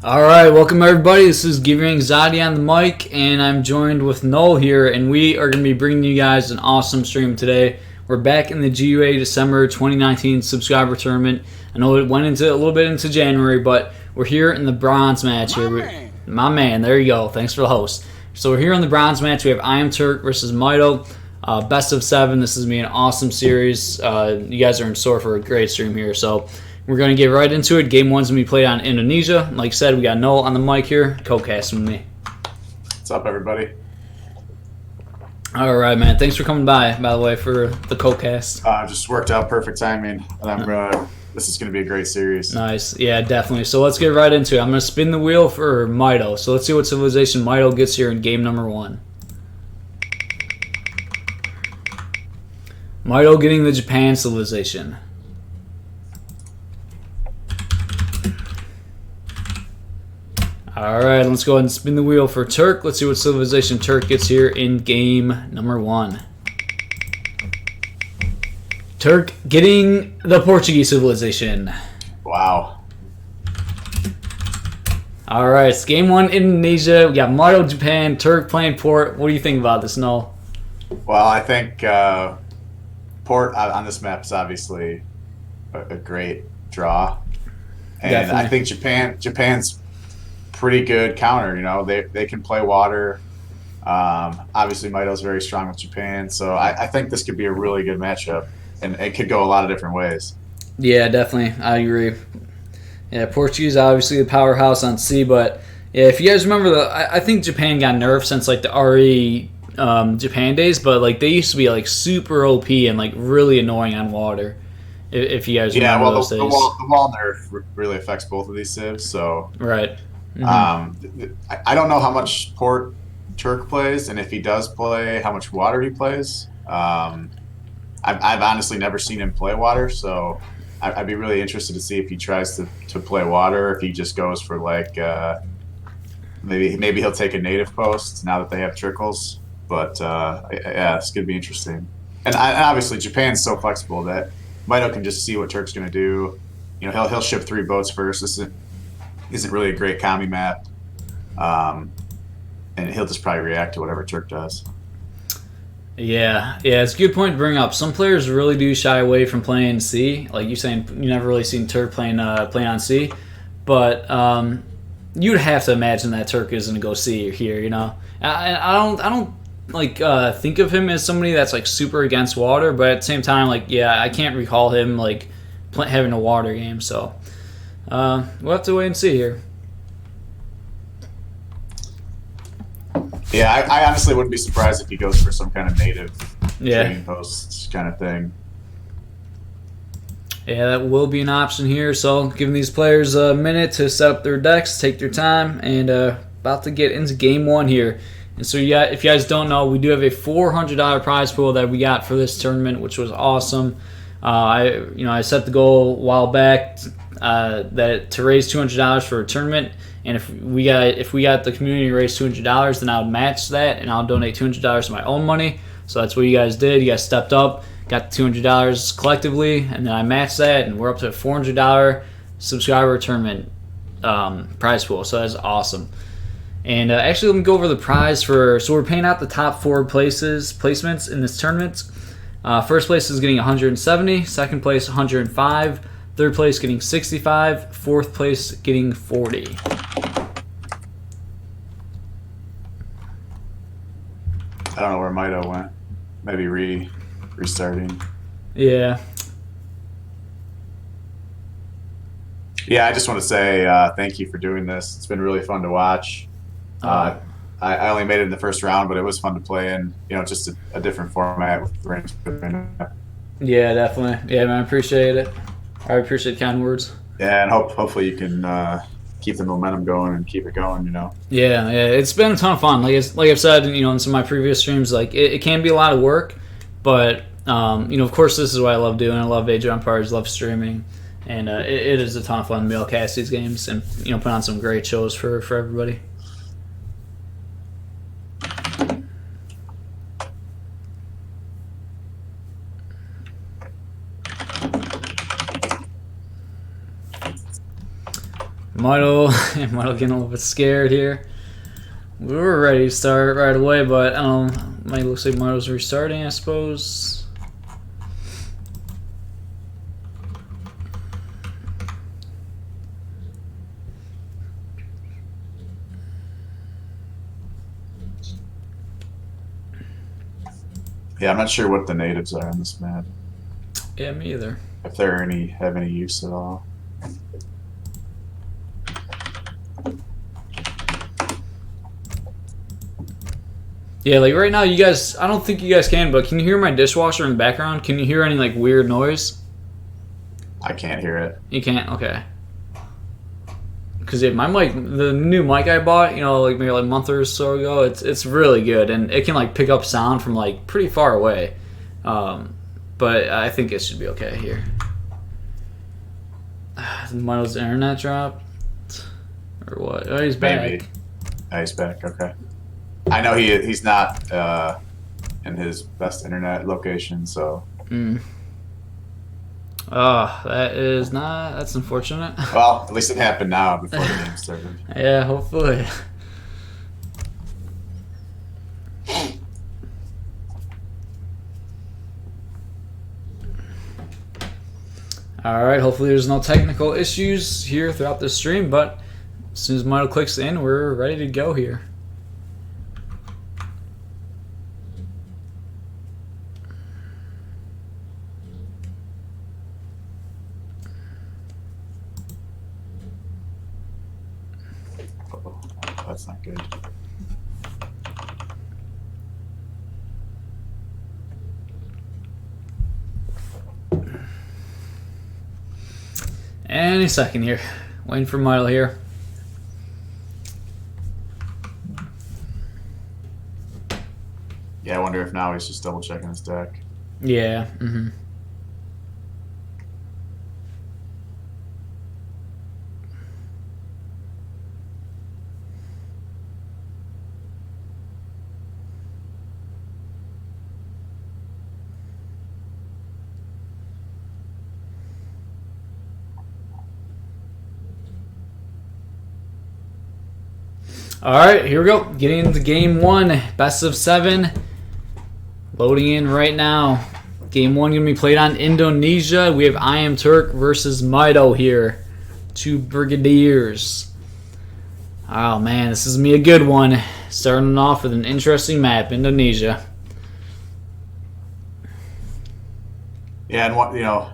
All right, welcome everybody. This is GiveUAnxiety on the mic, and I'm joined with Noel here, and we are going to be bringing you guys an awesome stream today. We're back in the GUA December 2019 subscriber tournament. I know it went into a little bit into January, but we're here in the bronze match here. My man, there you go. Thanks for the host. So we're here in the bronze match. We have iamturk versus Mitoe. Best of 7. This is going to be an awesome series. You guys are in store for a great stream here. So we're going to get right into it. Game 1's going to be played on Indonesia. Like I said, we got Noel on the mic here, co-casting with me. What's up, everybody? All right, man. Thanks for coming by the way, for the co-cast. Just worked out perfect timing, and this is going to be a great series. Nice. Yeah, definitely. So let's get right into it. I'm going to spin the wheel for Mitoe. So let's see what civilization Mitoe gets here in game number 1. Mitoe getting the Japan civilization. Alright, let's go ahead and spin the wheel for Turk. Let's see what civilization Turk gets here in game number 1. Turk getting the Portuguese civilization. Wow. Alright, it's game 1 Indonesia. We got Mitoe, Japan, Turk playing Port. What do you think about this, Noel? Well, I think Port on this map is obviously a great draw. And Definitely. I think Japan's pretty good counter. You know, they can play water. Obviously, Mitoe's very strong with Japan, so I think this could be a really good matchup, and it could go a lot of different ways. Yeah, definitely. I agree. Yeah, Portuguese obviously the powerhouse on C, but yeah, if you guys remember, I think Japan got nerfed since like the RE Japan days, but like they used to be like super OP and like really annoying on water. If you guys remember those days. The wall nerf really affects both of these civs, so right. Mm-hmm. I don't know how much Port Turk plays, and if he does play, how much water he plays. I've honestly never seen him play water, so I'd be really interested to see if he tries to play water, if he just goes for like maybe he'll take a native post now that they have trickles. But yeah, it's gonna be interesting. And obviously Japan's so flexible that Mitoe can just see what Turk's gonna do. You know, he'll ship 3 boats first. This isn't really a great commie map, and he'll just probably react to whatever Turk does. Yeah, it's a good point to bring up. Some players really do shy away from playing C, like you saying you never really seen Turk playing on C, but you'd have to imagine that Turk is gonna go C here. You know, I don't like think of him as somebody that's like super against water, but at the same time, like I can't recall him like having a water game, so. We'll have to wait and see here. Yeah, I honestly wouldn't be surprised if he goes for some kind of native trading post kind of thing. Yeah, that will be an option here. So giving these players a minute to set up their decks, take their time, and about to get into game 1 here. And so if you guys don't know, we do have a $400 prize pool that we got for this tournament, which was awesome. I set the goal a while back that to raise $200 for a tournament, and if we got the community to raise $200, then I would match that, and I'll donate $200 to my own money. So that's what you guys did. You guys stepped up, got the $200 collectively, and then I matched that, and we're up to a $400 subscriber tournament prize pool. So that's awesome. And actually, let me go over the prize so we're paying out the top 4 placements in this tournament. First place is getting 170, second place 105, third place getting 65, fourth place getting 40. I don't know where Mitoe went. Maybe restarting. Yeah. Yeah, I just want to say thank you for doing this. It's been really fun to watch. I only made it in the first round, but it was fun to play in, just a different format with range. Yeah, definitely. Yeah, man, I appreciate it. I appreciate kind words. Yeah, and hopefully you can keep the momentum going and keep it going, Yeah, it's been a ton of fun. Like I've said, in some of my previous streams, like it can be a lot of work, but of course this is what I love doing. I love Age of Empires, love streaming, and it is a ton of fun to be able to cast these games and put on some great shows for everybody. Mito, Mito getting a little bit scared here. We were ready to start right away, but I don't know. Might looks like Mito's restarting, I suppose. Yeah, I'm not sure what the natives are on this map. Yeah, me either. If they're have any use at all. Yeah, like right now, you guys, I don't think you guys can, but can you hear my dishwasher in the background? Can you hear any like weird noise? I can't hear it. You can't? Okay. Because yeah, my mic, the new mic I bought, you know, like maybe like a month or so ago, it's really good, and it can like pick up sound from like pretty far away. But I think it should be okay here. Mito's internet dropped, or what? Oh, he's back. Maybe. Oh, he's back. Okay. I know he's not in his best internet location, so. Oh, that's unfortunate. Well, at least it happened now before the game started. Yeah, hopefully. Alright, hopefully there's no technical issues here throughout the stream, but as soon as Mito clicks in, we're ready to go here. That's not good. Any second here. Waiting for Mito here. Yeah, I wonder if now he's just double checking his deck. Yeah. Alright, here we go. Getting into game one. Best of 7. Loading in right now. Game 1 going to be played on Indonesia. We have iamturk versus Mito here. 2 Brigadiers. Oh man, this is going to be a good one. Starting off with an interesting map, Indonesia. Yeah, and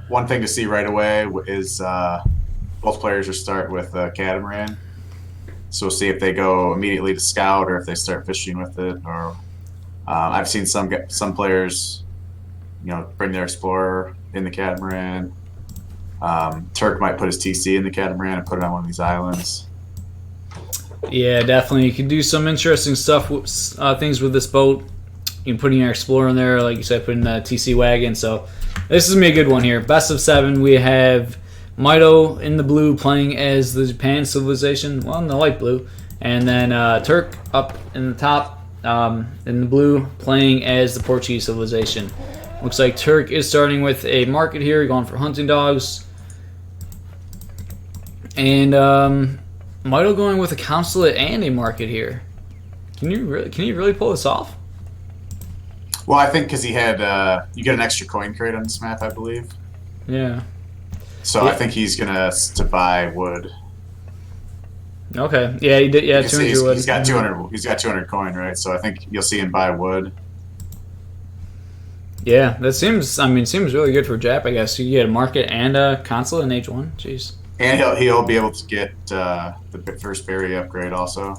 one thing to see right away is both players will start with catamaran. So we'll see if they go immediately to scout or if they start fishing with it. Or I've seen some players, bring their explorer in the catamaran. Turk might put his TC in the catamaran and put it on one of these islands. Yeah, definitely. You can do some interesting stuff, things with this boat. You can put in your explorer in there, like you said, put in the TC wagon. So this is going to be a good one here. Best of 7. We have Mito in the blue playing as the Japan civilization, well, in the light blue. And then Turk up in the top in the blue playing as the Portuguese civilization. Looks like Turk is starting with a market here, going for hunting dogs. And Mito going with a consulate and a market here. Can you really pull this off? Well, I think because he had you get an extra coin crate on this map, I believe. Yeah. So I think he's gonna to buy wood. Okay. Yeah, he did. Yeah, 200 wood. He's got 200. He's got 200 coin, right? So I think you'll see him buy wood. Yeah, that seems. I mean, seems really good for Jap. I guess you get a market and a consulate in H1. Jeez. And he'll be able to get the first berry upgrade also.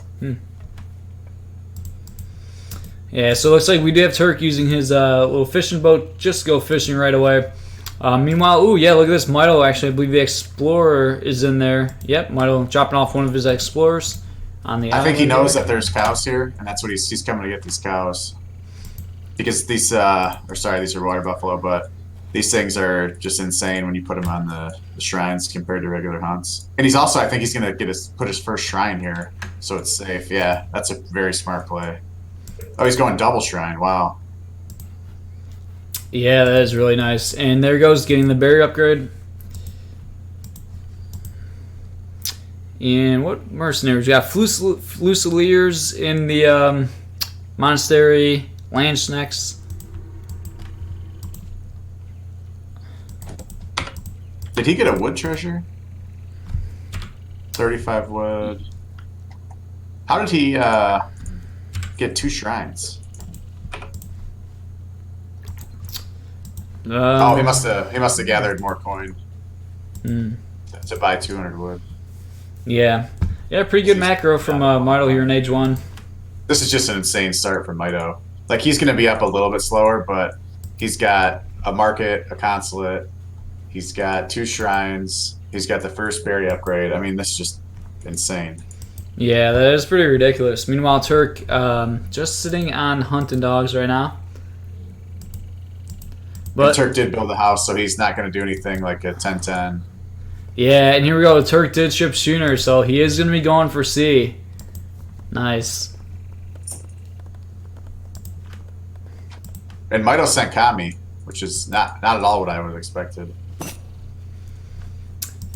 Yeah, so it looks like we do have Turk using his little fishing boat just to go fishing right away. Meanwhile, ooh, yeah, look at this. Mito, actually, I believe the Explorer is in there. Yep, Mito dropping off one of his Explorers on the island. I think he knows that there's cows here, and that's what he's coming to get these cows. Because these are water buffalo, but these things are just insane when you put them on the shrines compared to regular hunts. And he's also, I think he's going to put his first shrine here, so it's safe. Yeah, that's a very smart play. Oh, he's going double shrine. Wow. Yeah, that is really nice. And there goes getting the berry upgrade. And what mercenaries? We got Fusiliers in the monastery, Landsnecks. Did he get a wood treasure? 35 wood. How did he get 2 shrines? Oh, he must have gathered more coin to buy 200 wood. Yeah, pretty good macro from Mitoe here in Age 1. This is just an insane start for Mitoe. Like, he's going to be up a little bit slower, but he's got a market, a consulate. He's got 2 shrines. He's got the first berry upgrade. I mean, this is just insane. Yeah, that is pretty ridiculous. Meanwhile, Turk just sitting on hunting dogs right now. But Turk did build a house, so he's not going to do anything like a 10-10. Yeah, and here we go. Turk did ship Schooner, so he is going to be going for C. Nice. And Mitoe sent Kami, which is not at all what I would have expected.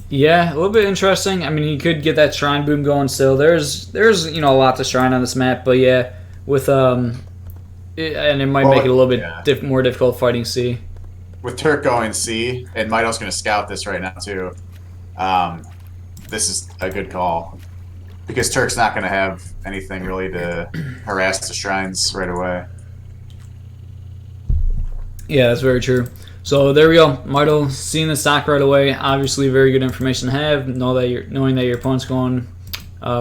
Yeah, a little bit interesting. I mean, he could get that shrine boom going still. There's a lot to shrine on this map, but yeah, with and it might make it a little bit more difficult fighting C. With Turk going C, and Mitoe's going to scout this right now too. This is a good call because Turk's not going to have anything really to harass the shrines right away. Yeah, that's very true. So there we go. Mitoe seeing the stock right away. Obviously, very good information to have. Knowing that your opponent's going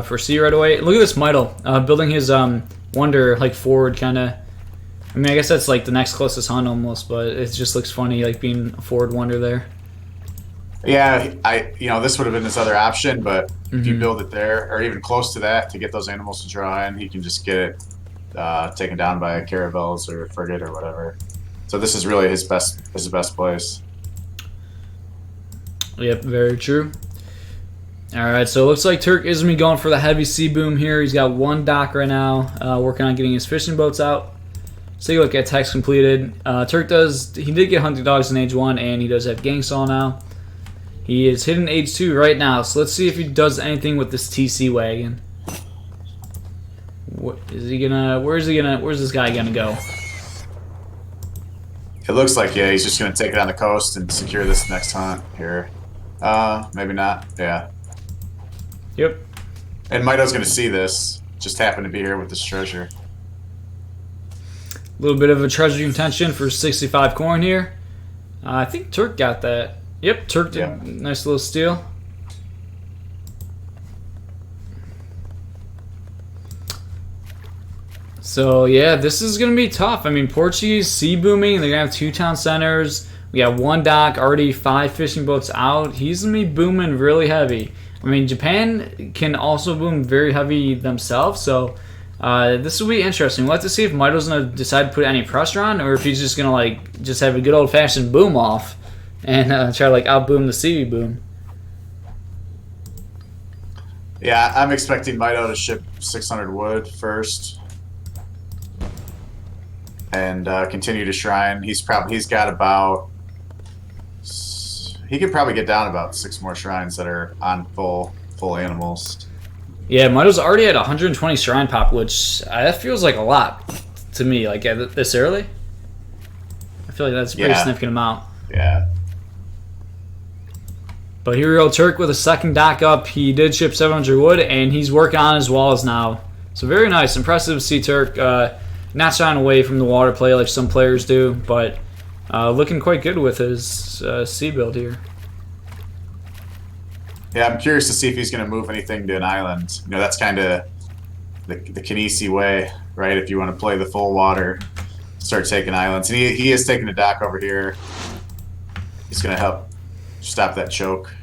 for C right away. Look at this Mitoe building his wonder like forward kind of. I mean, I guess that's like the next closest hunt almost, but it just looks funny like being a forward wonder there. Yeah, this would have been his other option, but if you build it there or even close to that to get those animals to draw in, he can just get it taken down by caravels or frigate or whatever. So this is really his best place. Yep, very true. All right, so it looks like Turk is going to be going for the heavy sea boom here. He's got 1 dock right now, working on getting his fishing boats out. Let's take a look at text completed. Turk he did get hunting dogs in Age 1, and he does have gang saw now. He is hitting Age 2 right now, so let's see if he does anything with this TC wagon. Where's this guy gonna go? It looks like, yeah, he's just going to take it on the coast and secure this next hunt here. Maybe not. Yeah. Yep. And Mitoe's going to see this. Just happen to be here with this treasure. A little bit of a treasure contention for 65 coin here. I think Turk got that. Yep, Turk did. Yeah. Nice little steal. So, yeah, this is going to be tough. I mean, Portuguese sea booming. They're going to have 2 town centers. We got 1 dock, already 5 fishing boats out. He's going to be booming really heavy. I mean, Japan can also boom very heavy themselves. So, this will be interesting. We'll have to see if Mitoe's going to decide to put any pressure on or if he's just going to, just have a good old-fashioned boom off and try to, out-boom the sea boom. Yeah, I'm expecting Mitoe to ship 600 wood first. And continue to shrine. He could probably get down about 6 more shrines that are on full animals. Yeah, Mitoe's already at 120 shrine pop, which that feels like a lot to me. Like this early, I feel like that's a pretty significant amount. Yeah. But here we go, Turk with a 2nd dock up. He did ship 700 wood, and he's working on his walls now. So very nice, impressive to see Turk. Not shying away from the water play like some players do, but looking quite good with his sea build here. Yeah, I'm curious to see if he's going to move anything to an island. That's kind of the Kinesi way, right? If you want to play the full water, start taking islands. And he is taking a dock over here. He's going to help stop that choke.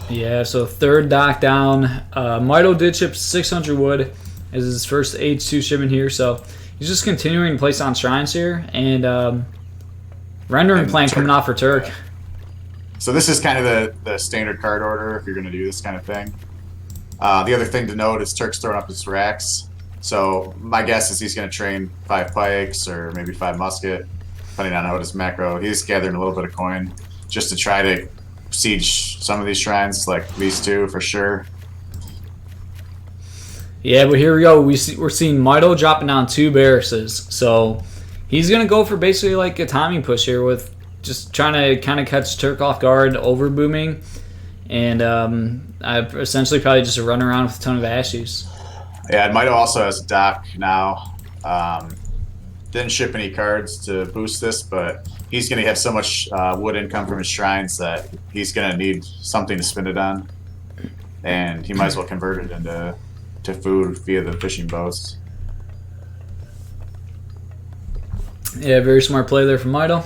Yeah, so 3rd dock down. Mitoe did ship 600 wood as his first Age 2 shipment here, so he's just continuing to place on shrines here, and rendering plan coming off for Turk. So this is kind of the standard card order if you're going to do this kind of thing. The other thing to note is Turk's throwing up his racks, so my guess is he's going to train 5 pikes or maybe 5 musket, depending on how his macro. He's gathering a little bit of coin just to try to siege some of these shrines, like these two for sure. Yeah, but here we go. We're seeing Mitoe dropping down 2 barracks. So he's going to go for basically like a timing push here with just trying to kind of catch Turk off guard over booming. And I've essentially probably just a run around with a ton of ashes. Yeah, Mitoe also has a dock now. Didn't ship any cards to boost this, but he's going to have so much wood income from his shrines that he's going to need something to spend it on. And he might as well convert it into food via the fishing boats. Yeah, very smart play there from Mitoe.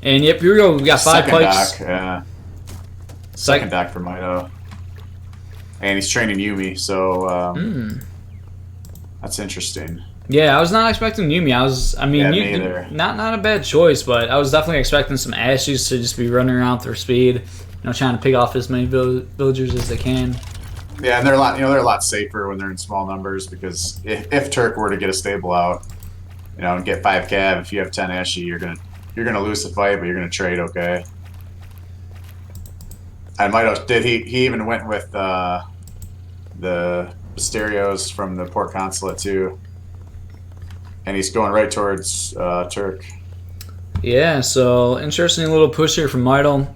And yep, here we go. We got 5 pikes. Dock, yeah. Second dock for Mitoe. And he's training Yumi, so that's interesting. Yeah, I was not expecting Yumi. Not a bad choice, but I was definitely expecting some ashes to just be running around through speed, trying to pick off as many villagers as they can. Yeah, and they're a lot safer when they're in small numbers, because if Turk were to get a stable out, and get 5 cav, if you have 10 ashy, you're gonna lose the fight, but you're gonna trade okay. And Mitoe did he even went with the Mysterios from the port consulate too, and he's going right towards Turk. Yeah, so interesting little push here from Mitoe.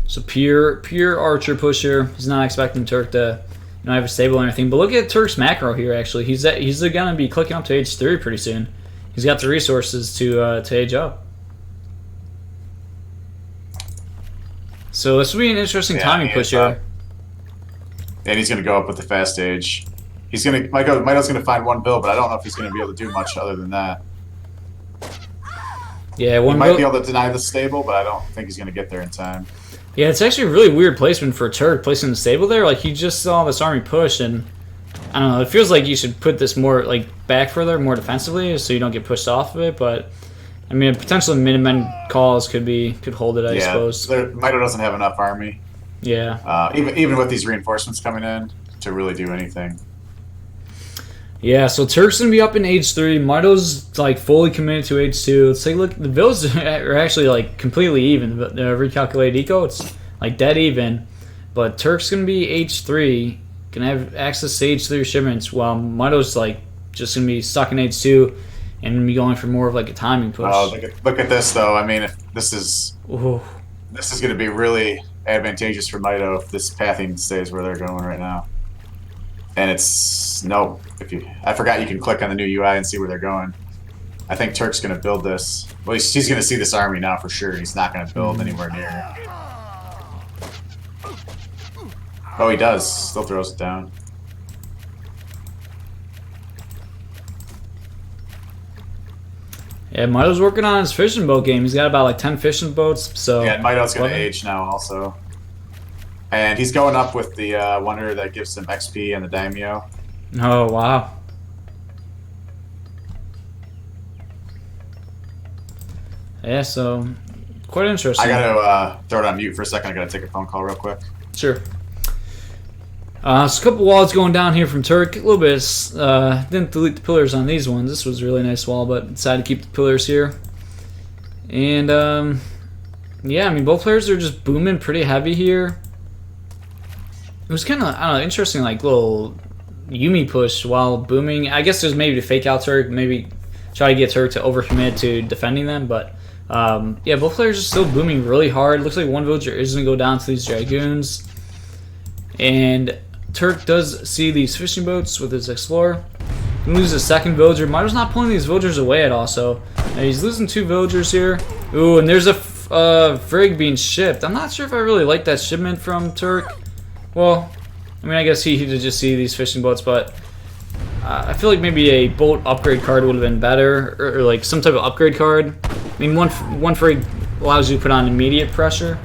So pure archer push here. He's not expecting Turk to have a stable or anything. But look at Turk's macro here. Actually, he's gonna be clicking up to age 3 pretty soon. He's got the resources to age up. So this will be an interesting timing push here. And he's gonna go up with the fast age. Mitoe's gonna find 1 bill, but I don't know if he's gonna be able to do much other than that. Yeah, he might be able to deny the stable, but I don't think he's gonna get there in time. Yeah, it's actually a really weird placement for Turk, placing the stable there. Like, he just saw this army push, and I don't know, it feels like you should put this more, like, back further, more defensively, so you don't get pushed off of it, but, I mean, potentially Minutemen calls could hold it, I suppose. Mitoe doesn't have enough army. Yeah. Even with these reinforcements coming in, to really do anything. Yeah, so Turk's gonna be up in age 3. Mitoe's like fully committed to age 2. Let's take a look. The builds are actually like completely even. The recalculated eco, it's like dead even. But Turk's gonna be age 3, gonna have access to age 3 shipments, while Mitoe's like just gonna be stuck in age 2 and gonna be going for more of like a timing push. Oh, look at this though. I mean, if this is gonna be really advantageous for Mitoe if this pathing stays where they're going right now. And I forgot you can click on the new UI and see where they're going. I think Turk's going to build this. Well, he's going to see this army now for sure. He's not going to build anywhere near. Oh, he does. Still throws it down. Yeah, Mitoe's working on his fishing boat game. He's got about like 10 fishing boats. So yeah, Mitoe's going to age now also. And he's going up with the Wonder that gives him XP and the Daimyo. Oh, wow. Yeah, so quite interesting. I got to throw it on mute for a second. I got to take a phone call real quick. Sure. So a couple walls going down here from Turk. A little bit. Didn't delete the pillars on these ones. This was a really nice wall, but decided to keep the pillars here. And, yeah, I mean, both players are just booming pretty heavy here. It was kind of, I don't know, interesting, like, little Yumi push while booming. I guess there's maybe to fake out Turk, maybe try to get Turk to overcommit to defending them, but, yeah, both players are still booming really hard. Looks like one villager is going to go down to these Dragoons. And Turk does see these fishing boats with his Explorer. He loses a second villager. Mitoe's not pulling these villagers away at all, so he's losing 2 villagers here. Ooh, and there's a Frigg being shipped. I'm not sure if I really like that shipment from Turk. Well, I mean, I guess he did just see these fishing boats, but I feel like maybe a boat upgrade card would have been better, or like some type of upgrade card. I mean, one Frigg allows you to put on immediate pressure.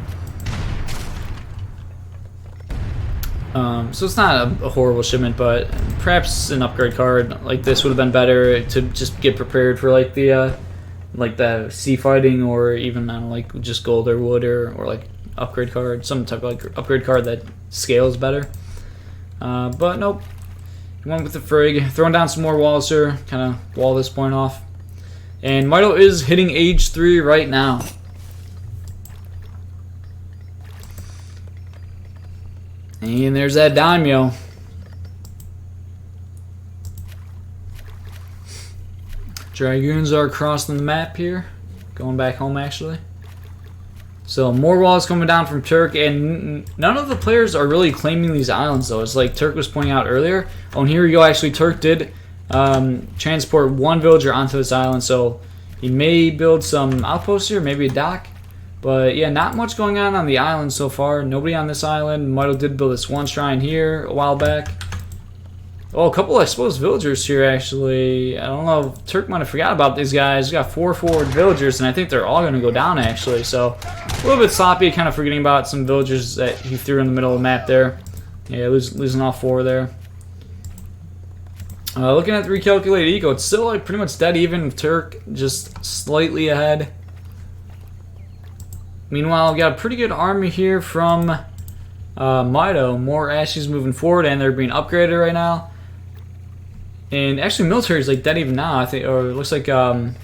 So it's not a horrible shipment, but perhaps an upgrade card like this would have been better to just get prepared for like the sea fighting, or even I don't know, like just gold or wood or like upgrade card, some type of like upgrade card that scales better. But nope, he went with the Frigg, throwing down some more walls here, kind of wall this point off. And Mitoe is hitting age 3 right now. And there's that daimyo. Dragoons are crossing the map here. Going back home, actually. So more walls coming down from Turk, and none of the players are really claiming these islands, though. It's like Turk was pointing out earlier. Oh, and here we go. Actually, Turk did transport one villager onto this island, so he may build some outposts here, maybe a dock. But yeah, not much going on the island so far. Nobody on this island. Mitoe did build this one shrine here a while back. Oh, a couple, I suppose, villagers here, actually. I don't know. Turk might have forgot about these guys. He's got 4 forward villagers, and I think they're all going to go down, actually. So, a little bit sloppy, kind of forgetting about some villagers that he threw in the middle of the map there. Yeah, losing all 4 there. Looking at the recalculated eco, it's still like pretty much dead even. Turk just slightly ahead. Meanwhile, we've got a pretty good army here from Mitoe. More Ashies moving forward, and they're being upgraded right now. And actually, military is like dead even now, I think. Or it looks like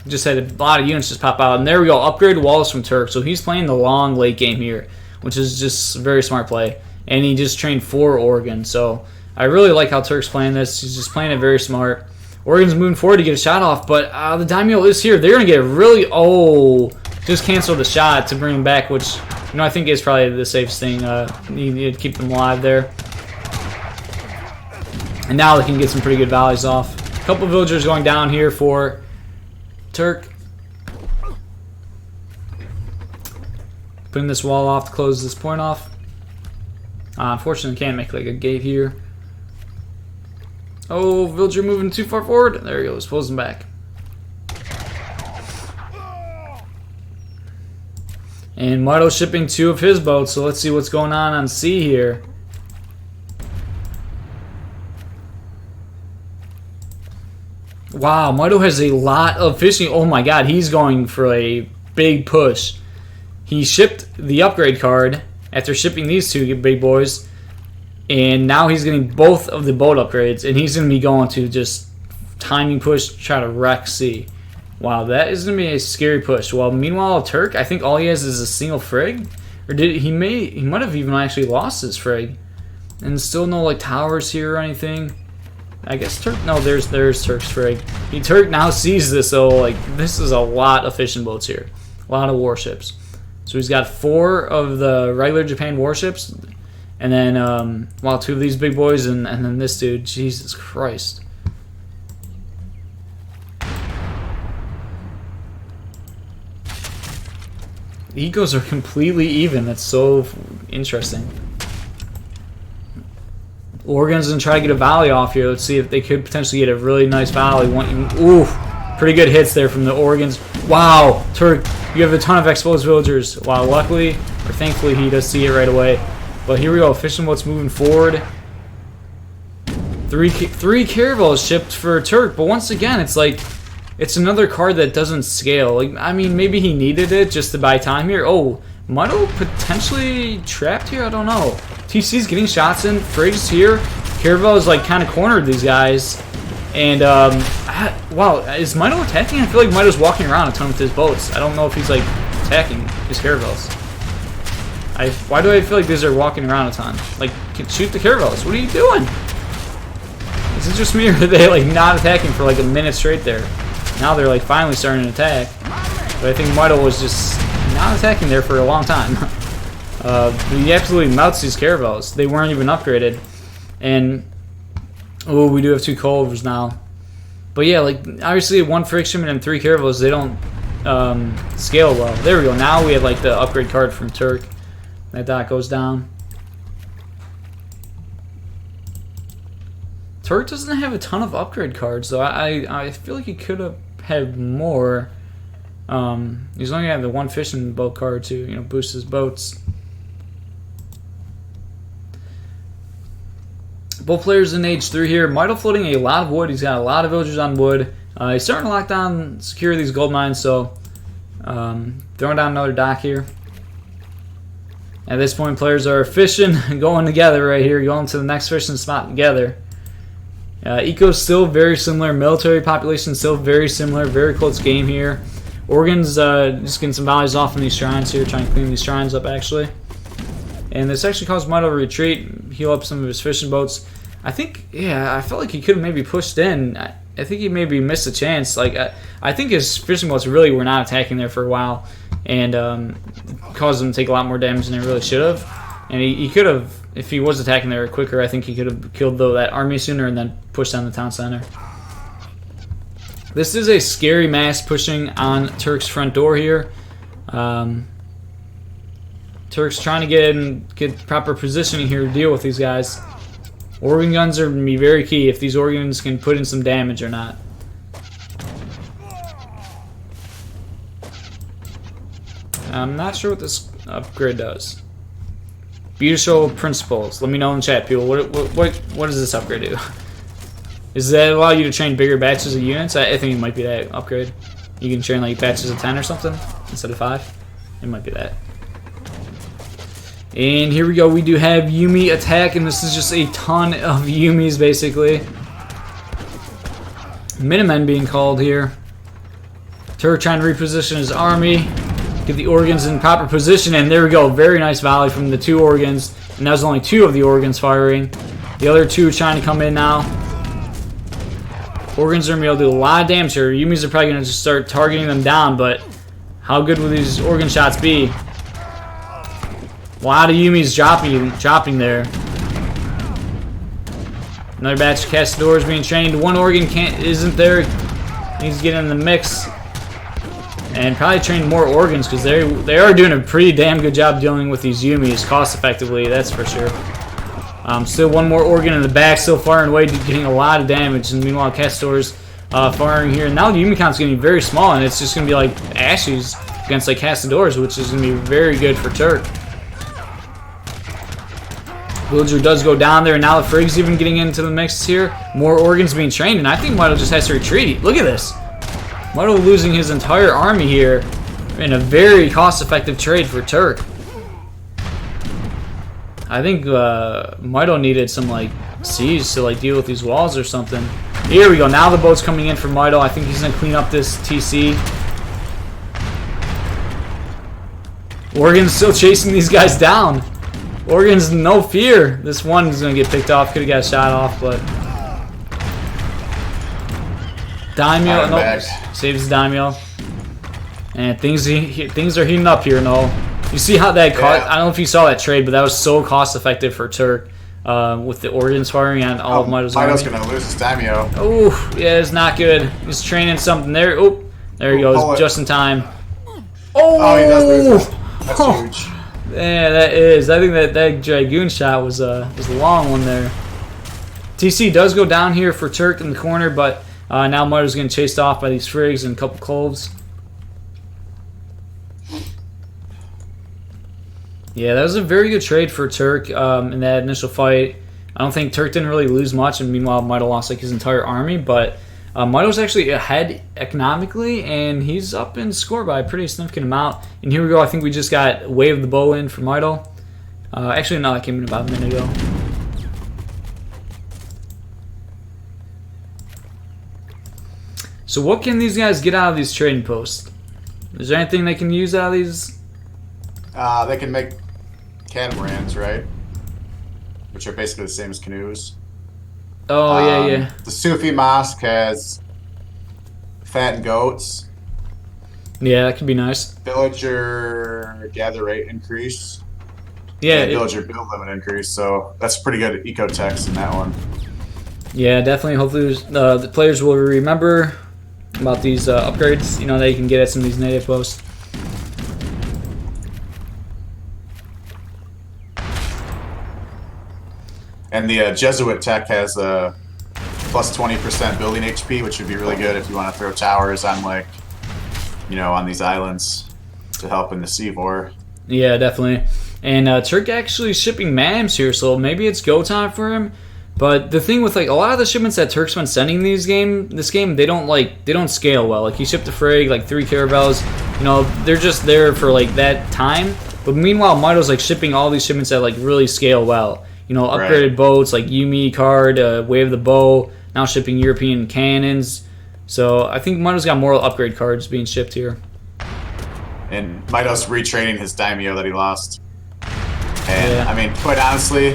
just had a lot of units just pop out. And there we go, upgraded walls from Turk. So he's playing the long late game here, which is just a very smart play. And he just trained 4 Oregon. So I really like how Turk's playing this. He's just playing it very smart. Oregon's moving forward to get a shot off, but the daimyo is here. They're going to get really... Oh, just canceled the shot to bring him back, which, you know, I think is probably the safest thing. You need to keep them alive there. And now they can get some pretty good volleys off. A couple villagers going down here for Turk. Putting this wall off to close this point off. Unfortunately, can't make like a gate here. Oh, villager moving too far forward. There he goes, pulls him back. And Mitoe shipping 2 of his boats, so let's see what's going on sea here. Wow, Mitoe has a lot of fishing. Oh my god, he's going for a big push. He shipped the upgrade card after shipping these 2 big boys. And now he's getting both of the boat upgrades. And he's going to be going to just timing push, try to wreck sea. Wow, that is going to be a scary push. Well, meanwhile, Turk, I think all he has is a single frig. Or did he might have even actually lost his frig. And still no like towers here or anything. I guess Turk, no, there's Turk's frig. Turk now sees this, so like this is a lot of fishing boats here. A lot of warships. So he's got 4 of the regular Japan warships. And then, well, 2 of these big boys and then this dude. Jesus Christ. The ecos are completely even. That's so interesting. Oregon's going to try to get a volley off here. Let's see if they could potentially get a really nice volley. Ooh, pretty good hits there from the Oregons. Wow, Turk, you have a ton of exposed villagers. Wow, luckily, or thankfully, he does see it right away. But here we go, fishing boats moving forward. 3 caravels shipped for Turk, but once again, it's like, it's another card that doesn't scale. Like, I mean, maybe he needed it just to buy time here. Oh, Mitoe potentially trapped here? I don't know. TC's getting shots in. Frigs here. Caravel is like kind of cornered these guys. And, wow, is Mitoe attacking? I feel like Mitoe's walking around a ton with his boats. I don't know if he's like attacking his caravels. Why do I feel like these are walking around a ton? Like, shoot the caravels. What are you doing? Is it just me, or are they like not attacking for like a minute straight there? Now they're like finally starting to attack. But I think Mitoe was just not attacking there for a long time. He absolutely melts these caravels. They weren't even upgraded. And, oh, we do have 2 coalovers now. But yeah, like, obviously 1 friction and 3 caravels, they don't scale well. There we go. Now we have like the upgrade card from Turk. That dot goes down. Turk doesn't have a ton of upgrade cards, though. I feel like he could have had more. He's only got the 1 fishing boat card to, you know, boost his boats. Both players in age 3 here. Mitoe floating a lot of wood. He's got a lot of villagers on wood. He's starting to lock down, secure these gold mines, so throwing down another dock here. At this point, players are fishing and going together right here, going to the next fishing spot together. Eco's still very similar. Military population still very similar. Very close game here. Oregon's just getting some volleys off in these shrines here, trying to clean these shrines up, actually. And this actually caused Mitoe to retreat, heal up some of his fishing boats. I think, yeah, I felt like he could have maybe pushed in. I think he maybe missed a chance. Like, I think his fishing boats really were not attacking there for a while, and caused him to take a lot more damage than they really should have. And he could have, if he was attacking there quicker, I think he could have killed that army sooner and then pushed down the town center. This is a scary mass pushing on Turk's front door here. Turk's trying to get proper positioning here to deal with these guys. Organ guns are going to be very key if these organs can put in some damage or not. I'm not sure what this upgrade does. Beautiful principles. Let me know in chat, people. What does this upgrade do? Does that allow you to train bigger batches of units? I think it might be that upgrade. You can train like batches of 10 or something instead of 5. It might be that. And here we go. We do have Yumi attack, and this is just a ton of Yumis basically. Minutemen being called here. Turk trying to reposition his army. Get the organs in proper position, and there we go. Very nice volley from the 2 organs, and that was only 2 of the organs firing. The other 2 are trying to come in now. Organs are going to be able to do a lot of damage here. Yumis are probably going to just start targeting them down, but how good will these organ shots be? A lot of Yumis dropping there. Another batch of Castadors being trained. 1 organ isn't there. Needs to get in the mix. And probably train more organs because they are doing a pretty damn good job dealing with these Yumis cost effectively, that's for sure. Still 1 more organ in the back, still firing away, getting a lot of damage. And meanwhile, Castadors firing here. Now the Yumi count's getting very small, and it's just going to be like Ashes against like Castadors, which is going to be very good for Turk. Villager does go down there, and now the Frig's even getting into the mix here. More organs being trained, and I think Mitoe just has to retreat. Look at this. Mitoe losing his entire army here in a very cost-effective trade for Turk. I think Mitoe needed some like civs to like deal with these walls or something. Here we go. Now the boat's coming in for Mitoe. I think he's gonna clean up this TC. Organ's still chasing these guys down. Organ's no fear. This one is gonna get picked off. Could have got shot off, but Daimyo saves Daimyo. And things are heating up here. No, you see how that cost? I don't know if you saw that trade, but that was so cost effective for Turk with the organs firing on all of Mitoe's army. Mitoe's gonna lose his Daimyo. Oh, yeah, it's not good. He's training something there. Oh, there he goes, just in time. Oh, he does lose it. That's huge. Yeah, that is. I think that Dragoon shot was a long one there. TC does go down here for Turk in the corner, but now Mitoe's getting chased off by these Frigs and a couple Cloves. Yeah, that was a very good trade for Turk in that initial fight. I don't think Turk didn't really lose much, and meanwhile Mitoe lost like his entire army, but Mitoe's actually ahead economically, and he's up in score by a pretty significant amount. And here we go. I think we just got Wave the Bow in for Mitoe. Actually, no, that came in about a minute ago. So what can these guys get out of these trading posts? Is there anything they can use out of these? They can make catamarans, right? Which are basically the same as canoes. Oh, yeah. The Sufi Mosque has fattened goats. Yeah, that could be nice. Villager gather rate increase. Yeah. Villager build limit increase. So that's pretty good eco text in that one. Yeah, definitely. Hopefully the players will remember about these upgrades, that you can get at some of these native posts. And the Jesuit tech has a plus 20% building HP, which would be really good if you want to throw towers on on these islands to help in the sea war. Yeah, definitely. And Turk actually shipping MAMs here, so maybe it's go time for him. But the thing with a lot of the shipments that Turk's been sending this game, they don't scale well. Like he shipped a Frag, 3 caravels, they're just there for that time. But meanwhile, Mitoe's shipping all these shipments that really scale well. Upgraded boats like Yumi card, Wave the Bow, now shipping European cannons. So I think Mitoe's got more upgrade cards being shipped here. And Mitoe's retraining his Daimyo that he lost. And Yeah. I mean, quite honestly,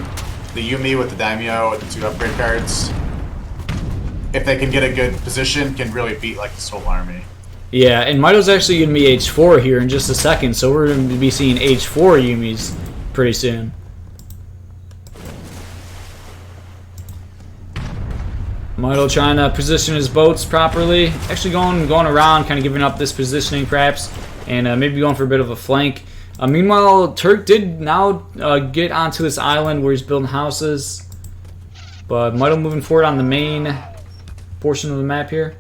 the Yumi with the Daimyo with the 2 upgrade cards, if they can get a good position, can really beat like this whole army. Yeah, and Mito's actually going to be H4 here in just a second, so we're going to be seeing H4 Yumis pretty soon. Mito trying to position his boats properly. Actually going around, kind of giving up this positioning perhaps, and maybe going for a bit of a flank. Meanwhile, Turk did now get onto this island where he's building houses. But Mito moving forward on the main portion of the map here.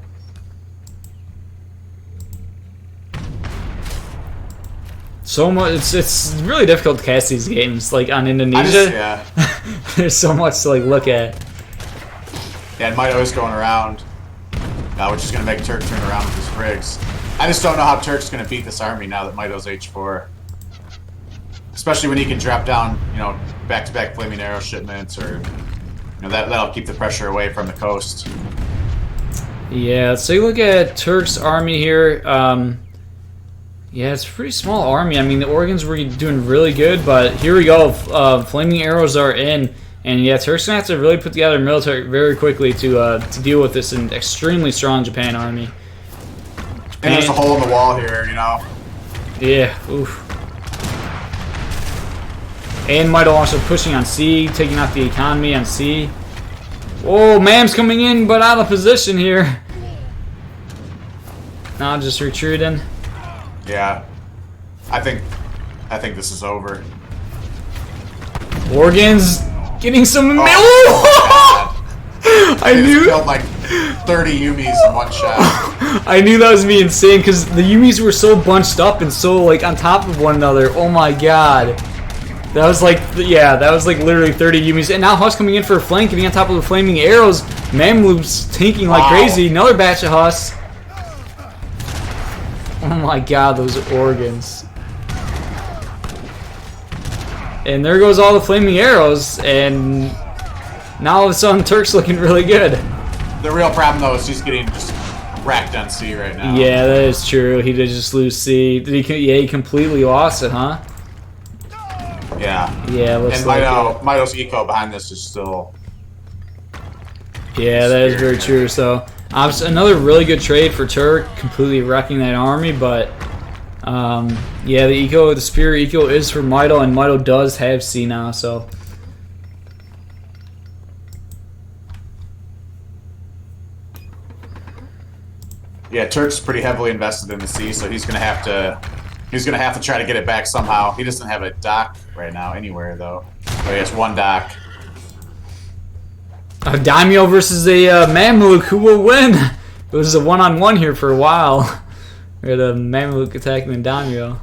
So much, it's really difficult to cast these games, like on Indonesia. There's so much to like look at. Yeah, and Mito is going around, which is going to make Turk turn around with his frigs. I just don't know how Turk's going to beat this army now that Mito's H4. Especially when he can drop down, you know, back-to-back flaming arrow shipments, or you know, that'll keep the pressure away from the coast. Yeah, let's take a look at Turk's army here. Yeah, it's a pretty small army. I mean, the Oregons were doing really good, but here we go. Flaming arrows are in, and yeah, Turk's gonna have to really put together military very quickly to deal with this an extremely strong Japan army. And there's a hole in the wall here, you know. Yeah, oof. And Mito also pushing on C, taking out the economy on C. Oh, Mam's coming in, but out of position here. Now just retreating. Yeah, I think this is over. Oregon's getting some. I knew. Killed like 30 Yumis in one shot. I knew that was be insane because the Yumis were so bunched up and so like on top of one another. Oh my god. That was like, yeah, that was like literally 30 Yumis. And now Huss coming in for a flank, getting on top of the flaming arrows. Mamlu's tanking like crazy. Another batch of Huss. Oh my god, those Oregons. And there goes all the flaming arrows. And now all of a sudden, Turk's looking really good. The real problem, though, is he's getting just racked on C right now. Yeah, that is true. He did just lose C. Did he? Yeah, he completely lost it, huh? Yeah. Yeah, looks and like Mito's eco behind this is still... Yeah, that is very true. So, another really good trade for Turk, completely wrecking that army. But, yeah, the superior eco is for Mito, and Mito does have C now, so... Yeah, Turk's pretty heavily invested in the C, so he's gonna have to try to get it back somehow. He doesn't have a dock right now anywhere though. Oh, he has one dock. A Daimyo versus a Mamluk, who will win? It was a one-on-one here for a while. We had a Mamluk attacking the Daimyo.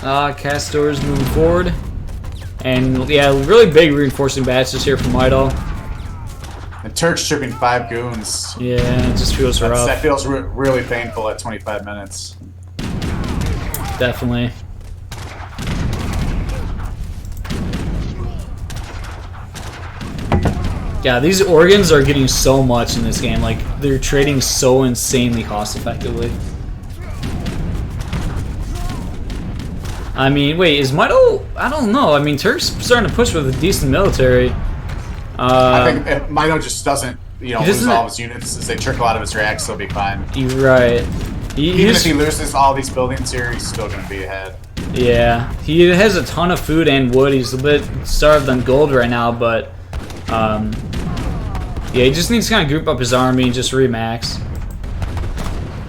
Castors moving forward. And yeah, really big reinforcing batches here from Mito. And Turk's tripping 5 goons. Yeah, it just feels rough. That feels really painful at 25 minutes. Definitely. Yeah, these Oregons are getting so much in this game. Like, they're trading so insanely cost-effectively. I mean, wait, is Mito... I don't know. I mean, Turk's starting to push with a decent military. I think if Mito just doesn't, lose all of his units as they trickle out of his racks, he'll be fine. You're right. Even if he loses all these buildings here, he's still going to be ahead. Yeah, he has a ton of food and wood. He's a bit starved on gold right now, but yeah, he just needs to kind of group up his army and just remax.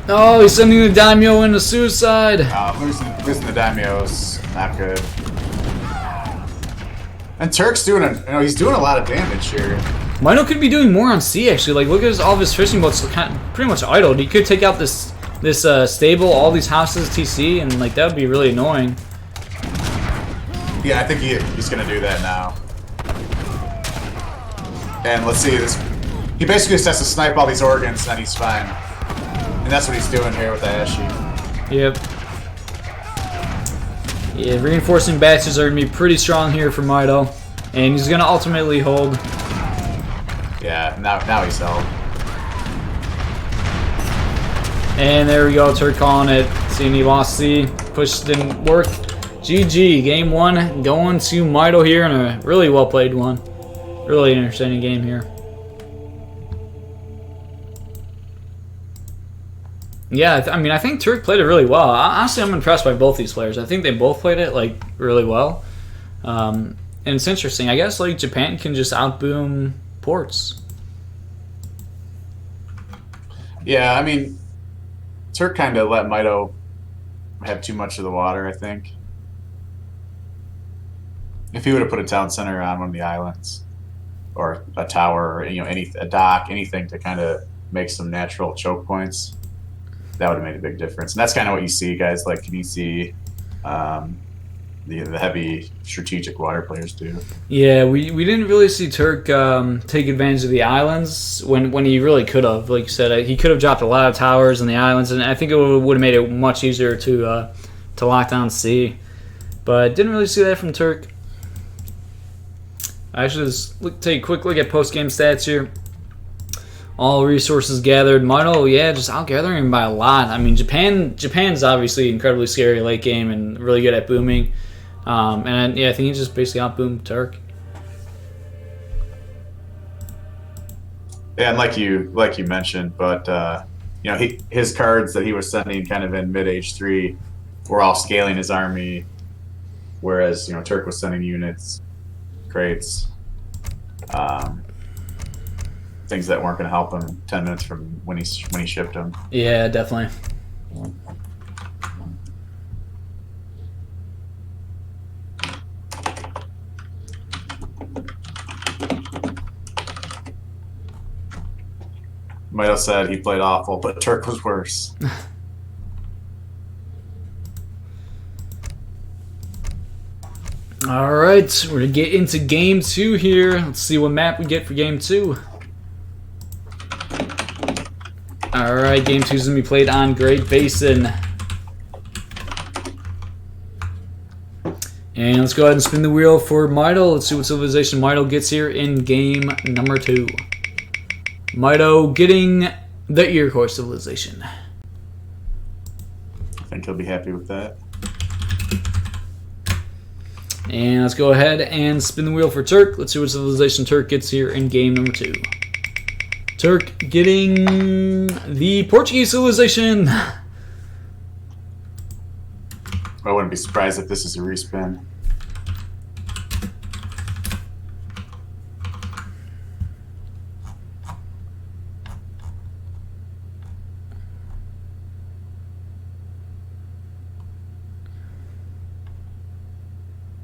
Oh, he's sending the Daimyo into suicide. Losing the Daimyo's not good. And Turk's doing he's doing a lot of damage here. Mito could be doing more on C actually. Like, look at all of his fishing boats pretty much idled. He could take out this stable, all these houses, TC, and like that would be really annoying. Yeah, I think he's gonna do that now. And let's see this. He basically just has to snipe all these Oregons, and then he's fine. And that's what he's doing here with the Ashi. Yep. Yeah, reinforcing batches are going to be pretty strong here for Mito. And he's going to ultimately hold. Yeah, now he's held. And there we go, Turk calling it. Seeing he lost C. push didn't work. GG, game 1 going to Mitoe here in a really well played one. Really entertaining game here. Yeah, I mean, I think Turk played it really well. Honestly, I'm impressed by both these players. I think they both played it like really well. And it's interesting. I guess like Japan can just outboom ports. Yeah, I mean, Turk kind of let Mitoe have too much of the water, I think. If he would have put a town center on one of the islands, or a tower, or a dock, anything to kind of make some natural choke points, that would have made a big difference. And that's kind of what you see, guys like Kinesi, the heavy strategic water players do. Yeah, we didn't really see Turk take advantage of the islands when he really could have. Like you said, he could have dropped a lot of towers in the islands, and I think it would have made it much easier to lock down C. But didn't really see that from Turk. I should just take a quick look at post-game stats here. All resources gathered. Mitoe, yeah, just outgathering him by a lot. I mean, Japan's obviously incredibly scary late game and really good at booming. And yeah, I think he just basically outboomed Turk. Yeah, and like you mentioned, but his cards that he was sending kind of in mid H3 were all scaling his army, whereas Turk was sending units, crates, things that weren't going to help him 10 minutes from when he shipped them. Yeah, definitely. Mitoe said he played awful, but Turk was worse. All right, we're going to get into game 2 here. Let's see what map we get for game 2. All right, game 2 is going to be played on Great Basin. And let's go ahead and spin the wheel for Mitoe. Let's see what civilization Mitoe gets here in game number 2. Mitoe getting the Iroquois civilization. I think he'll be happy with that. And let's go ahead and spin the wheel for Turk. Let's see what civilization Turk gets here in game number 2. Turk getting the Portuguese civilization. I wouldn't be surprised if this is a respin.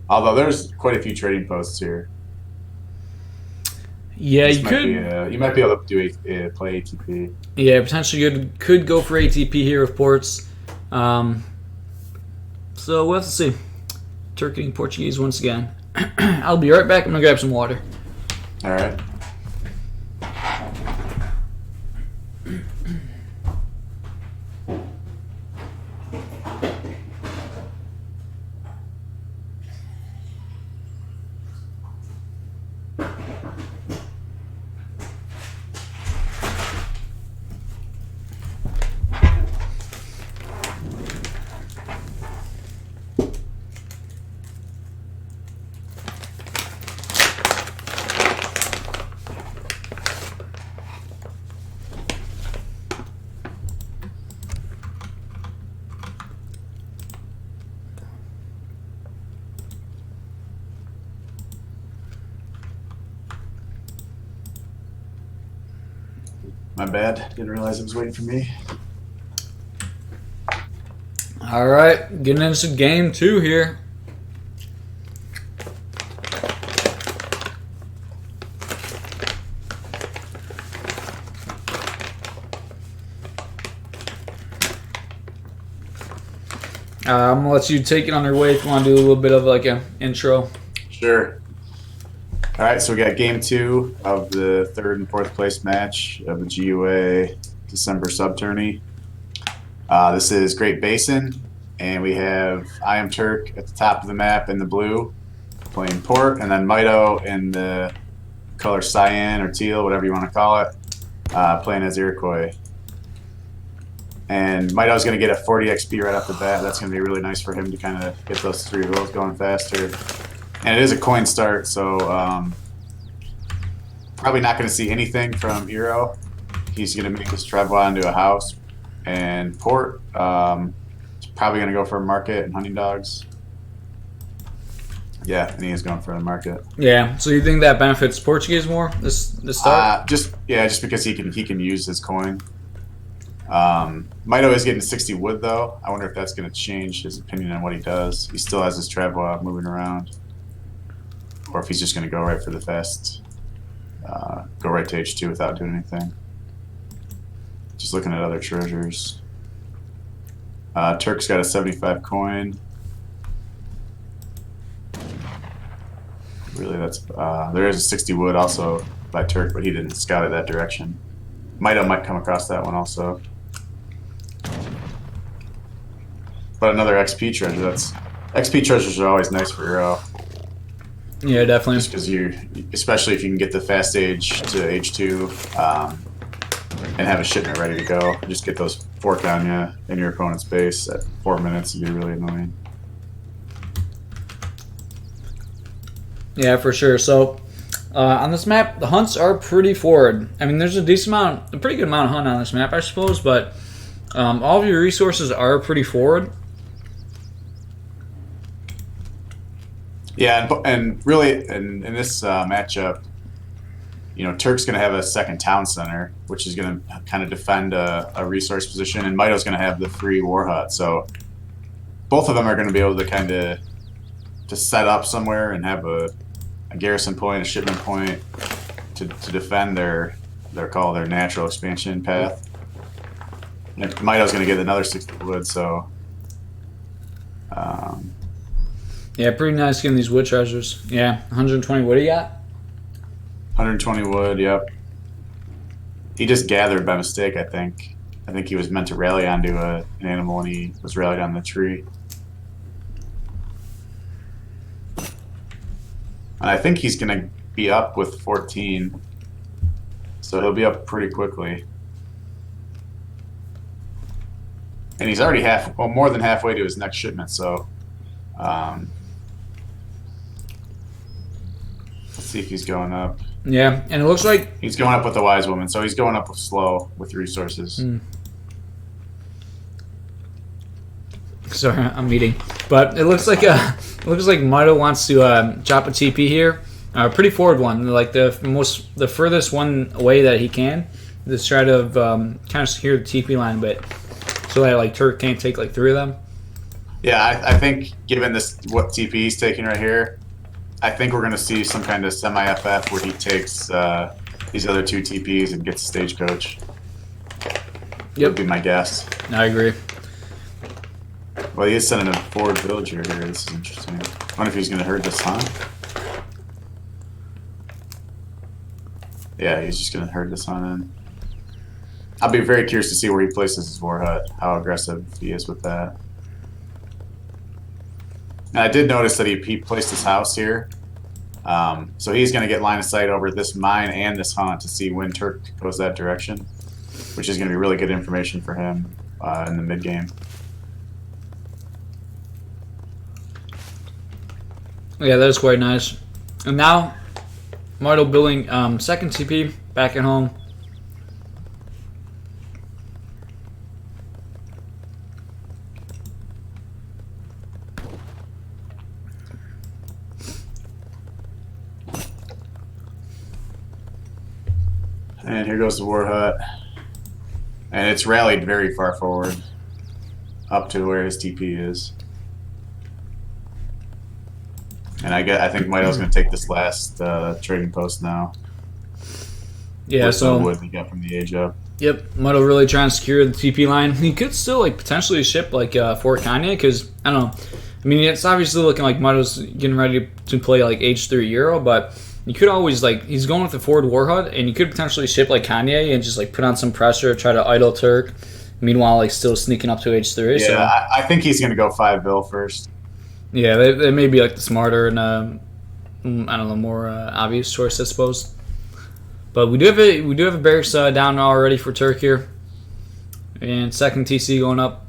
Although there's quite a few trading posts here. Yeah, you might be able to do play ATP. Yeah, potentially could go for ATP here with ports. So we'll have to see. Turk getting Portuguese once again. I'll be right back. I'm gonna grab some water. All right. My bad. Didn't realize it was waiting for me. All right, getting into game 2 here. I'm gonna let you take it on your way if you want to do a little bit of like an intro. Sure. All right, so we got game 2 of the 3rd and 4th place match of the GUA December sub-tourney. This is Great Basin, and we have iamturk at the top of the map in the blue, playing port, and then Mitoe in the color cyan or teal, whatever you want to call it, playing as Iroquois. And Mitoe's going to get a 40 XP right off the bat. That's going to be really nice for him to kind of get those 3 rolls going faster. And it is a coin start, so probably not going to see anything from Eero. He's going to make his travel into a house. And Port is probably going to go for a market and hunting dogs. Yeah, and he is going for the market. Yeah. So you think that benefits Portuguese more this start? Just because he can use his coin. Mitoe is getting 60 wood though. I wonder if that's going to change his opinion on what he does. He still has his travel out moving around, or if he's just going to go right for the fast, go right to H2 without doing anything. Just looking at other treasures. Turk's got a 75 coin. Really, that's there is a 60 wood also by Turk, but he didn't scout it that direction. Mitoe might come across that one also. But another XP treasure. That's XP treasures are always nice for Eero. Yeah, definitely. Just because especially if you can get the fast age to H2 and have a shipment ready to go. Just get those fork on you in your opponent's base at 4 minutes would be really annoying. Yeah, for sure. So on this map, the hunts are pretty forward. I mean, there's a pretty good amount of hunt on this map, I suppose, but all of your resources are pretty forward. Yeah, and really, in this matchup, Turk's going to have a second town center, which is going to kind of defend a resource position, and Mitoe's going to have the free war hut. So both of them are going to be able to kind of set up somewhere and have a garrison point, a shipment point to defend their natural expansion path. And Mitoe's going to get another 60 wood, so yeah, pretty nice getting these wood treasures. Yeah, 120 wood he got? 120 wood, yep. He just gathered by mistake, I think. I think he was meant to rally onto an animal and he was rallied on the tree. And I think he's going to be up with 14. So he'll be up pretty quickly. And he's already more than halfway to his next shipment, so let's see if he's going up. Yeah, and it looks like he's going up with the wise woman, so he's going up with slow with resources. Sorry, I'm eating. But it looks like Mitoe wants to chop a TP here. Pretty forward one, like the furthest one away that he can. Just try to kind of secure the TP line a bit, so that like Turk can't take like 3 of them. Yeah, I think given what TP he's taking right here, I think we're going to see some kind of semi-FF where he takes these other 2 TPs and gets a stagecoach. Yep. Would be my guess. I agree. Well, he is sending a forward villager here. This is interesting. I wonder if he's going to herd this hunt. Yeah, he's just going to herd this hunt in. I'll be very curious to see where he places his war hut, how aggressive he is with that. And I did notice that he placed his house here. So he's going to get line of sight over this mine and this hunt to see when Turk goes that direction, which is going to be really good information for him in the mid-game. Yeah, that is quite nice. And now, Mitoe building second TP back at home. And here goes the war hut. And it's rallied very far forward, up to where his TP is. And I think Mitoe's going to take this last trading post now. Yeah, with so the wood he got from the age up. Yep, Mitoe really trying to secure the TP line. He could still like potentially ship like Fort Kanye because I don't know. I mean, it's obviously looking like Mitoe's getting ready to play like H3 Euro, but you could always he's going with the forward war hut, and you could potentially ship like Kanye and just like put on some pressure, try to idle Turk. Meanwhile, like still sneaking up to H3. Yeah, so. I think he's going to go 5 bill first. Yeah, they may be like the smarter and I don't know, more obvious choice, I suppose. But we do have a barracks down already for Turk here. And second TC going up.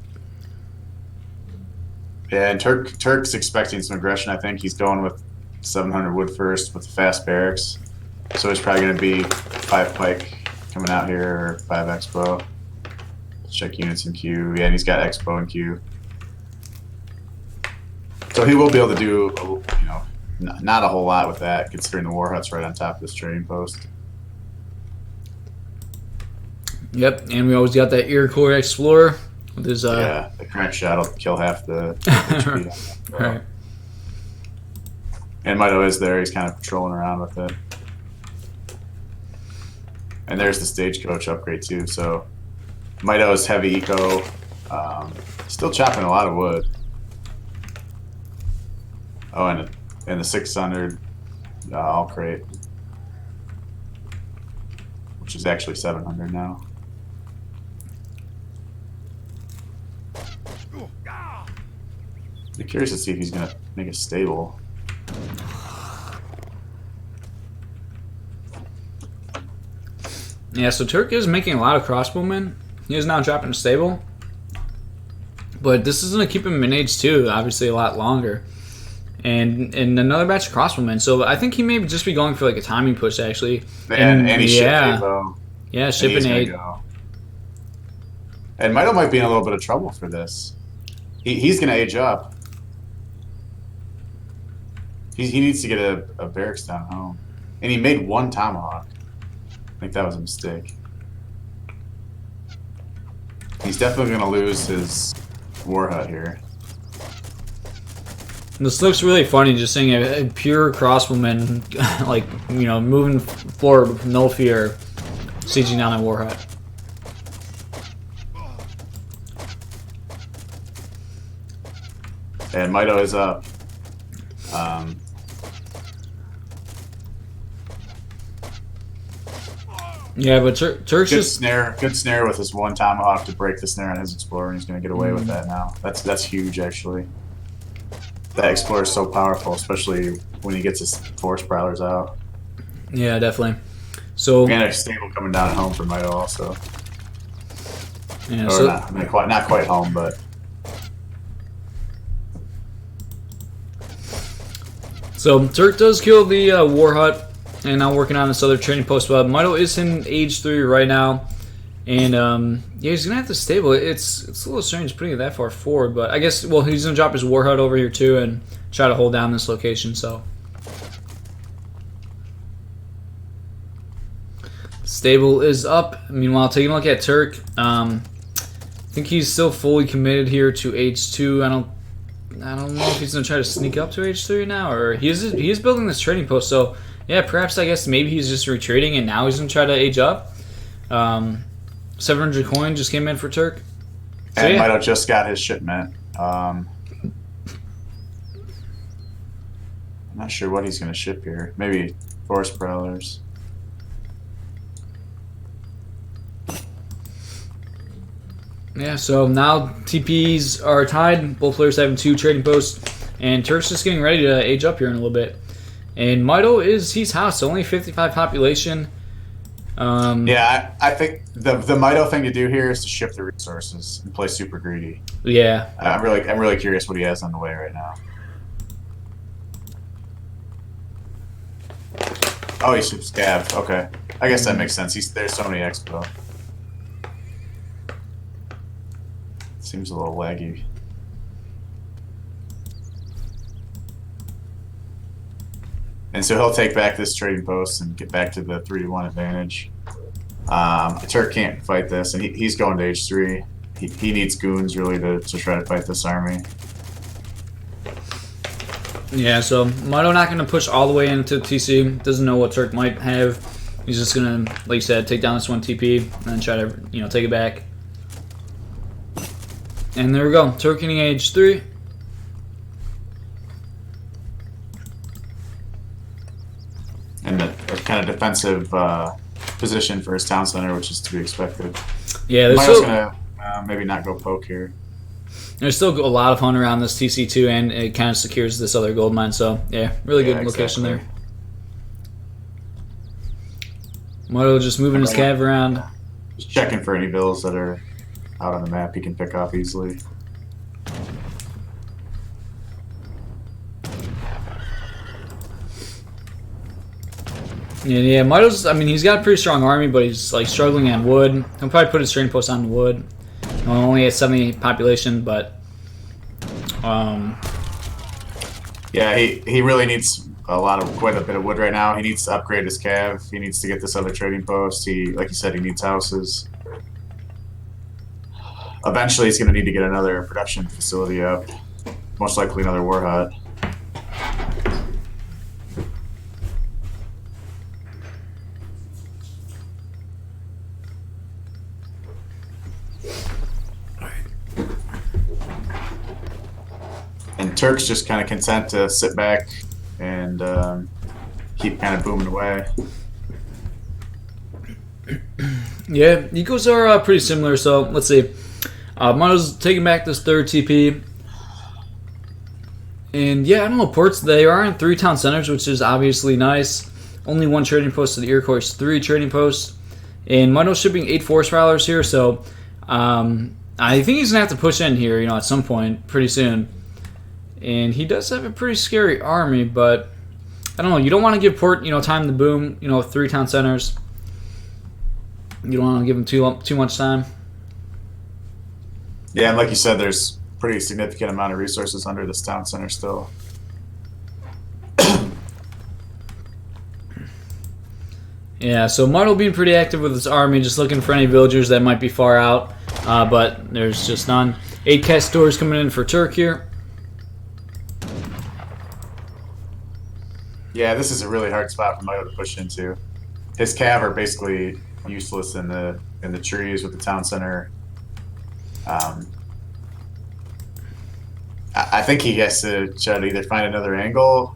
Yeah, and Turk's expecting some aggression. I think he's going with 700 wood first with the fast barracks. So he's probably going to be 5 pike coming out here, or 5 expo. Let's check units in queue. Yeah, and he's got expo in queue. So he will be able to do, you know, not a whole lot with that, considering the war hut's right on top of this trading post. Yep, and we always got that Iroquois Explorer with his yeah, the crack shot will kill half the HP. Right. And Mitoe is there, he's kind of patrolling around with it. And there's the stagecoach upgrade too, so Mitoe's heavy eco, still chopping a lot of wood. Oh, and the 600 all crate, which is actually 700 now. I'm curious to see if he's gonna make a stable. Yeah, so Turk is making a lot of crossbowmen. He is now dropping a stable. But this is going to keep him in age 2, obviously a lot longer. And another batch of crossbowmen. So I think he may just be going for like a timing push, actually. And he shipped though. Yeah, shipping 8. And Mitoe might be in a little bit of trouble for this. He's going to age up. He needs to get a barracks down home. And he made 1 tomahawk. I think that was a mistake. He's definitely going to lose his war hut here. This looks really funny, just seeing a pure crossbowman, like, you know, moving forward with no fear, sieging down a war hut. And Mitoe is up. Yeah, but Turk's good just good snare with his 1 tomahawk to break the snare on his explorer, and he's going to get away with that now. That's huge, actually. That explorer is so powerful, especially when he gets his force prowlers out. Yeah, definitely. So and a stable coming down at home for Mitoe also. Yeah, or so not quite home, but so Turk does kill the war hut. And now working on this other trading post. But Mitoe is in age 3 right now. And yeah, he's going to have to stable. It's a little strange putting it that far forward. But I guess, well, he's going to drop his war hut over here too and try to hold down this location. So stable is up. Meanwhile, taking a look at Turk. I think he's still fully committed here to age 2. I don't know if he's going to try to sneak up to age 3 now. Or he is building this trading post. So yeah, perhaps I guess maybe he's just retreating and now he's going to try to age up. 700 coin just came in for Turk. So, and yeah. Mitoe just got his shipment. I'm not sure what he's going to ship here. Maybe force prowlers. Yeah, so now TPs are tied. Both players having 2 trading posts. And Turk's just getting ready to age up here in a little bit. And Mitoe he's housed, only 55 population. Yeah, I think the Mitoe thing to do here is to ship the resources and play super greedy. Yeah. I'm really curious what he has on the way right now. Oh, he ships Gav. Okay, I guess that makes sense. There's so many expo. Seems a little laggy. And so he'll take back this trading post and get back to the 3-1 advantage. Turk can't fight this, and he's going to age 3. He needs goons really to try to fight this army. Yeah, so Mitoe not going to push all the way into TC. Doesn't know what Turk might have. He's just going to, like you said, take down this 1 TP and then try to, you know, take it back. And there we go. Turk hitting age 3. And a kind of defensive position for his town center, which is to be expected. Yeah, Mitoe's gonna maybe not go poke here. There's still a lot of hunt around this TC2, and it kind of secures this other gold mine. So yeah, really good location there. Mitoe just moving his cav around. Just checking for any bills that are out on the map he can pick off easily. Yeah, Mitoe's, I mean, he's got a pretty strong army, but he's like struggling on wood. He'll probably put his trading post on wood. Only at 70 population, but yeah, he really needs quite a bit of wood right now. He needs to upgrade his cav. He needs to get this other trading post. Like you said, he needs houses. Eventually, he's going to need to get another production facility up. Most likely another war hut. And Turk's just kind of content to sit back and keep kind of booming away. yeah, ecos are pretty similar. So let's see. Mitoe's taking back this third TP. And yeah, I don't know, ports, they are in 3 town centers, which is obviously nice. Only 1 trading post to the Iroquois, 3 trading posts. And Mitoe's shipping 8 forest prowlers here, so I think he's going to have to push in here, at some point, pretty soon. And he does have a pretty scary army, but I don't know. You don't want to give port, time to boom, 3 town centers. You don't want to give him too much time. Yeah, and like you said, there's pretty significant amount of resources under this town center still. Yeah, so Mitoe being pretty active with his army, just looking for any villagers that might be far out, but there's just none. 8 cast stores coming in for Turk here. Yeah, this is a really hard spot for Mitoe to push into. His cav are basically useless in the trees with the town center. I think he has to try to either find another angle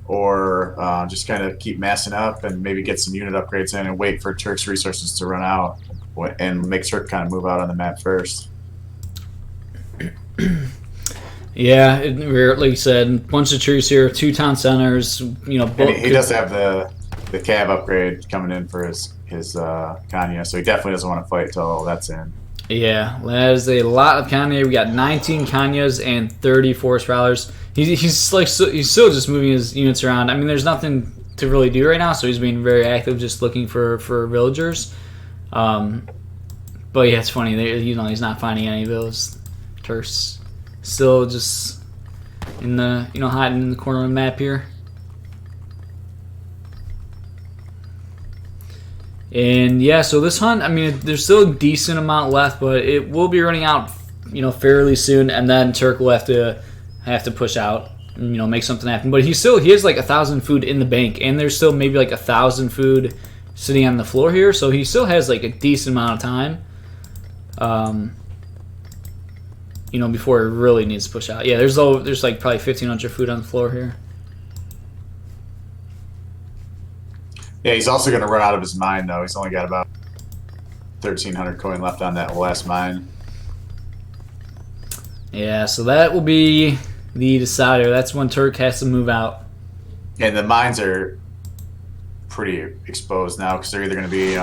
or just kind of keep massing up and maybe get some unit upgrades in and wait for Turk's resources to run out and make Turk kind of move out on the map first. Yeah, like you said, a bunch of trees here, 2 town centers. He does have the cav upgrade coming in for his Kanya, so he definitely doesn't want to fight till that's in. Yeah, that is a lot of Kanya. We got 19 Kanyas and 30 forest prowlers. He's still just moving his units around. I mean, there's nothing to really do right now, so he's being very active, just looking for villagers. But yeah, it's funny. He's not finding any of those. Turks still just in the hiding in the corner of the map here. And yeah, so this hunt, I mean, there's still a decent amount left, but it will be running out, fairly soon, and then Turk will have to push out, and, make something happen. But he has like 1,000 food in the bank, and there's still maybe like 1,000 food sitting on the floor here, so he still has like a decent amount of time, before he really needs to push out. Yeah, there's like probably 1,500 food on the floor here. Yeah, he's also going to run out of his mine, though. He's only got about 1,300 coin left on that last mine. Yeah, so that will be the decider. That's when Turk has to move out. And the mines are pretty exposed now because they're either going to be,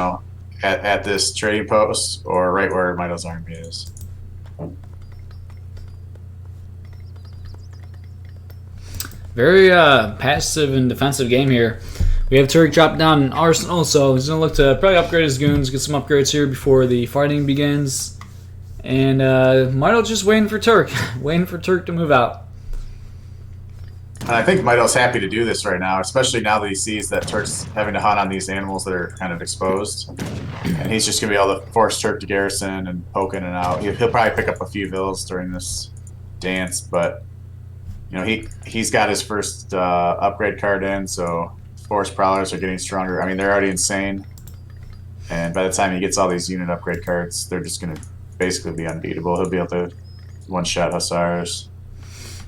at this trading post or right where Mitoe's army is. Very passive and defensive game here. We have Turk drop down an arsenal, so he's going to look to probably upgrade his goons, get some upgrades here before the fighting begins. And Mitoe just waiting for Turk, waiting for Turk to move out. And I think Mitoe's happy to do this right now, especially now that he sees that Turk's having to hunt on these animals that are kind of exposed. And he's just going to be able to force Turk to garrison and poke in and out. He'll probably pick up a few villas during this dance, but he's got his first upgrade card in, so forest prowlers are getting stronger. I mean, they're already insane, and by the time he gets all these unit upgrade cards, they're just going to basically be unbeatable. He'll be able to one-shot hussars.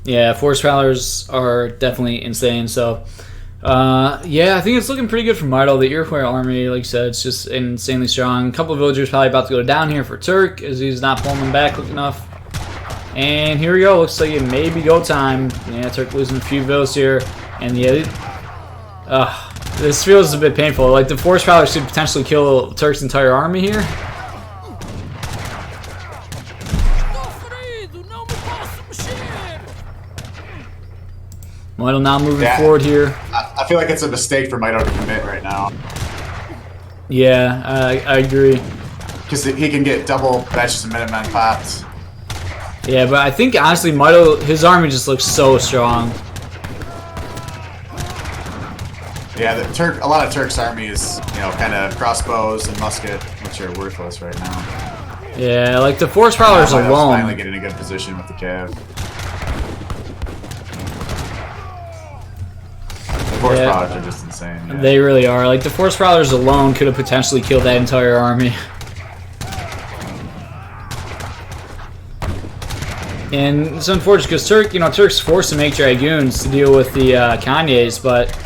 Yeah, forest prowlers are definitely insane. So, yeah, I think it's looking pretty good for Mitoe. The Iroquois army, like I said, it's just insanely strong. A couple of villagers probably about to go down here for Turk as he's not pulling them back quick enough. And here we go. Looks like it may be go time. Yeah, Turk losing a few villas here, and yeah. This feels a bit painful. Like, the forest prowlers should potentially kill Turk's entire army here. Mitoe now moving forward here. I feel like it's a mistake for Mitoe to commit right now. Yeah, I agree. Because he can get double batches of Minutemen popped. Yeah, but I think honestly, Mitoe, his army just looks so strong. Yeah, a lot of Turk's army is, you know, kind of crossbows and musket, which are worthless right now. Yeah, like the force prowlers alone. Finally getting a good position with the cav. The force prowlers are just insane. Yeah. They really are. Like the force prowlers alone could have potentially killed that entire army. And it's unfortunate because Turk's forced to make Dragoons to deal with the Kanyes, but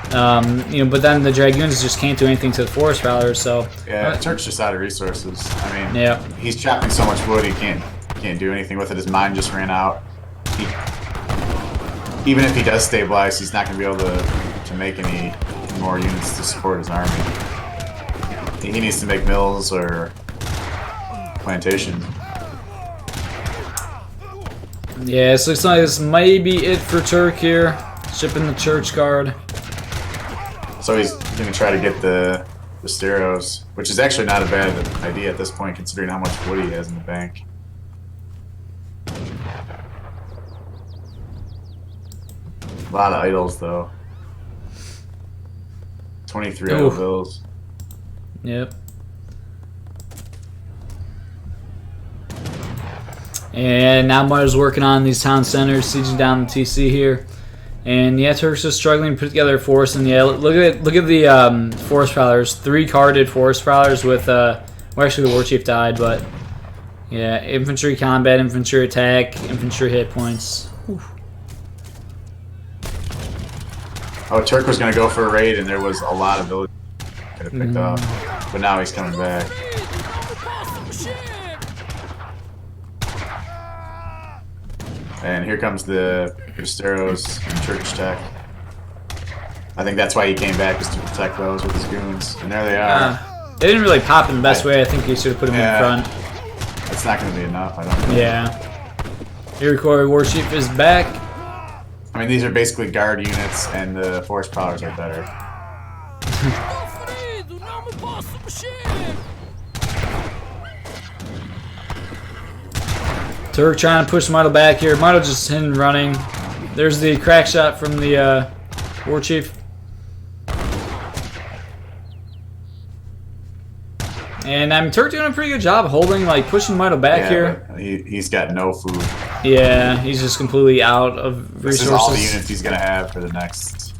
but then the Dragoons just can't do anything to the forest prowlers. So yeah, Turk's just out of resources. I mean, yeah, he's chopping so much wood he can't do anything with it. His mine just ran out. Even if he does stabilize, he's not going to be able to make any more units to support his army. He needs to make mills or plantations. Yeah, so looks like this might be it for Turk here. Shipping the church guard. So he's going to try to get the stereos, which is actually not a bad idea at this point, considering how much wood he has in the bank. A lot of idols, though. 23 idle bills. Yep. And now Mitoe's working on these town centers, sieging down the TC here. And yeah, Turk's just struggling to put together a force. And yeah, look at the forest prowlers. 3 carded forest prowlers with well, actually the war chief died, but yeah, infantry combat, infantry attack, infantry hit points. Oof. Oh, Turk was going to go for a raid, and there was a lot of villages could have picked up, but now he's coming back. And here comes the Cristeros and Turkish tech. I think that's why he came back, was to protect those with his goons. And there they are. They didn't really pop in the best way. I think you should have put him in front. It's not going to be enough, I don't think. Yeah. Iroquois Warchief is back. I mean, these are basically guard units, and the forest prowlers are better. Turk trying to push Mitoe back here. Mitoe just hidden running. There's the crack shot from the war chief. And I mean, Turk doing a pretty good job holding, like pushing Mitoe back here. He's got no food. Yeah, he's just completely out of resources. This is all the units he's gonna have for the next,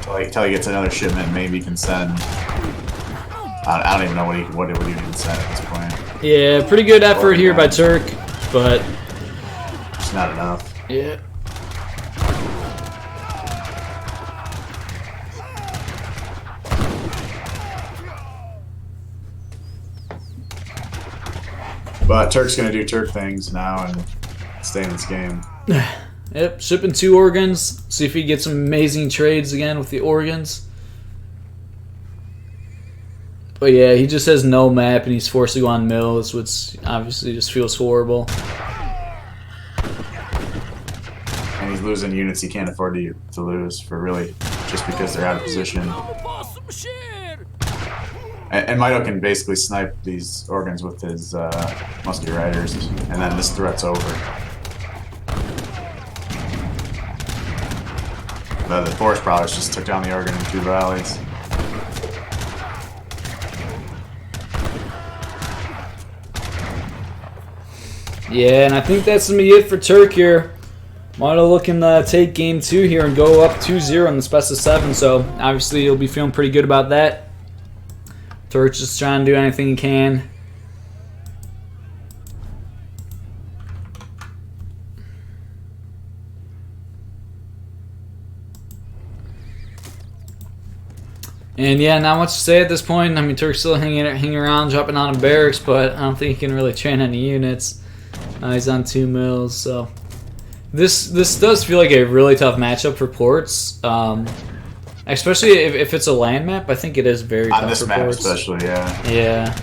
until he gets another shipment. Maybe he can send. I don't even know what it would even send at this point. Yeah, pretty good effort here by Turk, but it's not enough. Yeah. But Turk's going to do Turk things now and stay in this game. Yep, shipping 2 organs. See if he gets some amazing trades again with the organs. But yeah, he just has no map and he's forced to go on mills, which obviously just feels horrible. And he's losing units he can't afford to lose for really just because they're out of position. And Mitoe can basically snipe these organs with his musket riders, and then this threat's over. But the forest prowlers just took down the organ in 2 valleys. Yeah, and I think that's going to be it for Turk here. Mitoe looking to take game 2 here and go up 2-0 in this best of 7, so obviously he'll be feeling pretty good about that. Turk's just trying to do anything he can. And yeah, not much to say at this point. I mean, Turk's still hanging around, dropping on a barracks, but I don't think he can really train any units. He's on 2 mills, so this does feel like a really tough matchup for ports. Especially if it's a land map, I think it is very tough on this for map, ports. especially, yeah. Yeah.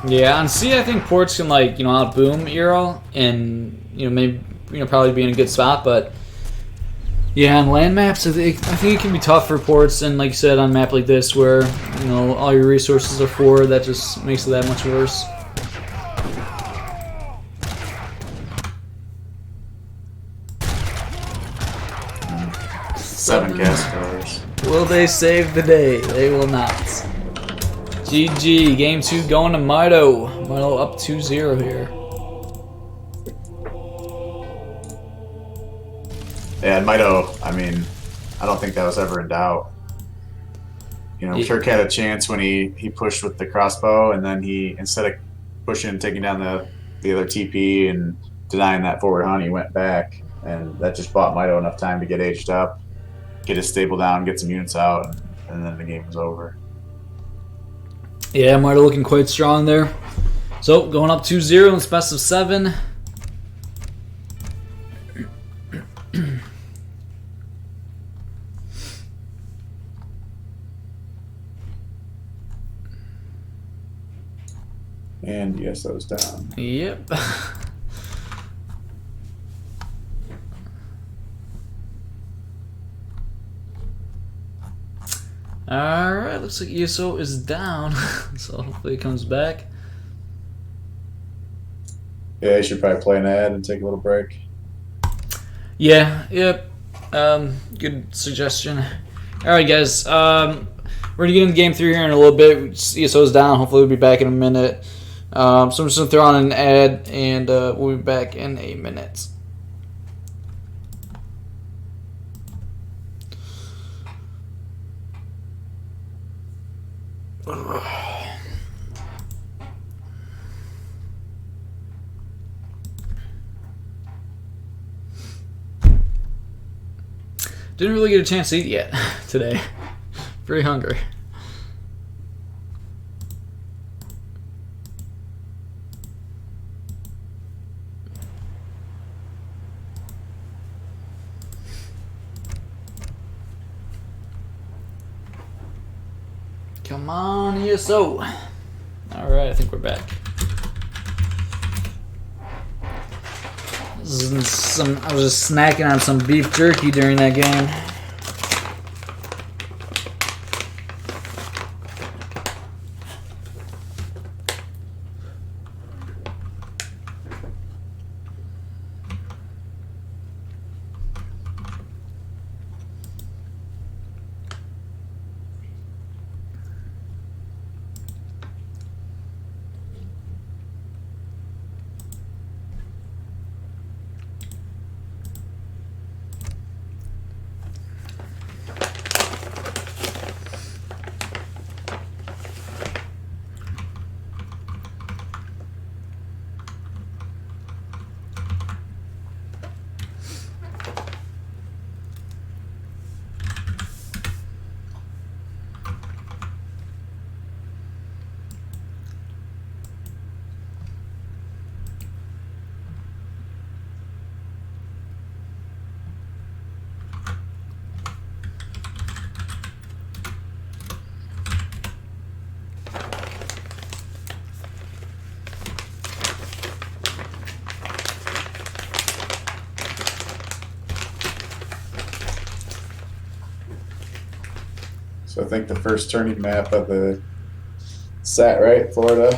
Yeah, on C, I think ports can like outboom Euro and maybe probably be in a good spot, but yeah, on land maps, I think it can be tough for ports, and like you said, on a map like this where all your resources are forward, that just makes it that much worse. Seven gas cars. Will they save the day? They will not. GG, game 2 going to Mitoe. Mitoe up 2-0 here. Yeah, and Mitoe, I mean, I don't think that was ever in doubt. Turk had a chance when he pushed with the crossbow, and then he, instead of pushing and taking down the other TP and denying that forward hunt, he went back, and that just bought Mitoe enough time to get aged up, get his stable down, get some units out, and then the game was over. Yeah, Mitoe looking quite strong there. So, going up 2-0 in this best of 7. And ESO's down. Yep. Alright, looks like ESO is down. So hopefully it comes back. Yeah, you should probably play an ad and take a little break. Yeah, yep. Good suggestion. Alright, guys. We're going to get into game 3 here in a little bit. ESO's down. Hopefully we'll be back in a minute. So I'm just going to throw on an ad, and we'll be back in a minute. Didn't really get a chance to eat yet today. Very hungry. Come on, ESO. Alright, I think we're back. I was just snacking on some beef jerky during that game. So I think the first turning map of the set, right? Florida.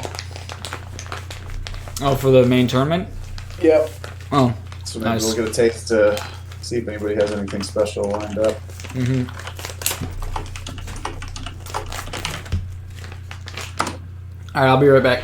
Oh, for the main tournament? Yep. Oh, So maybe nice. we'll get a taste to see if anybody has anything special lined up. Mm-hmm. All right, I'll be right back.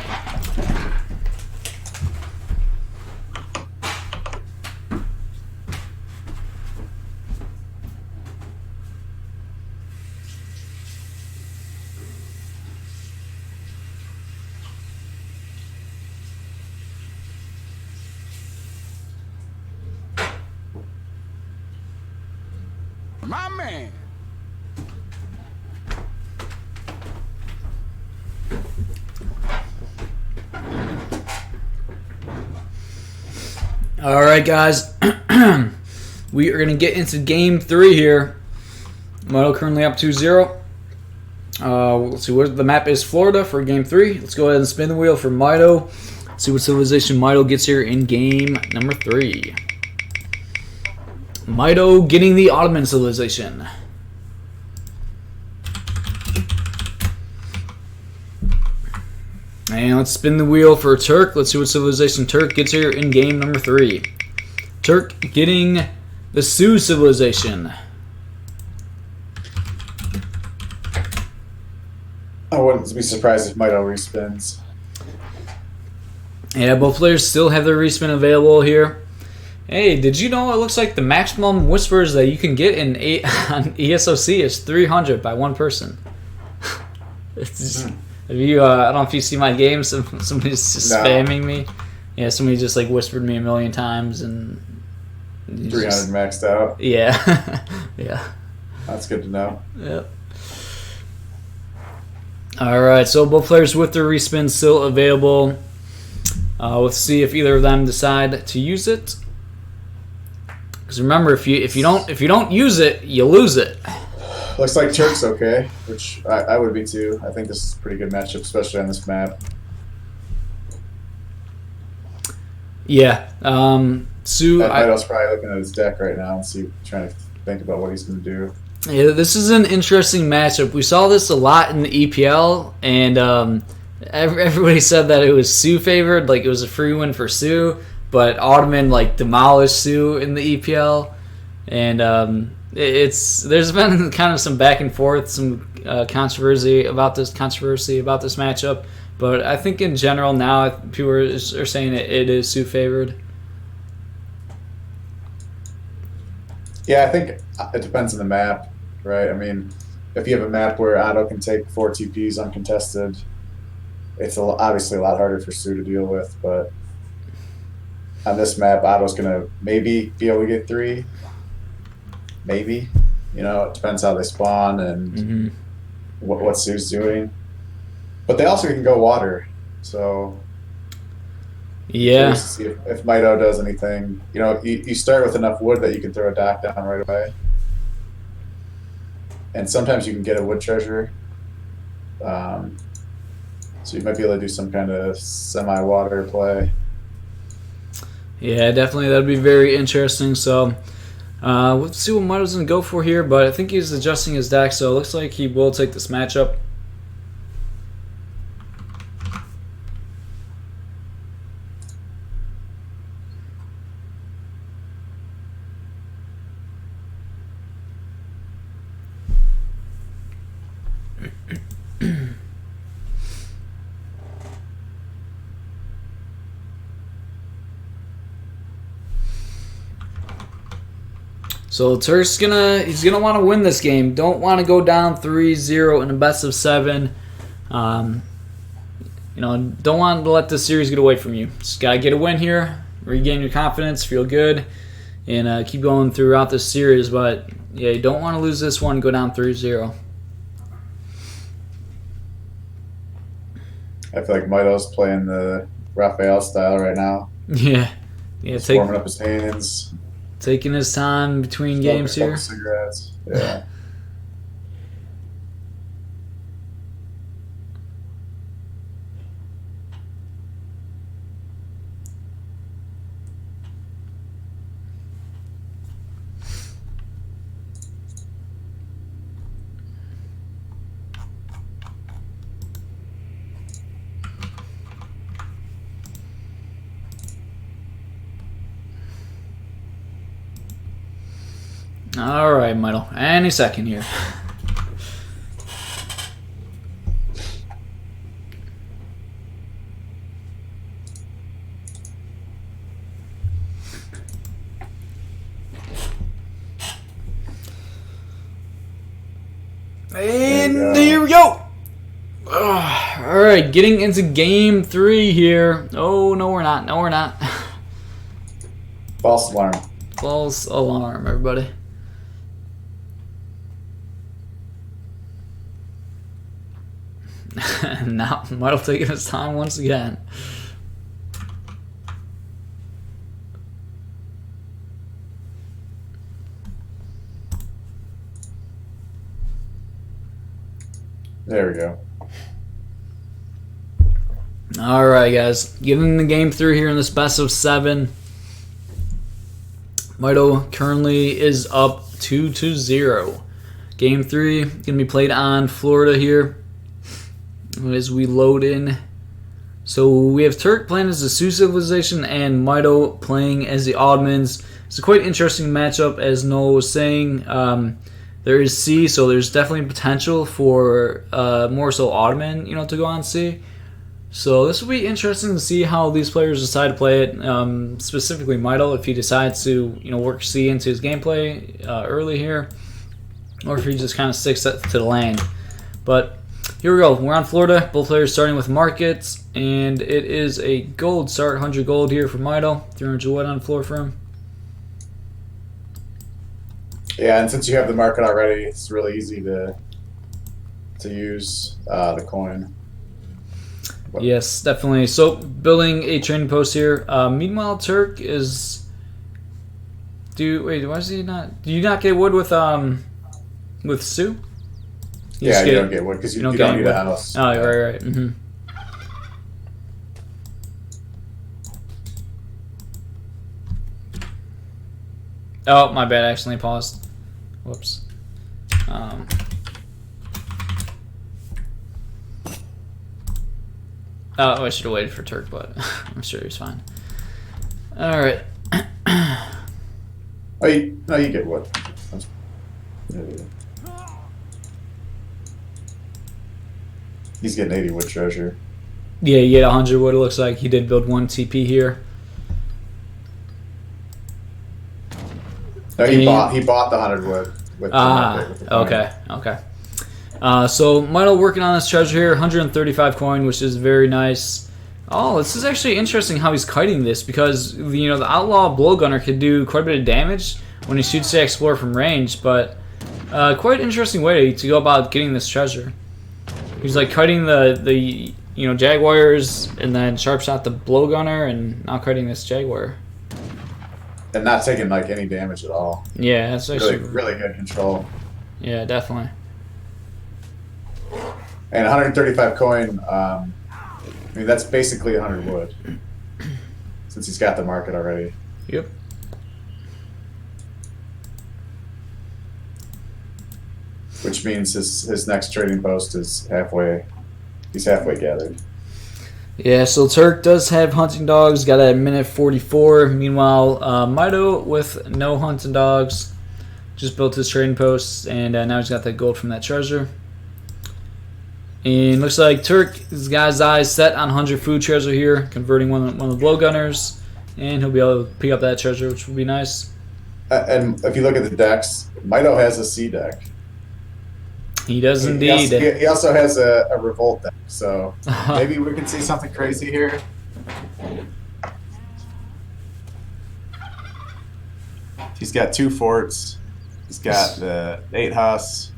My man. All right, guys. We are going to get into game 3 here. Mitoe currently up 2-0. Let's see what the map is. Florida for game 3. Let's go ahead and spin the wheel for Mitoe. See what civilization Mitoe gets here in game number 3. Mitoe getting the Ottoman civilization. And let's spin the wheel for Turk. Let's see what civilization Turk gets here in game number 3. Turk getting the Sioux civilization. I wouldn't be surprised if Mitoe respins. Yeah, both players still have their respin available here. Hey, did you know it looks like the maximum whispers that you can get in on ESOC is 300 by one person? It's just, if you, I don't know if you see my game, somebody's just spamming me. Yeah, somebody just like whispered me a million times and 300 maxed out. Yeah, yeah. That's good to know. Yep. All right, so both players with their respin still available. Let's see if either of them decide to use it. Because remember, if you don't use it, you lose it. Looks like Turk's okay, which I would be too. I think this is a pretty good matchup, especially on this map. Yeah. Sioux. Mitoe's probably looking at his deck right now and trying to think about what he's going to do. Yeah, this is an interesting matchup. We saw this a lot in the EPL, and everybody said that it was Sioux favored, like it was a free win for Sioux, but Ottoman like demolished Sioux in the EPL, and there's been kind of some back and forth, some controversy about this matchup, but I think in general now people are saying it is Sioux favored. Yeah, I think it depends on the map, right? I mean, if you have a map where Otto can take 4 TPs uncontested, it's obviously a lot harder for Sioux to deal with, but on this map, Otto's going to maybe be able to get 3. Maybe. You know, it depends how they spawn and what Sioux's doing. But they also can go water, so... Yeah. To see if Mitoe does anything. You know, you start with enough wood that you can throw a dock down right away. And sometimes you can get a wood treasure. So you might be able to do some kind of semi-water play. Yeah, definitely. That'd be very interesting. So let's see what Mitoe's going to go for here. But I think he's adjusting his deck, so it looks like he will take this matchup. So Turk's he's gonna want to win this game. Don't want to go down 3-0 in a best of 7. Don't want to let this series get away from you. Just gotta get a win here, regain your confidence, feel good, and keep going throughout this series. But yeah, you don't want to lose this one. Go down 3-0. I feel like Mitoe's playing the Raphael style right now. Yeah, warming up his hands. Taking his time between games here. Cigarettes. Yeah. All right, Mitoe. Any second here. And here we go. All right, getting into game 3 here. Oh, no, we're not. No, we're not. False alarm. False alarm, everybody. Now, Mitoe taking his time once again. There we go. All right, guys. Getting the game through here in this best of 7. Mitoe currently is up 2-0. Game 3 going to be played on Florida here as we load in. So we have Turk playing as the Sioux civilization and Mitoe playing as the Ottomans. It's a quite interesting matchup, as Noah was saying. There is C, so there's definitely potential for more so Ottoman, to go on C. So this will be interesting to see how these players decide to play it. Specifically Mitoe, if he decides to work C into his gameplay early here, or if he just kind of sticks to the lane. But here we go. We're on Florida. Both players starting with markets, and it is a gold start, 100 gold here for Mitoe. 300 wood on the floor for him. Yeah, and since you have the market already, it's really easy to use the coin. Yes, definitely. So building a trading post here. Meanwhile, Turk is. Wait, why does he not? Do you not get wood with Sioux? You don't get wood because you don't need a house. Oh, right. Mm-hmm. Oh, my bad. I accidentally paused. Whoops. Oh, I should have waited for Turk, but I'm sure he's fine. All right. You get wood. He's getting 80 wood treasure. Yeah, he had 100 wood. It looks like he did build 1 TP here. No, he bought the 100 wood with the okay. So Mitoe working on this treasure here, 135 coin, which is very nice. Oh, this is actually interesting how he's kiting this, because the outlaw blowgunner could do quite a bit of damage when he shoots the explorer from range, but quite interesting way to go about getting this treasure. He's like kiting the jaguars and then sharp shot the blowgunner and now kiting this jaguar. And not taking any damage at all. Yeah, that's actually really good control. Yeah, definitely. And 135 coin, that's basically 100 wood. Since he's got the market already. Yep. Which means his next trading post is halfway. He's halfway gathered. Yeah, so Turk does have hunting dogs, got at minute 44. Meanwhile, Mitoe with no hunting dogs, just built his trading posts, and now he's got that gold from that treasure. And looks like Turk has got his eyes set on 100 food treasure here, converting one of the blowgunners, and he'll be able to pick up that treasure, which will be nice. And if you look at the decks, Mitoe has a C deck. He does indeed. He also has a revolt deck, so maybe we can see something crazy here. He's got 2 forts. He's got the 8 husks.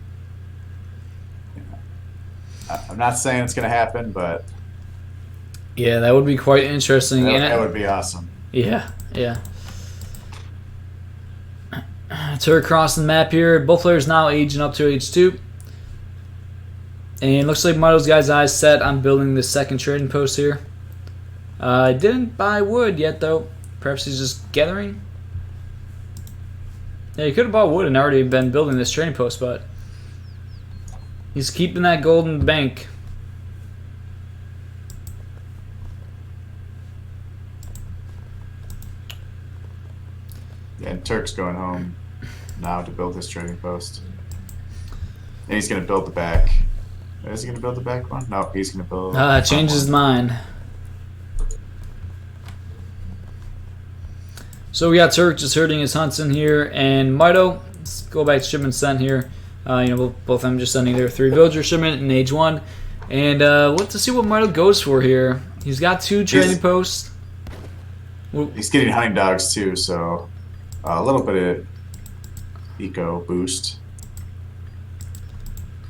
I'm not saying it's going to happen, but yeah, that would be quite interesting. That would be awesome. Yeah. Turk crossing the map here. Both players now aging up to age 2. And looks like Mitoe's got his eyes set on building the second trading post here. Didn't buy wood yet, though. Perhaps he's just gathering. Yeah, he could have bought wood and already been building this trading post, but he's keeping that gold in the bank. Yeah, and Turk's going home now to build his trading post. And he's going to build the back. Is he going to build the back one? No, he's going to build... Change his mind. So we got Turk just herding his hunts in here, and Mitoe, let's go back to shipment sent here. Both of them just sending their 3 villager shipment in age 1. And let's see what Mitoe goes for here. He's got 2 trading posts. He's getting hunting dogs too, so a little bit of eco boost.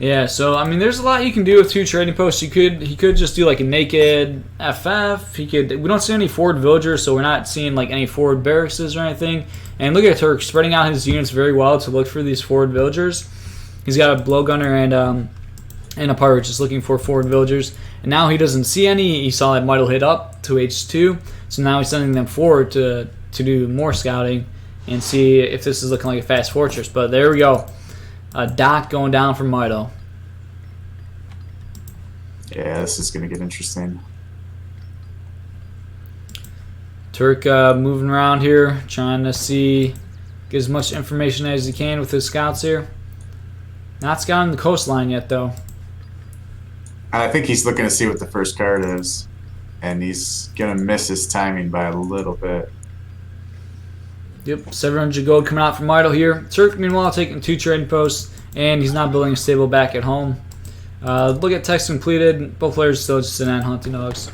Yeah, so I mean, there's a lot you can do with 2 trading posts. He could just do like a naked FF. We don't see any forward villagers, so we're not seeing like any forward barracks or anything. And look at Turk spreading out his units very well to look for these forward villagers. He's got a blowgunner and a pirate just looking for forward villagers. And now he doesn't see any. He saw that Mitoe hit up to H2, so now he's sending them forward to do more scouting and see if this is looking like a fast fortress. But there we go. A dock going down for Mitoe. Yeah, this is going to get interesting. Turk moving around here, trying to get as much information as he can with his scouts here. Not scouting the coastline yet, though. And I think he's looking to see what the first card is, and he's going to miss his timing by a little bit. Yep, 700 gold coming out from Mitoe here. Turk, meanwhile, taking 2 trading posts, and he's not building a stable back at home. Look at text completed. Both players still just in on hunting dogs.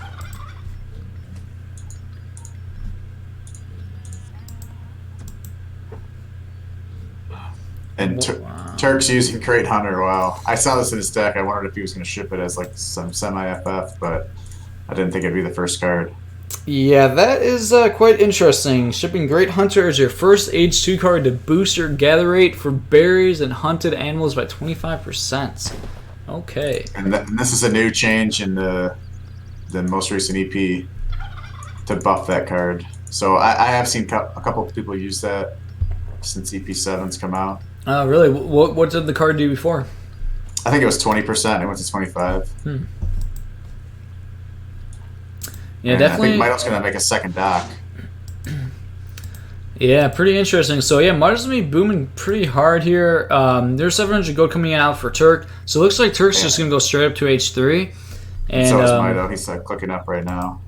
And Turk's using Crate Hunter. Wow. I saw this in his deck. I wondered if he was going to ship it as like some semi-FF, but I didn't think it'd be the first card. Yeah, that is quite interesting. Shipping Great Hunter as your first H2 card to boost your gather rate for berries and hunted animals by 25%. Okay. And this is a new change in the most recent EP to buff that card. So I have seen a couple of people use that since EP7's come out. Really? What did the card do before? I think it was 20%. It went to 25. Yeah, and definitely. I think Mitoe's going to make a second dock. Yeah, pretty interesting. So yeah, Mitoe's going to be booming pretty hard here. There's 700 gold coming out for Turk. So it looks like Turk's just going to go straight up to H3. And so is Mitoe. He's clicking up right now.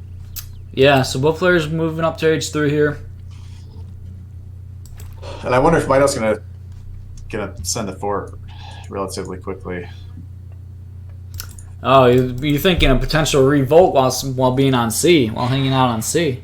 Yeah, so both players moving up to H3 here. And I wonder if Mitoe's going to send the fort relatively quickly. Oh, you're thinking a potential revolt while being on C, while hanging out on C.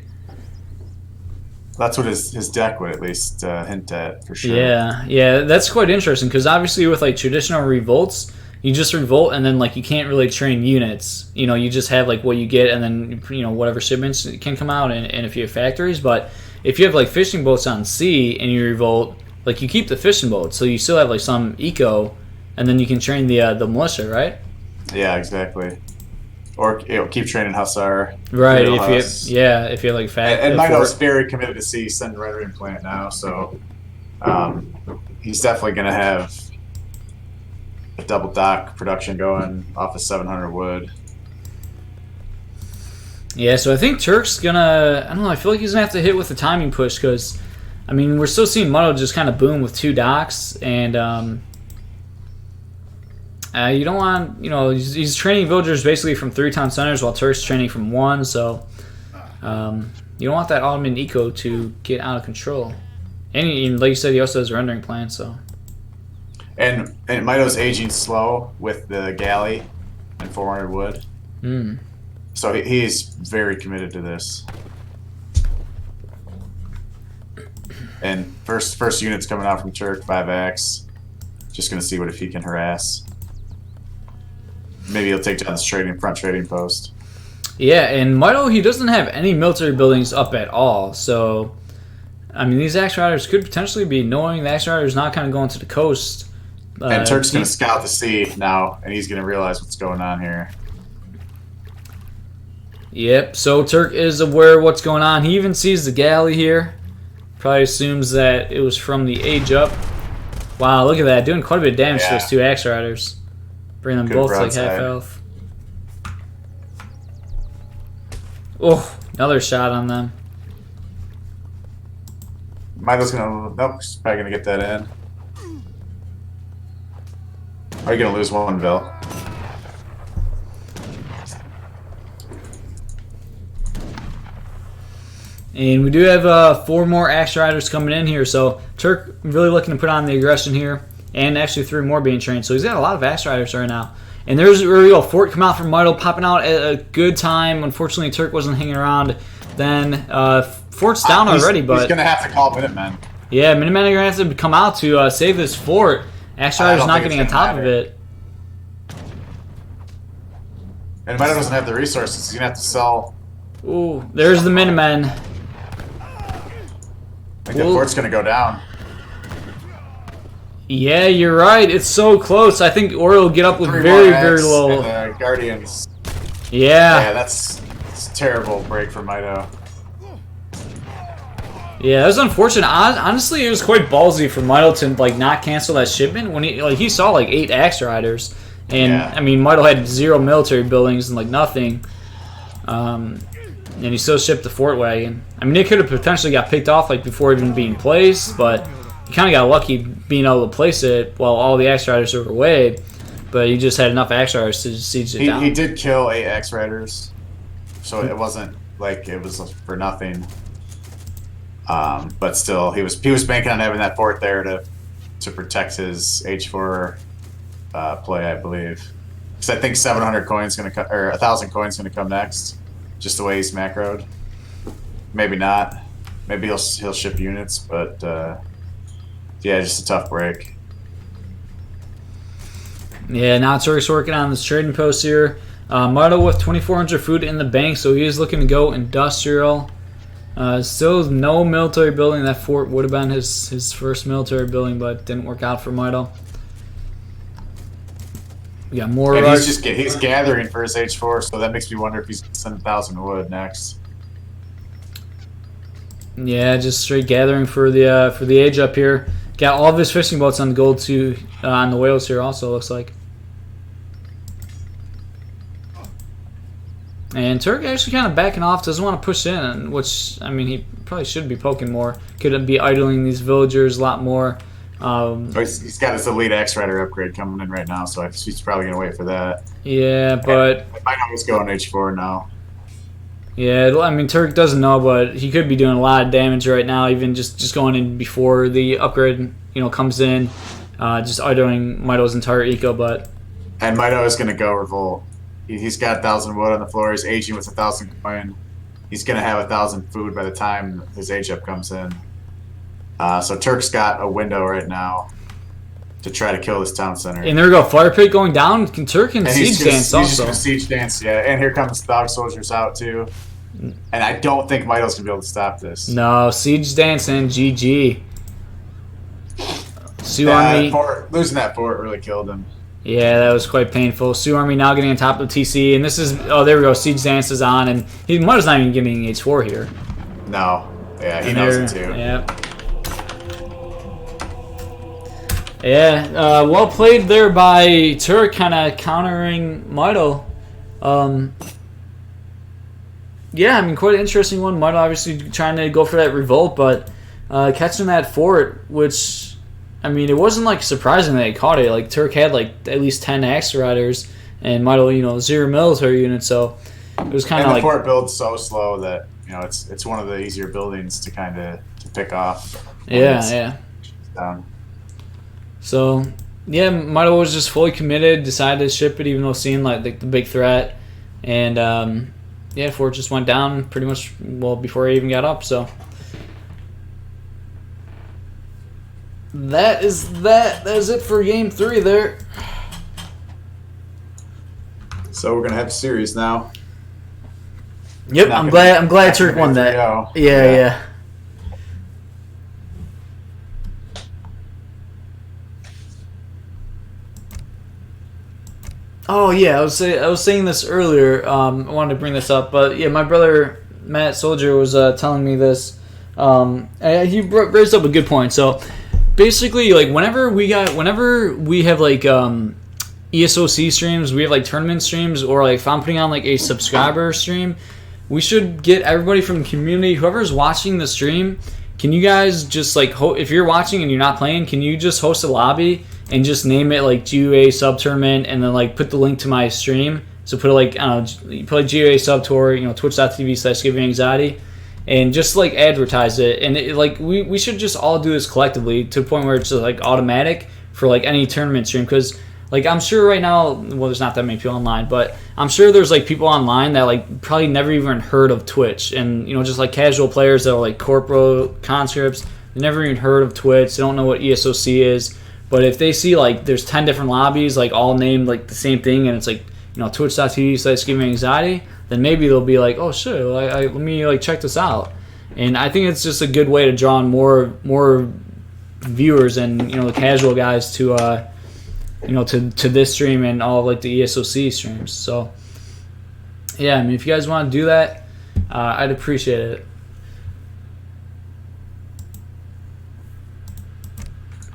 That's what his deck would at least hint at, for sure. Yeah, that's quite interesting, because obviously with like traditional revolts, you just revolt and then like you can't really train units. You know, you just have like what you get and then whatever shipments can come out and if you have factories. But if you have like fishing boats on C and you revolt, like you keep the fishing boats, so you still have like some eco, and then you can train the militia, right? Yeah, exactly. Or keep training Hussar. Right. If you have like fat. And Mitoe's very committed to see send rendering plant now, so he's definitely going to have a double dock production going off of 700 wood. Yeah, so I think Turk's gonna. I don't know. I feel like he's gonna have to hit with the timing push because, I mean, we're still seeing Mitoe just kind of boom with 2 docks, and you don't want, he's training villagers basically from 3 town centers while Turk's training from 1, so you don't want that Ottoman eco to get out of control. And like you said, he also has a rendering plan, so. And Mitoe's aging slow with the galley and 400 wood. So he's very committed to this. And first unit's coming out from Turk, 5X. Just going to see if he can harass. Maybe he'll take down this front trading post. Yeah, and Mitoe, he doesn't have any military buildings up at all. So, I mean, these Axe Riders could potentially be knowing the Axe Riders not kind of going to the coast. And Turk's going to scout the sea now, and he's going to realize what's going on here. Yep, so Turk is aware of what's going on. He even sees the galley here. Probably assumes that it was from the age up. Wow, look at that. Doing quite a bit of damage to those 2 Axe Riders. Bring them both to like half health. Oh, another shot on them. Mitoe's gonna. Nope, he's probably gonna get that in. Are you gonna lose 1 Vil? And we do have 4 more Axe Riders coming in here, so Turk really looking to put on the aggression here. And actually 3 more being trained. So he's got a lot of Axe Riders right now. And there's a real fort come out from Mitoe, popping out at a good time. Unfortunately, Turk wasn't hanging around. Then fort's down already, but he's gonna have to call Minutemen. Yeah, Minutemen are gonna have to come out to save this fort. Axe Rider's not getting on top of it. And Mitoe doesn't have the resources. He's gonna have to sell. Ooh, there's the Minutemen. I think the fort's gonna go down. Yeah, you're right. It's so close. I think Ori will get up with 3 very, more very X low. And, Guardians. Yeah. Yeah, that's a terrible break for Mitoe. Yeah, that was unfortunate. Honestly, it was quite ballsy for Mitoe to like not cancel that shipment when he saw like 8 Axe Riders, and Yeah. I mean Mitoe had 0 military buildings and like nothing, and he still shipped the fort wagon. I mean, it could have potentially got picked off like before even being placed, but he kind of got lucky being able to place it while all the Axe Riders were away. But he just had enough Axe Riders to siege it down. He did kill 8 Axe Riders, so it wasn't like it was for nothing. But still, he was banking on having that fort there to protect his H4 play, I believe. Because I think 700 coins going to come, or 1,000 coins going to come next, just the way he's macroed. Maybe not. Maybe he'll ship units, but yeah, just a tough break. Yeah, now Turk's working on this trading post here. Mitoe with 2,400 food in the bank, so he is looking to go industrial. Still no military building. That fort would have been his first military building, but didn't work out for Mitoe. We got more. And he's gathering for his H4, so that makes me wonder if he's going to send 1,000 wood next. Yeah, just straight gathering for the age up here. Got all of his fishing boats on the gold too, on the whales here also, looks like. And Turk actually kind of backing off, doesn't want to push in, which, I mean, he probably should be poking more. Could be idling these villagers a lot more. He's got his Elite Axe Rider upgrade coming in right now, so he's probably going to wait for that. Yeah, but... I might always go on H4 now. Yeah, I mean, Turk doesn't know, but he could be doing a lot of damage right now, even just going in before the upgrade, comes in. Just idling Mitoe's entire eco, but... And Mitoe is going to go revolt. He's got 1,000 wood on the floor. He's aging with 1,000 coin. He's going to have 1,000 food by the time his age up comes in. So Turk's got a window right now to try to kill this town center. And there we go, fire pit going down. Turk can siege dance also. He's just going to siege dance, yeah. And here comes dog soldiers out too. And I don't think Mitoe's going to be able to stop this. No, siege dance and GG. Sioux Army. Losing that fort really killed him. Yeah, that was quite painful. Sioux Army now getting on top of TC, and this is there we go. Siege Dance is on, and Mitoe's not even getting H4 here. No, yeah, he knows it too. Yeah, well played there by Turk, kind of countering Mitoe. Yeah, I mean, quite an interesting one. Mitoe obviously trying to go for that revolt, but catching that fort, which. I mean, it wasn't like surprising that he caught it. Like Turk had like at least 10 Axe Riders, and Mitoe, 0 military units. So it was kind of like the fort builds so slow that it's one of the easier buildings to kind of pick off. Yeah. So yeah, Mitoe was just fully committed, decided to ship it, even though seeing like the big threat, and fort just went down pretty much before he even got up. So. That is it for game 3 there. So we're gonna have a series now. Yep, I'm glad Turk won that. Yeah. Oh yeah, I was saying this earlier. I wanted to bring this up, but yeah, my brother Matt Soldier was telling me this. He raised up a good point. So. Basically, like whenever we have like ESOC streams, we have like tournament streams, or like if I'm putting on like a subscriber stream, we should get everybody from the community, whoever's watching the stream. Can you guys just like if you're watching and you're not playing, can you just host a lobby and just name it like GUA sub tournament, and then like put the link to my stream? So put it like you put like GUA sub tour, twitch.tv/GiveUAnxiety. And just like advertise it, and we should just all do this collectively to the point where it's just like automatic for like any tournament stream. Because like I'm sure right now, there's not that many people online, but I'm sure there's like people online that like probably never even heard of Twitch, and just like casual players that are like corporal conscripts, they never even heard of Twitch, they don't know what ESOC is. But if they see like there's 10 different lobbies like all named like the same thing, and it's like twitch.tv/GiveUAnxiety, then maybe they'll be like, oh shit, let me like check this out. And I think it's just a good way to draw on more viewers and the casual guys to to this stream and all like the ESOC streams. So yeah, I mean, if you guys want to do that, I'd appreciate it.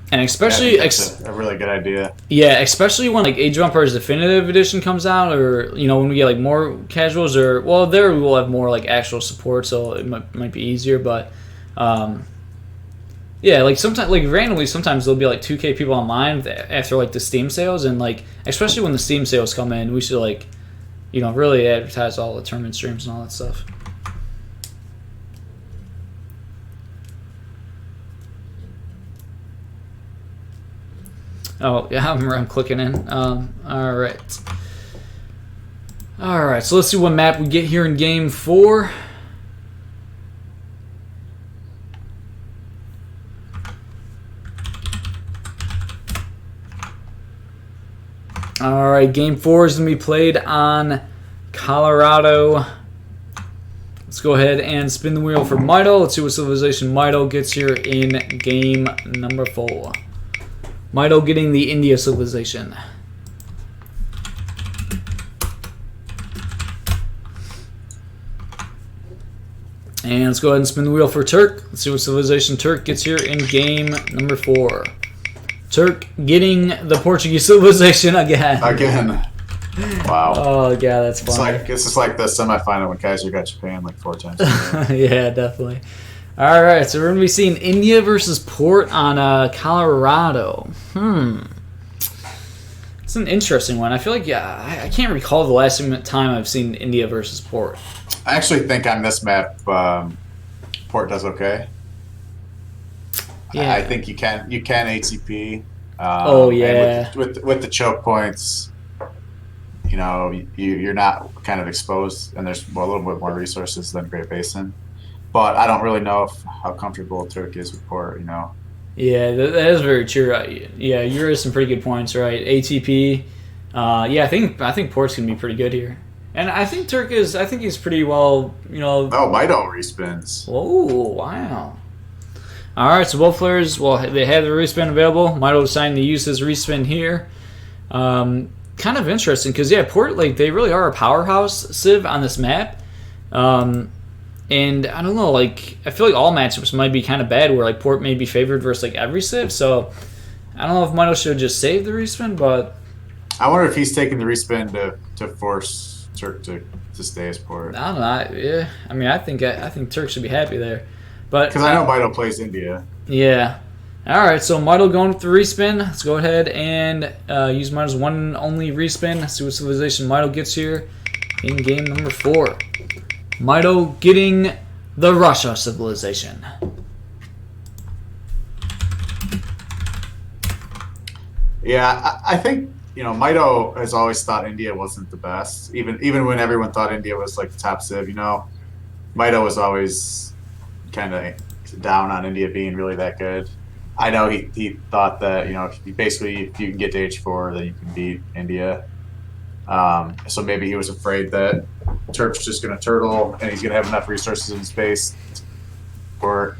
And especially, that's a really good idea. Yeah, especially when like Age of Empires Definitive Edition comes out, or when we get like more casuals, or there we will have more like actual support, so it might be easier. But yeah, like sometimes, like randomly, sometimes there'll be like 2K people online after like the Steam sales, and like especially when the Steam sales come in, we should like really advertise all the tournament streams and all that stuff. Oh, yeah, I'm clicking in. All right. So let's see what map we get here in Game 4. All right, Game 4 is going to be played on Colorado. Let's go ahead and spin the wheel for Mitoe. Let's see what civilization Mitoe gets here in Game number 4. Mitoe getting the India civilization. And let's go ahead and spin the wheel for Turk. Let's see what civilization Turk gets here in Game number 4. Turk getting the Portuguese civilization again. Wow. Oh, yeah, that's funny. This is like the semifinal when Kaiser got Japan like 4 times. Yeah, definitely. All right, so we're going to be seeing India versus Port on Colorado. It's an interesting one. I feel like, I can't recall the last time I've seen India versus Port. I actually think on this map, Port does okay. Yeah. I think you can ATP. Oh, yeah. With the choke points, you're not kind of exposed, and there's a little bit more resources than Great Basin. But I don't really know how comfortable Turk is with Port, Yeah, that is very true. Yeah, you're at some pretty good points, right? ATP. Yeah, I think Port's gonna be pretty good here, and I think Turk is. I think he's pretty well. Oh, Mitoe respins. Oh, wow. All right, so both players, they have the respin available. Mitoe deciding to use his respin here. Kind of interesting because Port, like, they really are a powerhouse civ on this map. And I don't know, like, I feel like all matchups might be kind of bad where, like, Port may be favored versus, like, every civ. So I don't know if Mitoe should just save the respin, but I wonder if he's taking the respin to force Turk to stay as Port. I don't know. Yeah, I mean, I think Turk should be happy there, but because I know Mitoe plays India. Yeah. All right, so Mitoe going with the respin. Let's go ahead and use Mitoe's one and only respin. Let's see what civilization Mitoe gets here in Game number 4. Mitoe getting the Russia civilization. Yeah, I think Mitoe has always thought India wasn't the best, even when everyone thought India was like the top civ. Mitoe was always kind of down on India being really that good. I know he thought that if you can get to H4, then you can beat India. So maybe he was afraid that Turk's just going to turtle and he's going to have enough resources in space or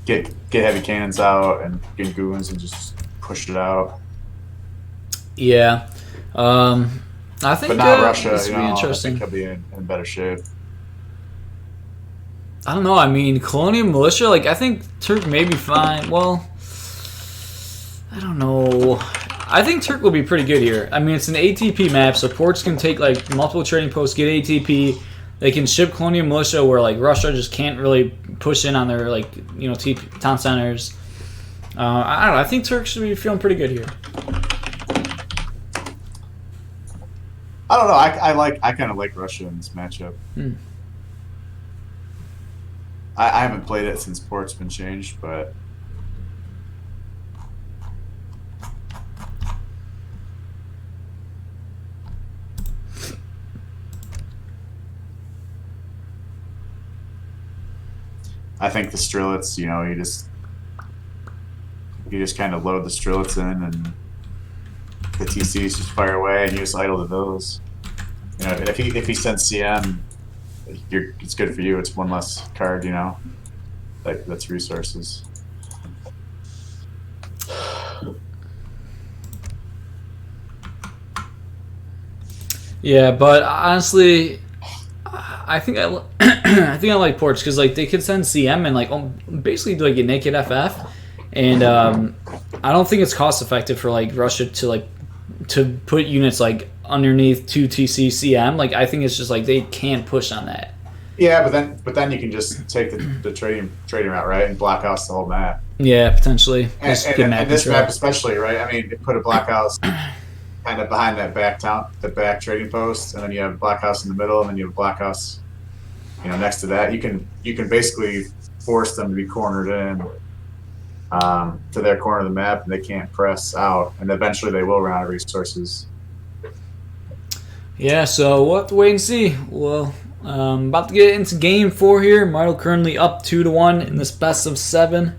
get heavy cannons out and get goons and just push it out. Yeah. I think but now Russia, this would be interesting. I think he'll be in better shape. I don't know. I mean, Colonial Militia, like, I think Turk may be fine. Well, I don't know. I think Turk will be pretty good here. I mean, it's an ATP map, so ports can take, like, multiple trading posts, get ATP. They can ship Colonial Militia where, like, Russia just can't really push in on their, like, town centers. I don't know. I think Turk should be feeling pretty good here. I don't know. I kind of like Russia in this matchup. I haven't played it since port's been changed, but I think the Strelitz, you just kind of load the Strelitz in and the TCs just fire away and you just idle to those. If he sends CM, it's good for you. It's one less card, that's resources. Yeah, but honestly, I think I think I like ports because like they could send CM and like basically do like a naked FF, and I don't think it's cost effective for like Russia to put units like underneath 2 TC CM. Like I think it's just like they can't push on that. Yeah, but then you can just take the trading route, right, and block out the whole map. Yeah, potentially. And this map especially, right? I mean, put a blockhouse kind of behind that the back trading post, and then you have a blockhouse in the middle, and then you have a blockhouse, next to that. You can basically force them to be cornered in to their corner of the map, and they can't press out, and eventually they will run out of resources. Yeah, so we'll have to wait and see. Well, about to get into game 4 here. Mitoe currently up 2-1 in this best of 7.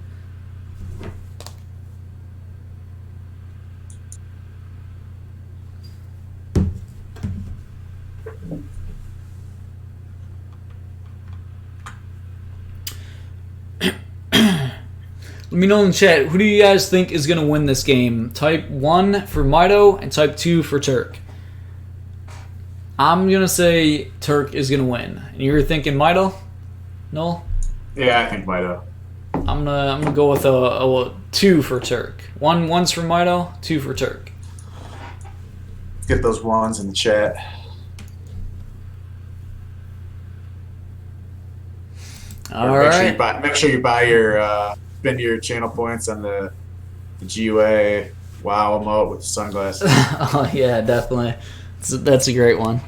Let me know in the chat, who do you guys think is going to win this game? Type 1 for Mitoe and type 2 for Turk. I'm going to say Turk is going to win. And you're thinking Mitoe? No? Yeah, I think Mitoe. I'm gonna go with a 2 for Turk. One's for Mitoe, 2 for Turk. Get those ones in the chat. Make sure you buy your spend your channel points on the GUA WoW emote with the sunglasses. Oh yeah, definitely. That's a great one.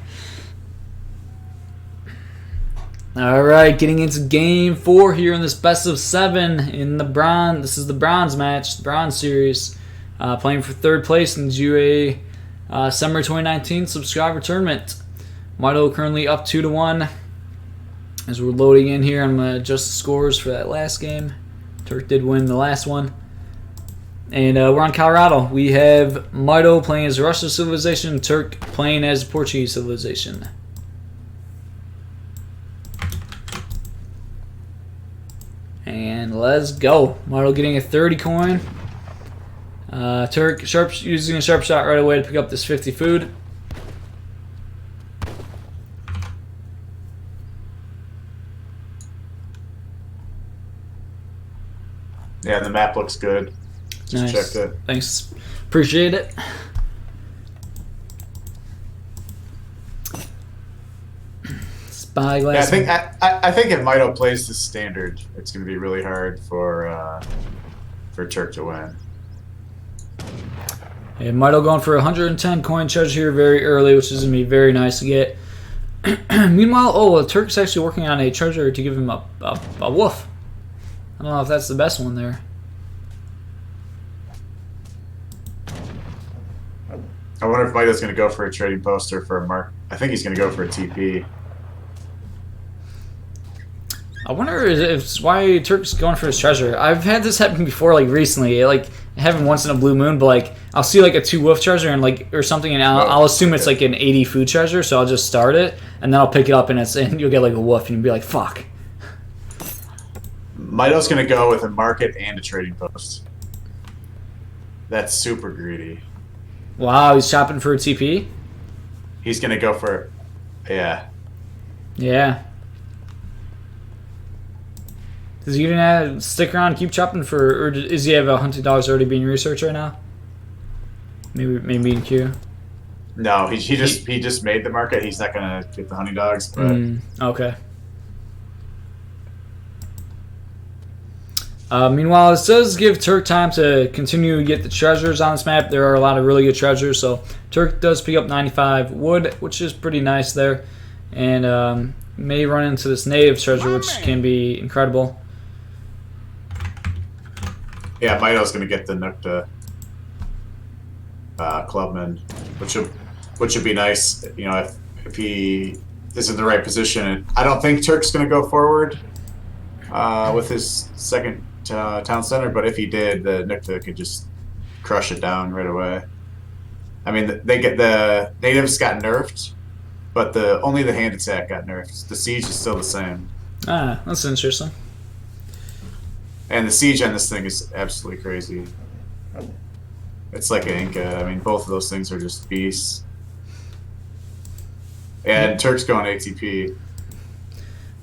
All right, getting into game 4 here in this best of 7 in the bronze. This is the bronze match, the bronze series, playing for 3rd place in GUA Summer 2019 subscriber tournament. Mitoe currently up 2-1. As we're loading in here, I'm gonna adjust the scores for that last game. Turk did win the last one. And we're on Colorado. We have Mitoe playing as Russian civilization, Turk playing as Portuguese civilization. And let's go. Mitoe getting a 30 coin. Turk using a sharp shot right away to pick up this 50 food. Yeah, the map looks good. Just checked it. Thanks. Appreciate it. Spyglass. Yeah, I think if Mitoe plays the standard, it's going to be really hard for Turk to win. And Mitoe going for 110 coin treasure here very early, which is going to be very nice to get. Meanwhile, Turk's actually working on a treasure to give him a wolf. I don't know if that's the best one there. I wonder if Mitoe's going to go for a trading post or for a mark. I think he's going to go for a TP. I wonder if why Turk's going for his treasure. I've had this happen before, like recently. Like it happened once in a blue moon, but like I'll see like a 2 wolf treasure and like or something, and I'll assume it's like an 80 food treasure, so I'll just start it and then I'll pick it up and you'll get like a wolf and you'll be like, fuck. Mitoe's going to go with a market and a trading post. That's super greedy. Wow, he's shopping for a TP? He's going to go for... Yeah. Yeah. Does he even stick around and keep chopping for... Or does he have $100 already being researched right now? Maybe in queue? No, he just made the market. He's not going to get the honey dogs, but... Okay. Meanwhile, it does give Turk time to continue to get the treasures on this map. There are a lot of really good treasures, so Turk does pick up 95 wood, which is pretty nice there, and may run into this native treasure, which can be incredible. Yeah, Mitoe's going to get the Nukta Clubman, which would be nice, you know, if he is in the right position. I don't think Turk's going to go forward with his second town center, but if he did, the Nukta could just crush it down right away. I mean, the natives got nerfed, but only the hand attack got nerfed. The siege is still the same. Ah, that's interesting. And the siege on this thing is absolutely crazy. It's like an Inca. I mean, both of those things are just beasts. And Turk's going ATP.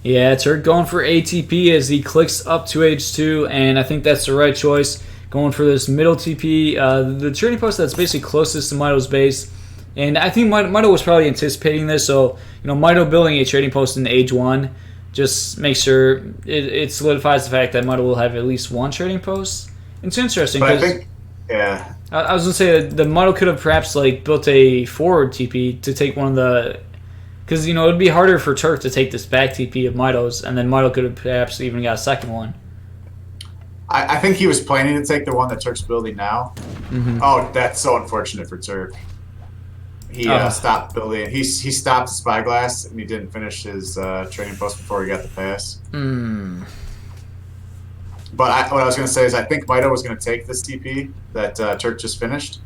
Yeah, Turk going for ATP as he clicks up to H2, and I think that's the right choice. Going for this middle TP, the trading post that's basically closest to Mito's base. And I think Mito was probably anticipating this, so Mito building a trading post in age 1 just makes sure it solidifies the fact that Mito will have at least one trading post. It's interesting But I because think, yeah. I was gonna say that the Mito could have perhaps built a forward TP to take one of the, because it would be harder for Turk to take this back TP of Mito's, and then Mito could have perhaps even got a second one. I think he was planning to take the one that Turk's building now. Mm-hmm. Oh, that's so unfortunate for Turk. He stopped building. He stopped the spyglass and he didn't finish his trading post before he got the pass. Mm. But what I was going to say is I think Mito was going to take this TP that Turk just finished.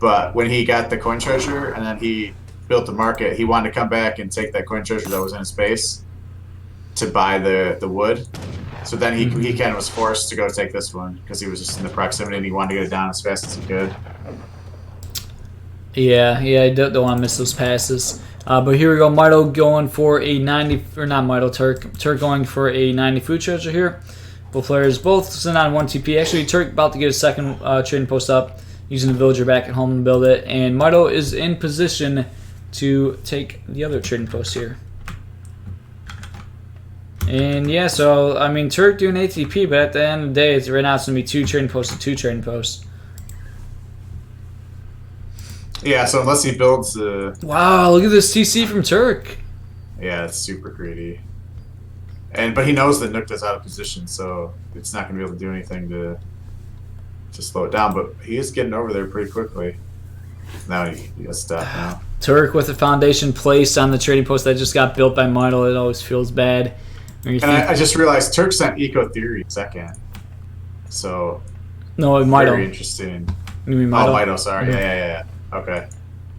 But when he got the coin treasure and then he built the market, he wanted to come back and take that coin treasure that was in his base to buy the wood. So then he kind of was forced to go take this one because he was just in the proximity and he wanted to get it down as fast as he could. Yeah, I don't want to miss those passes. But here we go, Mito going for a 90, or not Mito, Turk going for a 90 food treasure here. Both players both sitting on one TP. Actually, Turk about to get a second trading post up, using the villager back at home to build it. And Mito is in position to take the other trading post here. And yeah, so, I mean, Turk doing ATP, but at the end of the day, right now it's going to be 2 trading posts to 2 trading posts. Yeah, so unless he builds the... Wow, look at this TC from Turk. Yeah, it's super greedy. But he knows that Nukta's out of position, so it's not going to be able to do anything to slow it down. But he is getting over there pretty quickly. Now he has to stop now. Turk with the foundation placed on the trading post that just got built by Mito. It always feels bad. And I just realized Turk sent Eco Theory second. So, no, Mito. Very interesting. You mean Mito? Oh, Mito, sorry. Mm-hmm. Yeah. Okay.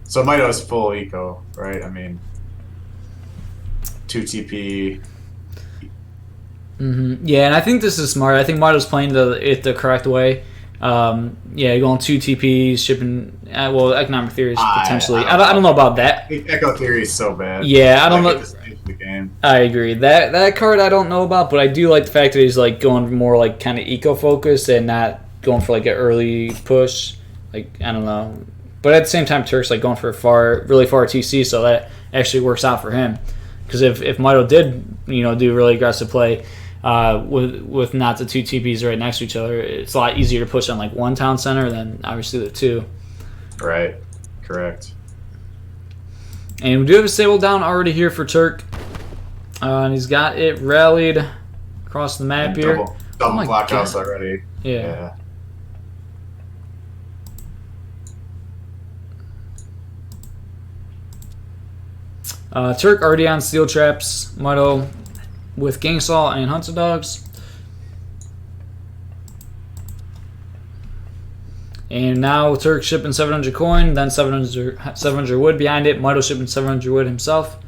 So Mito is full eco, right? I mean, 2 TP. Mm-hmm. Yeah, and I think this is smart. I think Mito's playing it the correct way. Yeah, going 2 TPs, shipping. Well, economic theory is potentially. I don't know about that. Eco Theory is so bad. Yeah, I don't know. The game. I agree. That card I don't know about, but I do like the fact that he's going more kind of eco focused and not going for an early push. I don't know. But at the same time, Turk's going for really far TC, so that actually works out for him. Because if Mito did, do really aggressive play with not the 2 TPs right next to each other, it's a lot easier to push on one town center than obviously the 2. Right. Correct. And we do have a stable down already here for Turk, and he's got it rallied across the map here. Double blockhouse already. Yeah. Turk already on steel traps, Mito with gang saw and hunter dogs. And now Turk shipping 700 coin, then 700 wood behind it. Mito shipping 700 wood himself.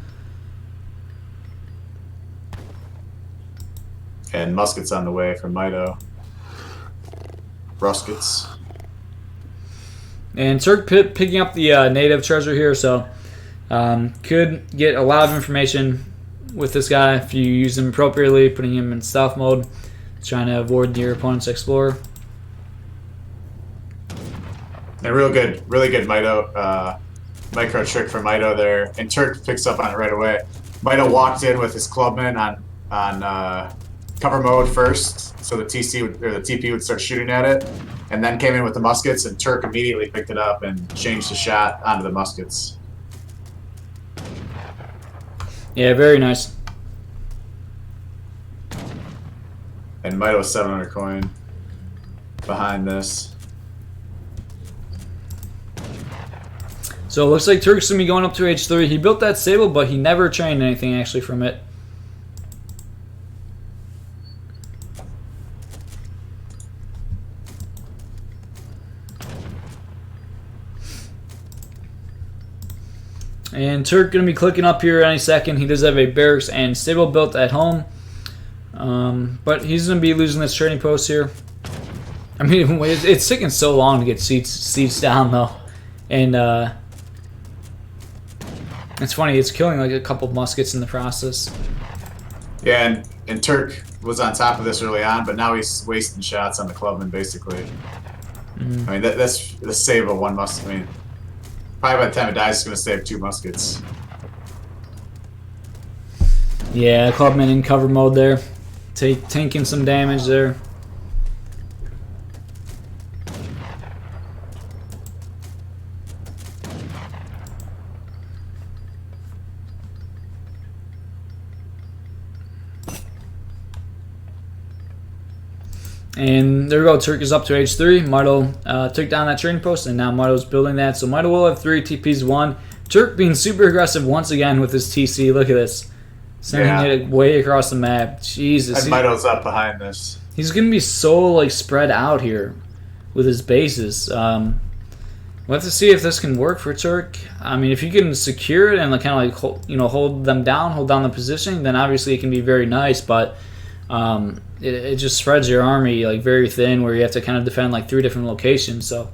And muskets on the way from Mito. Ruskets. And Turk picking up the native treasure here, so could get a lot of information with this guy if you use him appropriately, putting him in stealth mode, trying to avoid your opponent's explorer. A really good Mito micro trick from Mito there, and Turk picks up on it right away. Mito walked in with his clubman on cover mode first, so the TP would start shooting at it, and then came in with the muskets, and Turk immediately picked it up and changed the shot onto the muskets. Yeah, very nice. And Mito 700 coin behind this. So it looks like Turk's going to be going up to H3. He built that stable, but he never trained anything actually from it. And Turk going to be clicking up here any second. He does have a barracks and stable built at home. But he's going to be losing this trading post here. I mean, it's taking so long to get seats down, though. And It's funny, it's killing like a couple muskets in the process. Yeah, and Turk was on top of this early on, but now he's wasting shots on the clubman, basically. I mean, that's the save of 1 musket. I mean, probably by the time it dies, it's going to save 2 muskets. Yeah, clubman in cover mode there. Tanking some damage there. And there we go, Turk is up to H3. Mitoe took down that trading post, and now Mitoe's building that. So Mitoe will have 3 TPs 1. Turk being super aggressive once again with his TC. Look at this. Sending it way across the map. Jesus. And Mitoe's up behind this. He's going to be so like spread out here with his bases. We'll have to see if this can work for Turk. I mean, if you can secure it and like, kind of like hold them down, hold down the positioning, then obviously it can be very nice. But it just spreads your army like very thin, where you have to kind of defend like 3 different locations. So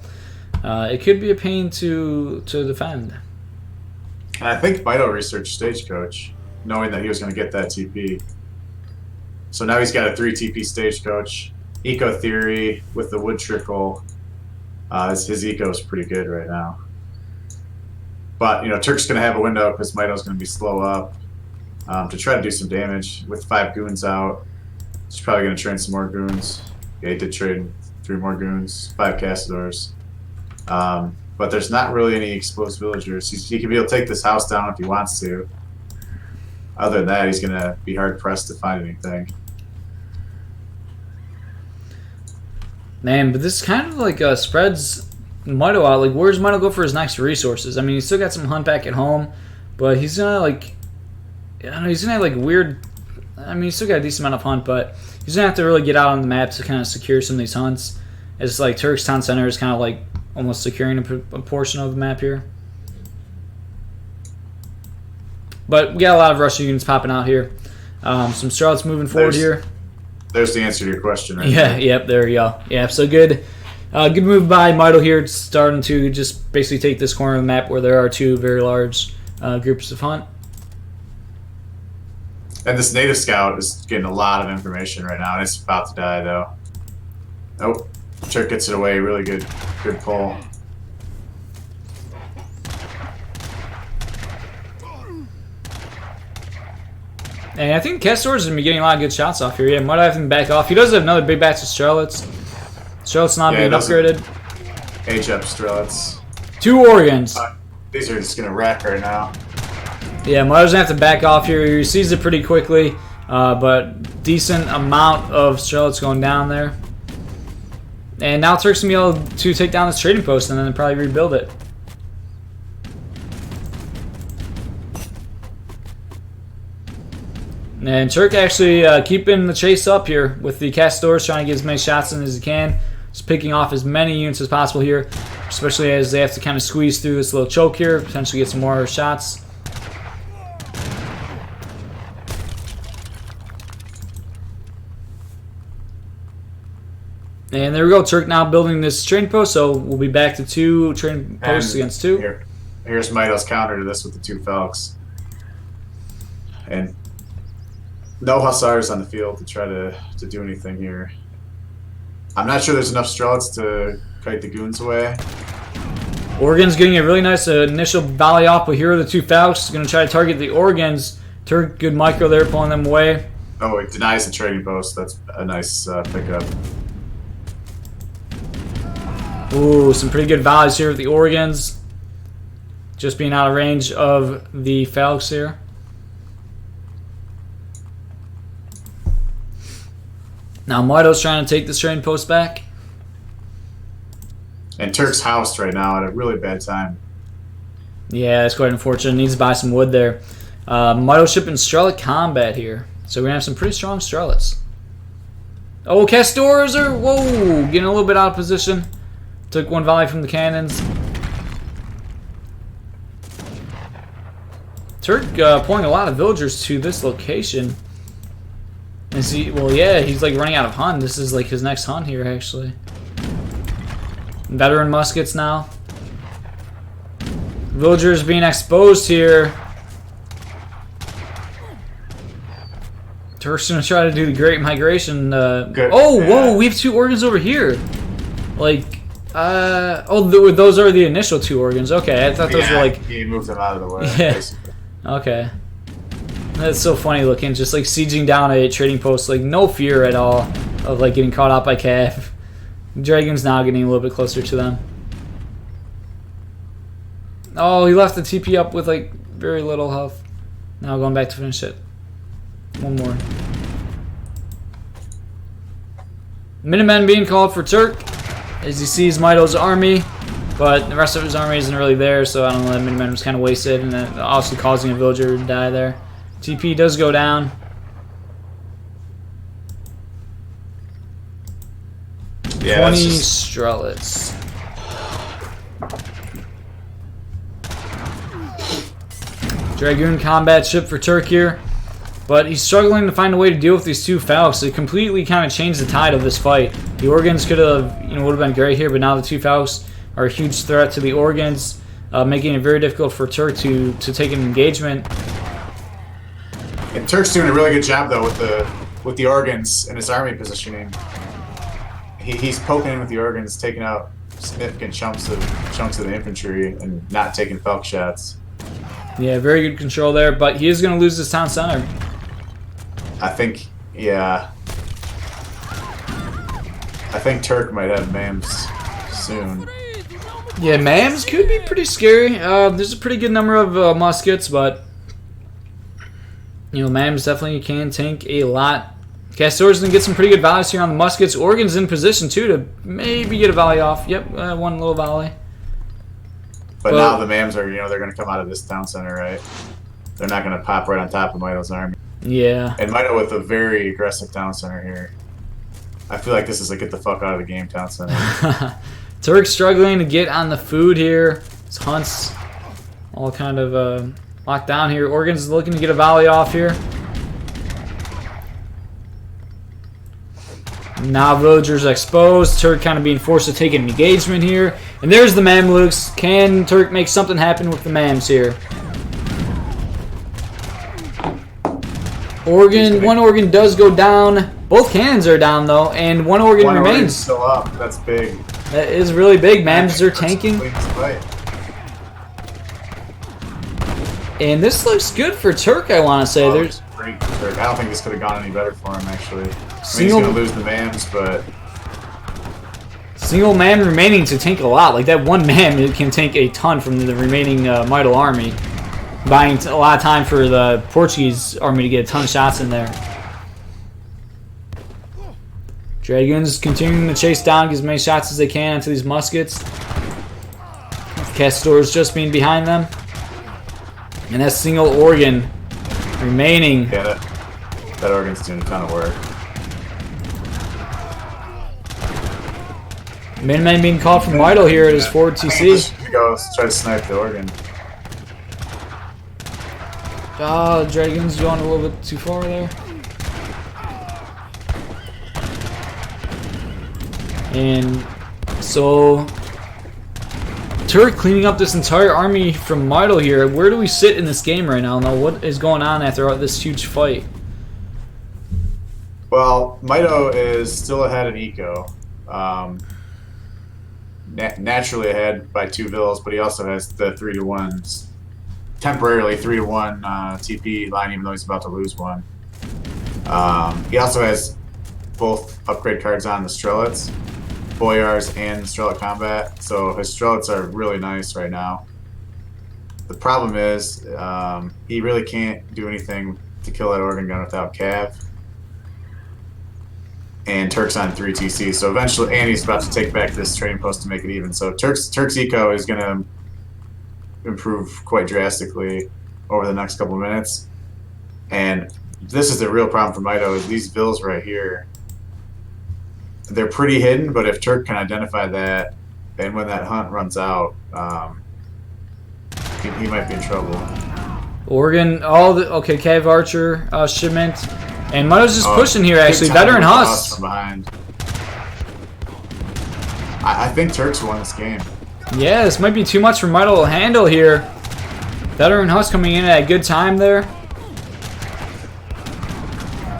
it could be a pain to defend. And I think Mitoe researched Stagecoach, knowing that he was going to get that TP. So now he's got a 3 TP Stagecoach. Eco Theory with the Wood Trickle. His eco is pretty good right now. But, Turk's going to have a window because Mitoe's going to be slow up to try to do some damage. With 5 goons out, he's probably going to train some more goons. Yeah, he did trade 3 more goons, 5 Castadors. But there's not really any exposed villagers. He can be able to take this house down if he wants to. Other than that, he's going to be hard-pressed to find anything. Man, but this kind of like spreads Mitoe out. Like, where's Mitoe go for his next resources? I mean, he's still got some hunt back at home, but he's going to like... I don't know, he's going to have like weird... I mean, he's still got a decent amount of hunt, but he's going to have to really get out on the map to kind of secure some of these hunts. It's like Turk's town center is kind of like almost securing a portion of the map here. But we got a lot of Russian units popping out here. Some Strelets moving forward here. There's the answer to your question, right? Yeah, yep, there you go. Yeah, so good move by Mitoe here. It's starting to just basically take this corner of the map where there are 2 very large groups of hunt. And this native scout is getting a lot of information right now, and it's about to die, though. Oh, Turk gets it away. Really good pull. And I think Castador's going to be getting a lot of good shots off here. Yeah, might have him back off. He does have another big batch of Strelets. Strelets not being upgraded. Age up Strelets. 2 Oregons. These are just going to wreck right now. Yeah, Mitoe's going to have to back off here. He sees it pretty quickly, but decent amount of Strelets going down there. And now Turk's going to be able to take down this trading post and then probably rebuild it. And Turk actually keeping the chase up here with the Castadors, trying to get as many shots in as he can. Just picking off as many units as possible here, especially as they have to kind of squeeze through this little choke here, potentially get some more shots. And there we go, Turk now building this trading post, so we'll be back to 2 trading posts against 2. Here's Mitoe's counter to this with the 2 Falcons. And no Hussars on the field to try to do anything here. I'm not sure there's enough Strelets to kite the goons away. Oregon's getting a really nice initial volley off, but here are the 2 Falcons. Going to try to target the Oregons. Turk, good micro there, pulling them away. Oh, it denies the trading post. That's a nice pickup. Ooh, some pretty good volleys here with the Oregons. Just being out of range of the Falcons here. Now Mitoe's trying to take this trading post back. And Turk's housed right now at a really bad time. Yeah, it's quite unfortunate. Needs to buy some wood there. Mitoe shipping Strelet combat here. So we're going to have some pretty strong Strelets. Oh, Castadors are, whoa, getting a little bit out of position. Took 1 volley from the cannons. Turk pulling a lot of villagers to this location. Is he, well, yeah, he's like running out of hunt. This is like his next hunt here, actually. Veteran muskets now. Villagers being exposed here. Turk's gonna try to do the Great Migration. Good. Oh, Yeah. whoa! We have 2 organs over here. Like, those are the initial 2 organs. Okay, I thought those were like. He moved them out of the way. Yeah. Basically. Okay. That's so funny looking, just like sieging down a trading post, like no fear at all of like getting caught out by Cav. Dragon's now getting a little bit closer to them. Oh, he left the TP up with like very little health. Now going back to finish it. One more. Minutemen being called for Turk as he sees Mitoe's army, but the rest of his army isn't really there, so I don't know, that Minutemen was kind of wasted, and then also causing a villager to die there. TP does go down. Yeah, 20 just... Strelets. Dragoon combat ship for Turk here, but he's struggling to find a way to deal with these 2 Falcons. It completely kind of changed the tide of this fight. The Organs could have, would have been great here, but now the 2 Falcons are a huge threat to the Organs, making it very difficult for Turk to take an engagement. And Turk's doing a really good job though with the organs and his army positioning. He's poking in with the organs, taking out significant chunks of the infantry, and not taking Falk shots. Yeah, very good control there, but he is going to lose his town center. I think, yeah. I think Turk might have MAMs soon. Yeah, MAMs could be pretty scary. There's a pretty good number of muskets, but MAMs definitely can tank a lot. Castor's going to get some pretty good volleys here on the muskets. Organ's in position, too, to maybe get a volley off. Yep, one little volley. But now the MAMs are, they're going to come out of this town center, right? They're not going to pop right on top of Mitoe's army. Yeah. And Mitoe with a very aggressive town center here. I feel like this is a get the fuck out of the game town center. Turk struggling to get on the food here. His hunts all kind of locked down here. Organ's looking to get a volley off here. Now villagers exposed. Turk kind of being forced to take an engagement here. And there's the Mamluks. Can Turk make something happen with the Mams here? One organ does go down. Both cannons are down though, and one organ remains. Organ's still up. That's big. That is really big. Mams are tanking. And this looks good for Turk, I want to say. There's great for Turk. I don't think this could have gone any better for him, actually. I mean, he's Single- going to lose the Mams, but... Single man remaining to tank a lot. Like that one man can tank a ton from the remaining Mitoe army. Buying a lot of time for the Portuguese army to get a ton of shots in there. Dragoons continuing to chase down, get as many shots as they can into these muskets. Castors just being behind them. And that single organ remaining. Yeah, that organ's doing a ton of work. Minutemen being called from Mitoe here at his forward TC. Just go try to snipe the organ. Oh, Dragon's going a little bit too far there. And so Turk cleaning up this entire army from Mitoe here. Where do we sit in this game right now? Now, what is going on after this huge fight? Well, Mitoe is still ahead in eco. Naturally ahead by 2 villas, but he also has the 3-to-1, temporarily 3-to-1 TP line, even though he's about to lose one. He also has both upgrade cards on the Strelets, Boyars, and Strelet Combat, so his Strelets are really nice right now. The problem is he really can't do anything to kill that organ gun without Cav. And Turk's on 3 TC, so eventually, and he's about to take back this trading post to make it even. So Turk's eco is going to improve quite drastically over the next couple of minutes. And this is the real problem for Mitoe, is these vills right here. They're pretty hidden, but if Turk can identify that, and when that hunt runs out, he might be in trouble. Organ, okay, Cav Archer, shipment. And Mitoe's just pushing here, actually. Veteran Husk. From behind. I think Turk's won this game. Yeah, this might be too much for Mitoe to handle here. Veteran Husk coming in at a good time there.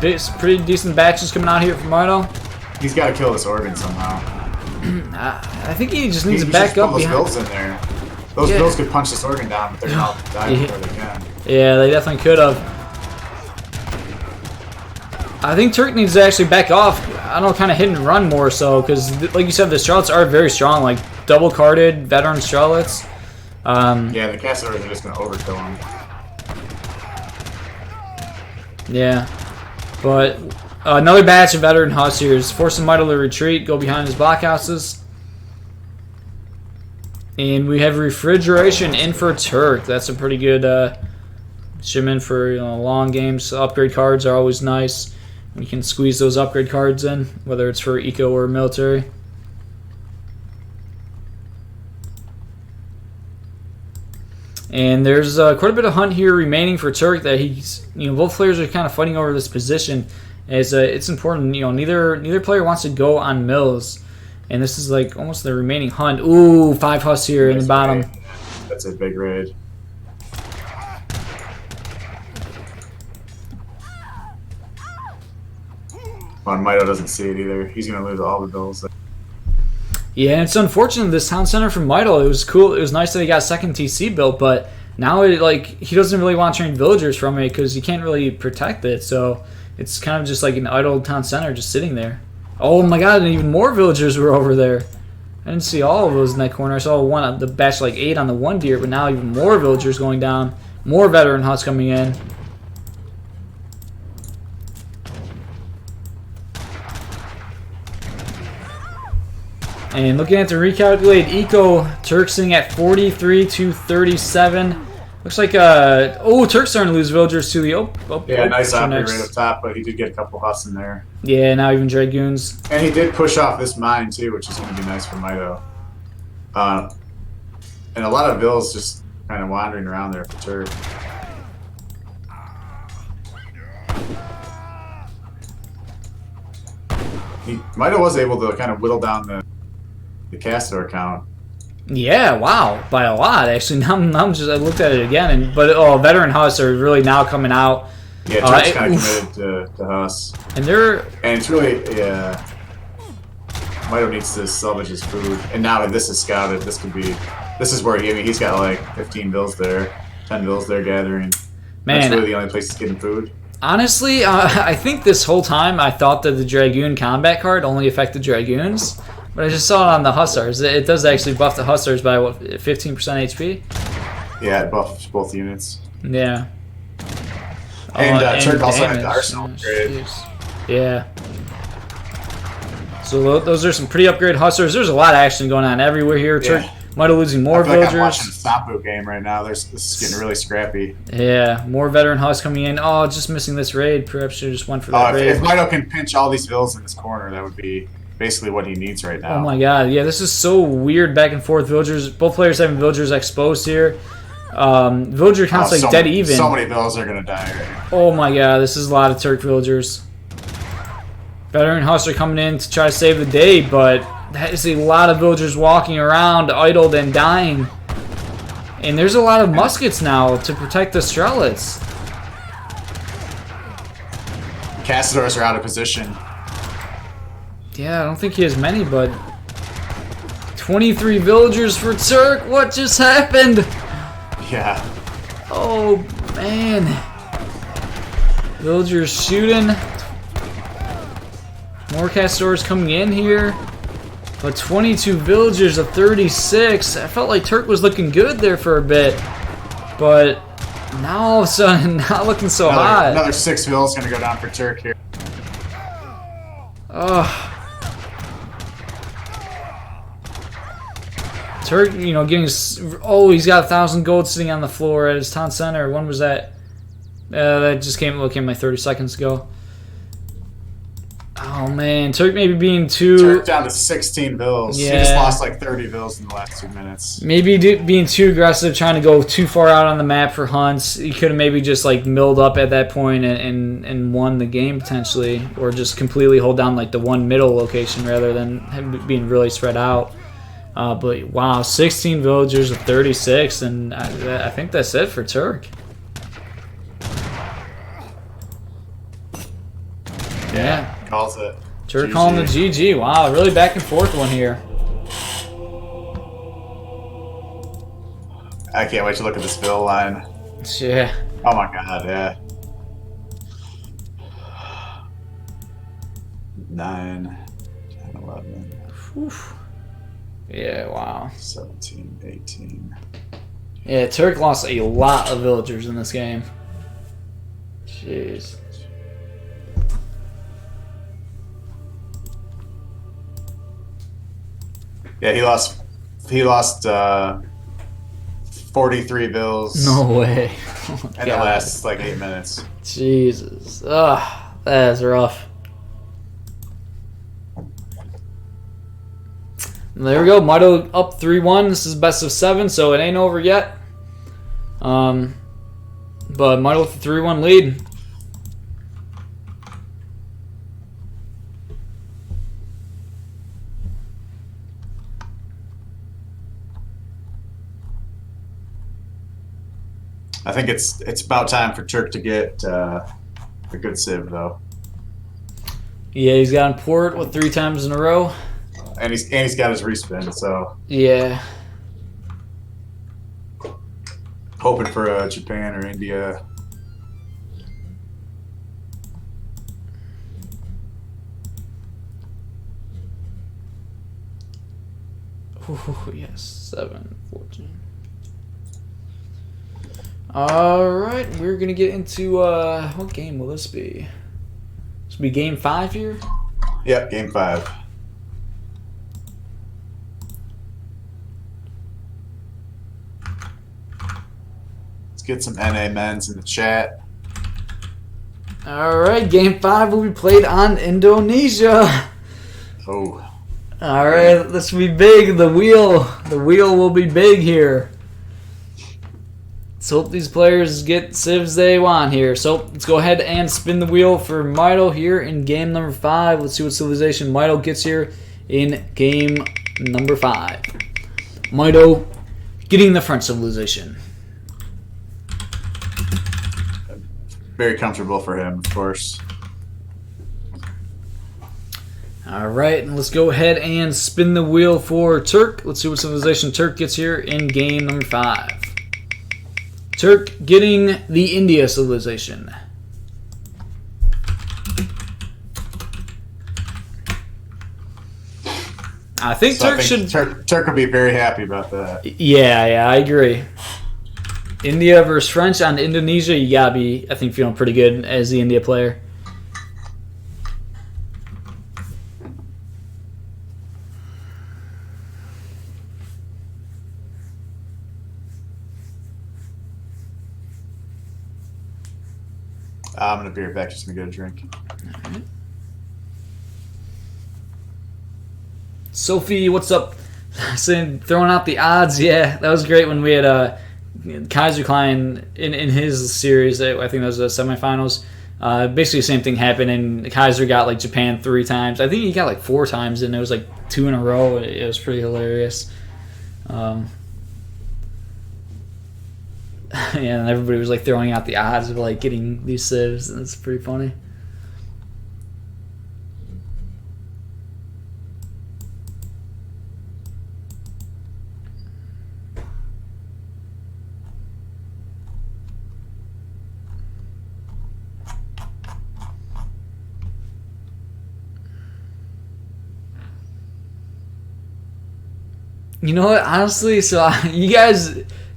pretty decent batches coming out here from Mitoe. He's got to kill this organ somehow. I think he just needs to back up those behind. bills in there. Those bills could punch this organ down, but they're not dying before they can. Yeah, they definitely could have. I think Turk needs to actually back off. I don't know, kind of hit and run more so, because like you said, the Charlottes are very strong, like double-carded veteran Charlottes. Yeah, the Castors are just going to overkill him. Yeah, but another batch of veteran Hussars forcing Mitoe to retreat, go behind his blockhouses. And we have refrigeration in for Turk. That's a pretty good shipment for long games. So upgrade cards are always nice. We can squeeze those upgrade cards in, whether it's for eco or military. And there's quite a bit of hunt here remaining for Turk. That he's, both players are kind of fighting over this position. As it's important, neither player wants to go on mills. And this is like almost the remaining hunt. Ooh, 5 Huss here in the bottom. Raid. That's a big raid. Well, Mitoe doesn't see it either. He's going to lose all the bills. Yeah, and it's unfortunate this town center from Mitoe. It was cool. It was nice that he got second TC built, but now he doesn't really want to train villagers from it because he can't really protect it. So it's kind of just like an idle town center just sitting there. Oh my god, and even more villagers were over there. I didn't see all of those in that corner. I saw one, the batch like 8 on the one deer, but now even more villagers going down. More veteran huts coming in. And looking at the recalculated eco, Turk sitting at 43 to 37. Looks like Turk's starting to lose villagers to the nice upgrade right up top, but he did get a couple Huss in there. Yeah, now even Dragoons. And he did push off this mine too, which is going to be nice for Mitoe. And a lot of vills just kind of wandering around there for Turk. Mitoe was able to kind of whittle down the Castor count. Yeah, wow, by a lot actually. Now I looked at it again, but veteran Huss are really now coming out. Yeah, Turk's kind of committed to Huss, and it's really Mitoe needs to salvage his food, and now that this is scouted, this is where he's got like 15 bills there, 10 bills there gathering. Man, that's really the only place he's getting food. Honestly, I think this whole time I thought that the Dragoon combat card only affected Dragoons. But I just saw it on the Hussars. It does actually buff the Hussars by, 15% HP? Yeah, it buffs both units. Yeah. And Turk also had the Arsenal upgrade. Yeah. So those are some pretty upgraded Hussars. There's a lot of action going on everywhere here. Turk might have losing more villagers. I'm watching a Sampu game right now. This is getting really scrappy. Yeah, more veteran Huss coming in. Oh, just missing this raid. Perhaps should have just went for that raid. If Mitoe can pinch all these vills in this corner, that would be basically what he needs right now. Oh my god, yeah, this is so weird back and forth. Villagers, both players having villagers exposed here. Villager counts like dead even. So many vills are gonna die right now. Oh my god, this is a lot of Turk villagers. Veteran Huss are coming in to try to save the day, but that is a lot of villagers walking around idled and dying. And there's a lot of muskets now to protect the Strelets. Castors are out of position. Yeah, I don't think he has many, but 23 villagers for Turk. What just happened? Yeah. Oh, man. Villagers shooting. More Castors coming in here. But 22 villagers of 36. I felt like Turk was looking good there for a bit. But now all of a sudden, not looking so hot. Another 6 vills going to go down for Turk here. Ugh. Turk, getting he's got 1,000 gold sitting on the floor at his town center. When was that? That just came like 30 seconds ago. Oh man, Turk maybe being too. Turk down to 16 bills. Yeah. He just lost like 30 bills in the last 2 minutes. Maybe being too aggressive, trying to go too far out on the map for hunts. He could have maybe just like milled up at that point and won the game potentially, or just completely hold down like the one middle location rather than being really spread out. But wow, 16 villagers of 36, and I think that's it for Turk. calls it. Turk calling the GG. Wow, really back and forth one here. I can't wait to look at this bill line. Yeah. Oh my god, yeah. 9, 10, 11. Oof. Yeah, wow. 17, 18. Yeah, Turk lost a lot of villagers in this game. Jeez. Yeah, he lost 43 bills. No way. Oh, and it lasts like 8 minutes. Jesus. Ugh, that is rough. There we go. Mitoe up 3-1. This is best of 7, so it ain't over yet. But Mitoe with the 3-1 lead. I think it's about time for Turk to get a good civ though. Yeah, he's got in port 3 times in a row. And he's got his respin, so Yeah. hoping for Japan or India. Ooh, yes, 7, 14. Alright, we're going to get into, what game will this be? This will be game 5 here? Yep, game 5. Let's get some NA men's in the chat. Alright, game 5 will be played on Indonesia. Oh. Alright, this will be big. The wheel will be big here. Let's hope these players get civs they want here. So let's go ahead and spin the wheel for Mitoe here in game number 5. Let's see what civilization Mitoe gets here in game number 5. Mitoe getting the French civilization. Very comfortable for him, of course. Alright, and let's go ahead and spin the wheel for Turk. Let's see what civilization Turk gets here in game number 5. Turk getting the India civilization. I think So Turk should... Turk will be very happy about that. Yeah, I agree. India versus French on Indonesia, you gotta be, I think, feeling pretty good as the India player. I'm gonna be right back. Just gonna get a drink. Right. Sophie, what's up? Saying throwing out the odds. Yeah, that was great when we had Kaiser Klein in his series. I think that was the semifinals. Basically, the same thing happened, and Kaiser got like Japan 3 times. I think he got like 4 times, and it was like 2 in a row. It was pretty hilarious. Yeah, and everybody was like throwing out the odds of like getting these civs, and it's pretty funny. You know what? Honestly, so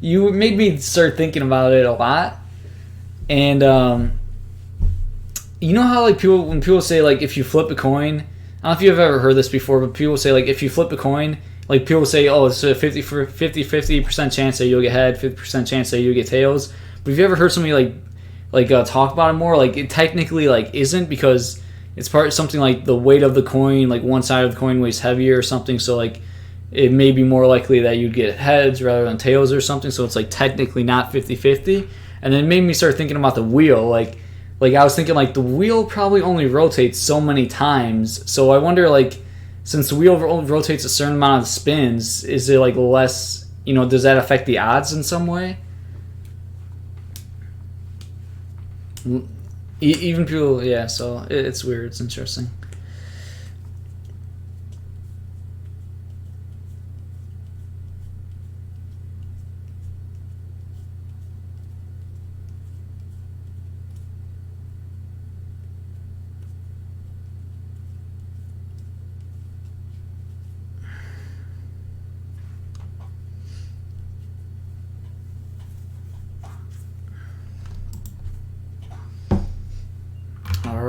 you made me start thinking about it a lot, and you know how like when people say like if you flip a coin, I don't know if you've ever heard this before, but people say like if you flip a coin, like people say, oh, it's a 50% chance that you'll get head, 50% chance that you'll get tails. But have you ever heard somebody talk about it more? Like it technically like isn't, because it's something like the weight of the coin, like one side of the coin weighs heavier or something, so like it may be more likely that you'd get heads rather than tails or something, so it's like technically not 50-50. And then it made me start thinking about the wheel. Like I was thinking like the wheel probably only rotates so many times, so I wonder like since the wheel only rotates a certain amount of spins, is it like less, does that affect the odds in some way? Even people, yeah, so it's weird, it's interesting.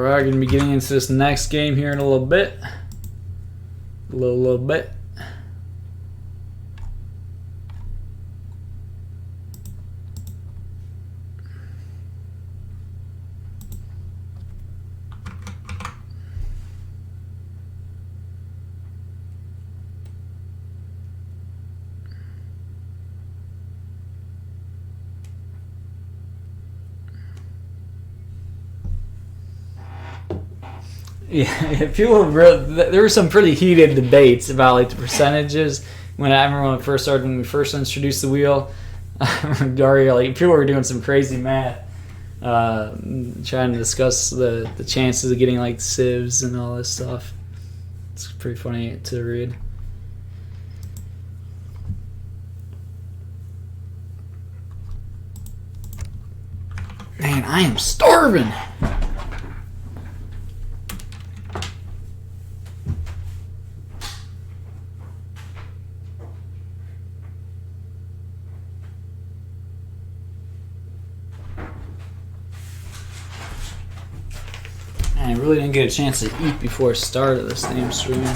Alright, going to be getting into this next game here in a little bit. A little bit. Yeah, people there were some pretty heated debates about like the percentages when we first introduced the wheel. Dario, like people were doing some crazy math, trying to discuss the chances of getting like civs and all this stuff. It's pretty funny to read. Man, I am starving. I really didn't get a chance to eat before I started this damn stream.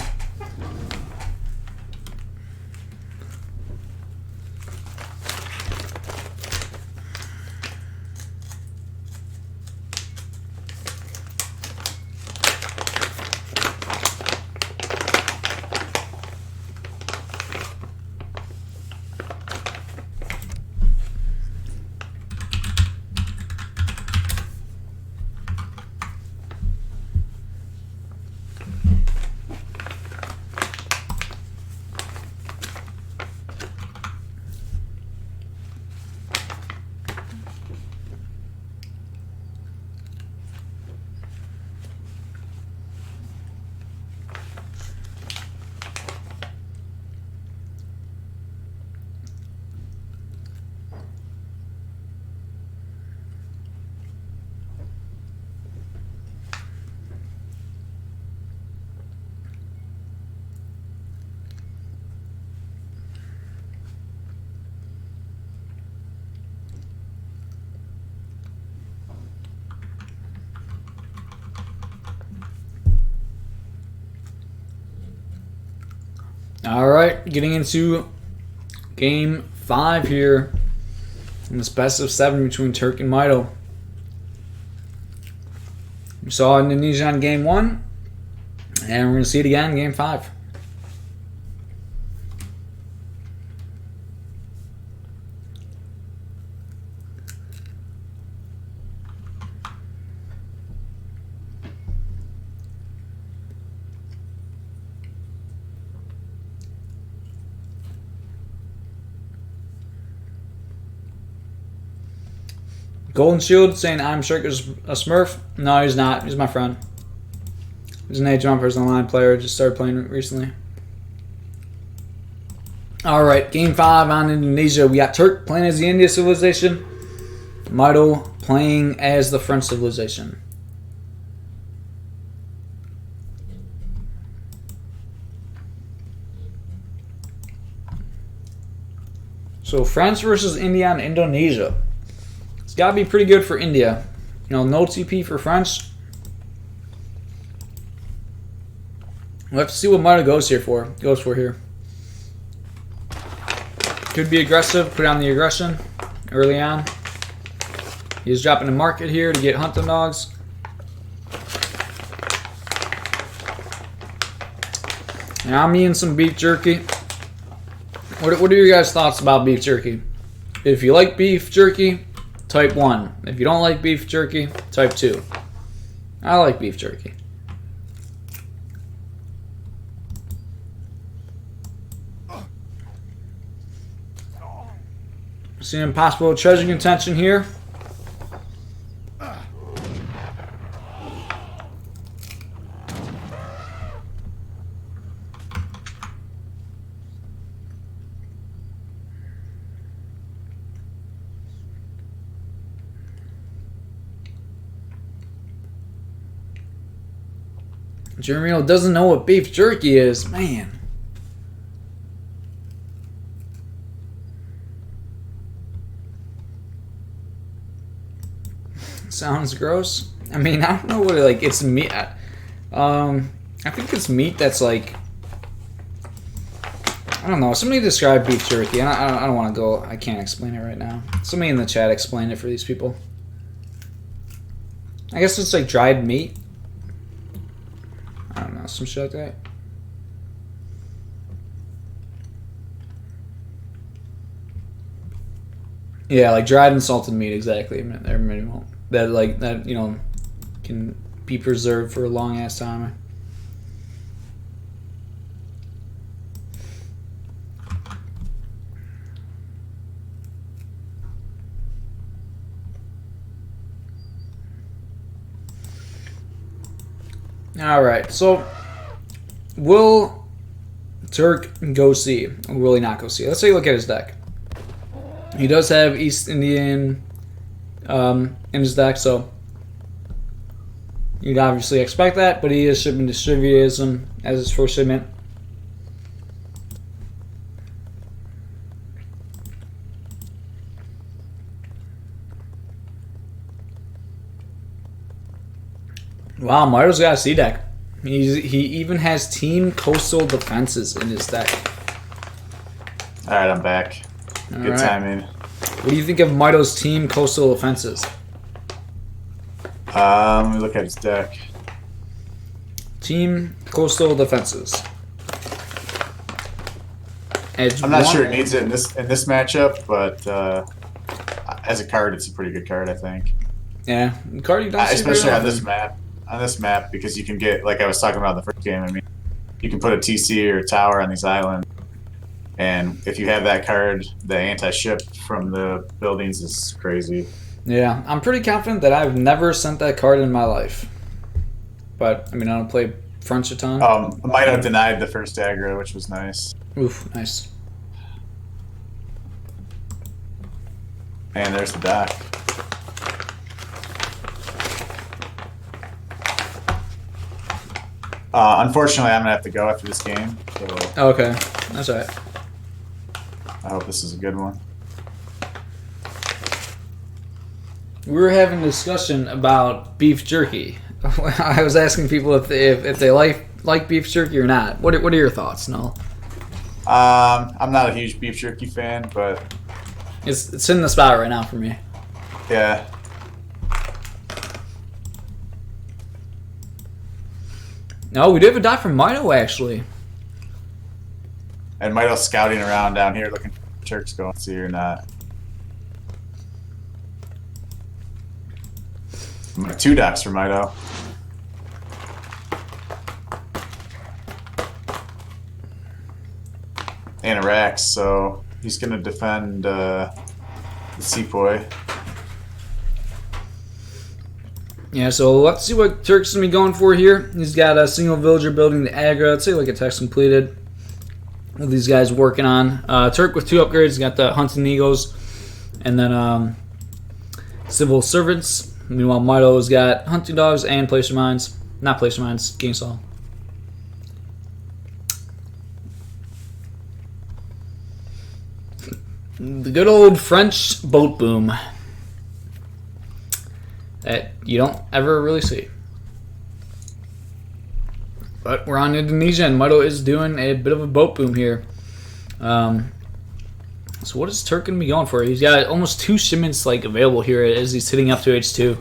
Alright, getting into game 5 here in this best of 7 between Turk and Mitoe. We saw Indonesia in game 1, and we're going to see it again in game 5. Golden Shield saying iamturk is a smurf. No, he's not. He's my friend. He's an H1 personal line player. Just started playing recently. Alright, game 5 on Indonesia. We got Turk playing as the India civilization. Mitoe playing as the French civilization. So France versus India and Indonesia. It's got to be pretty good for India. You know, no TP for French. We'll have to see what Mitoe goes for here. Could be aggressive, put on the aggression early on. He's dropping a market here to get hunting dogs. And I'm eating some beef jerky. What are your guys' thoughts about beef jerky? If you like beef jerky, type 1. If you don't like beef jerky, type 2. I like beef jerky. See an impossible treasure contention here. Jeremy doesn't know what beef jerky is. Man. Sounds gross. I mean, I don't know what like it's meat. I think it's meat that's like, I don't know. Somebody describe beef jerky. I don't want to go. I can't explain it right now. Somebody in the chat explain it for these people. I guess it's like dried meat. I don't know, some shit like that. Yeah, like dried and salted meat, exactly. That like that, you know, can be preserved for a long ass time. All right, so will Turk go C? Or will he not go C? Let's take a look at his deck. He does have East Indian in his deck, so you'd obviously expect that, but he is shipping distributism as his first shipment. Wow, Mitoe's got a C deck. He even has Team Coastal Defenses in his deck. All right, I'm back. Good timing. What do you think of Mitoe's Team Coastal Defenses? Let me look at his deck. Team Coastal Defenses. I'm not sure it needs it in this matchup, but as a card, it's a pretty good card, I think. Yeah, the card you don't see especially very on this map. On this map, because you can get, like I was talking about in the first game, I mean, you can put a TC or a tower on these islands, and if you have that card, the anti-ship from the buildings is crazy. Yeah, I'm pretty confident that I've never sent that card in my life. But, I mean, I don't play French a ton. Mitoe denied the first aggro, which was nice. Oof, nice. And there's the dock. Unfortunately, I'm going to have to go after this game. So Okay, that's all right. I hope this is a good one. We were having a discussion about beef jerky. I was asking people if they like beef jerky or not. What are your thoughts, Noel? I'm not a huge beef jerky fan, but It's in the spot right now for me. yeah. No, we do have a dot from Mitoe, actually. And Mitoe's scouting around down here looking for Turks going to see or not. 2 docks for Mitoe. And a Rax, so he's going to defend the Sepoy. Yeah, so let's see what Turk's going to be going for here. He's got a single villager building the aggro. Let's take a look at text completed. What these guys working on. Turk with 2 upgrades. He's got the hunting eagles. And then civil servants. Meanwhile, Mitoe's got hunting dogs and placer mines. Not placer mines, game saw. The good old French boat boom that you don't ever really see. But we're on Indonesia, and Mitoe is doing a bit of a boat boom here. So what is Turk going to be going for? He's got almost 2 shipments like available here as he's hitting up to H2.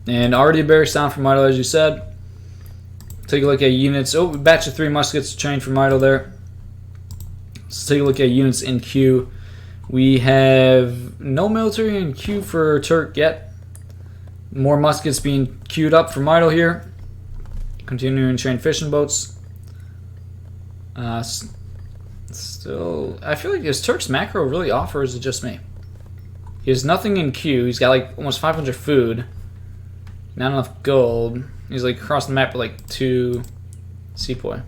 And already a barracks down for Mitoe, as you said. Take a look at units. Oh, batch of 3 muskets trained for Mitoe there. Let's take a look at units in queue. We have no military in queue for Turk yet. More muskets being queued up for Mitoe here. Continuing to train fishing boats. Still, I feel like this Turk's macro really off, or is it just me? He has nothing in queue. He's got like almost 500 food. Not enough gold. He's like across the map with like 2 sepoy.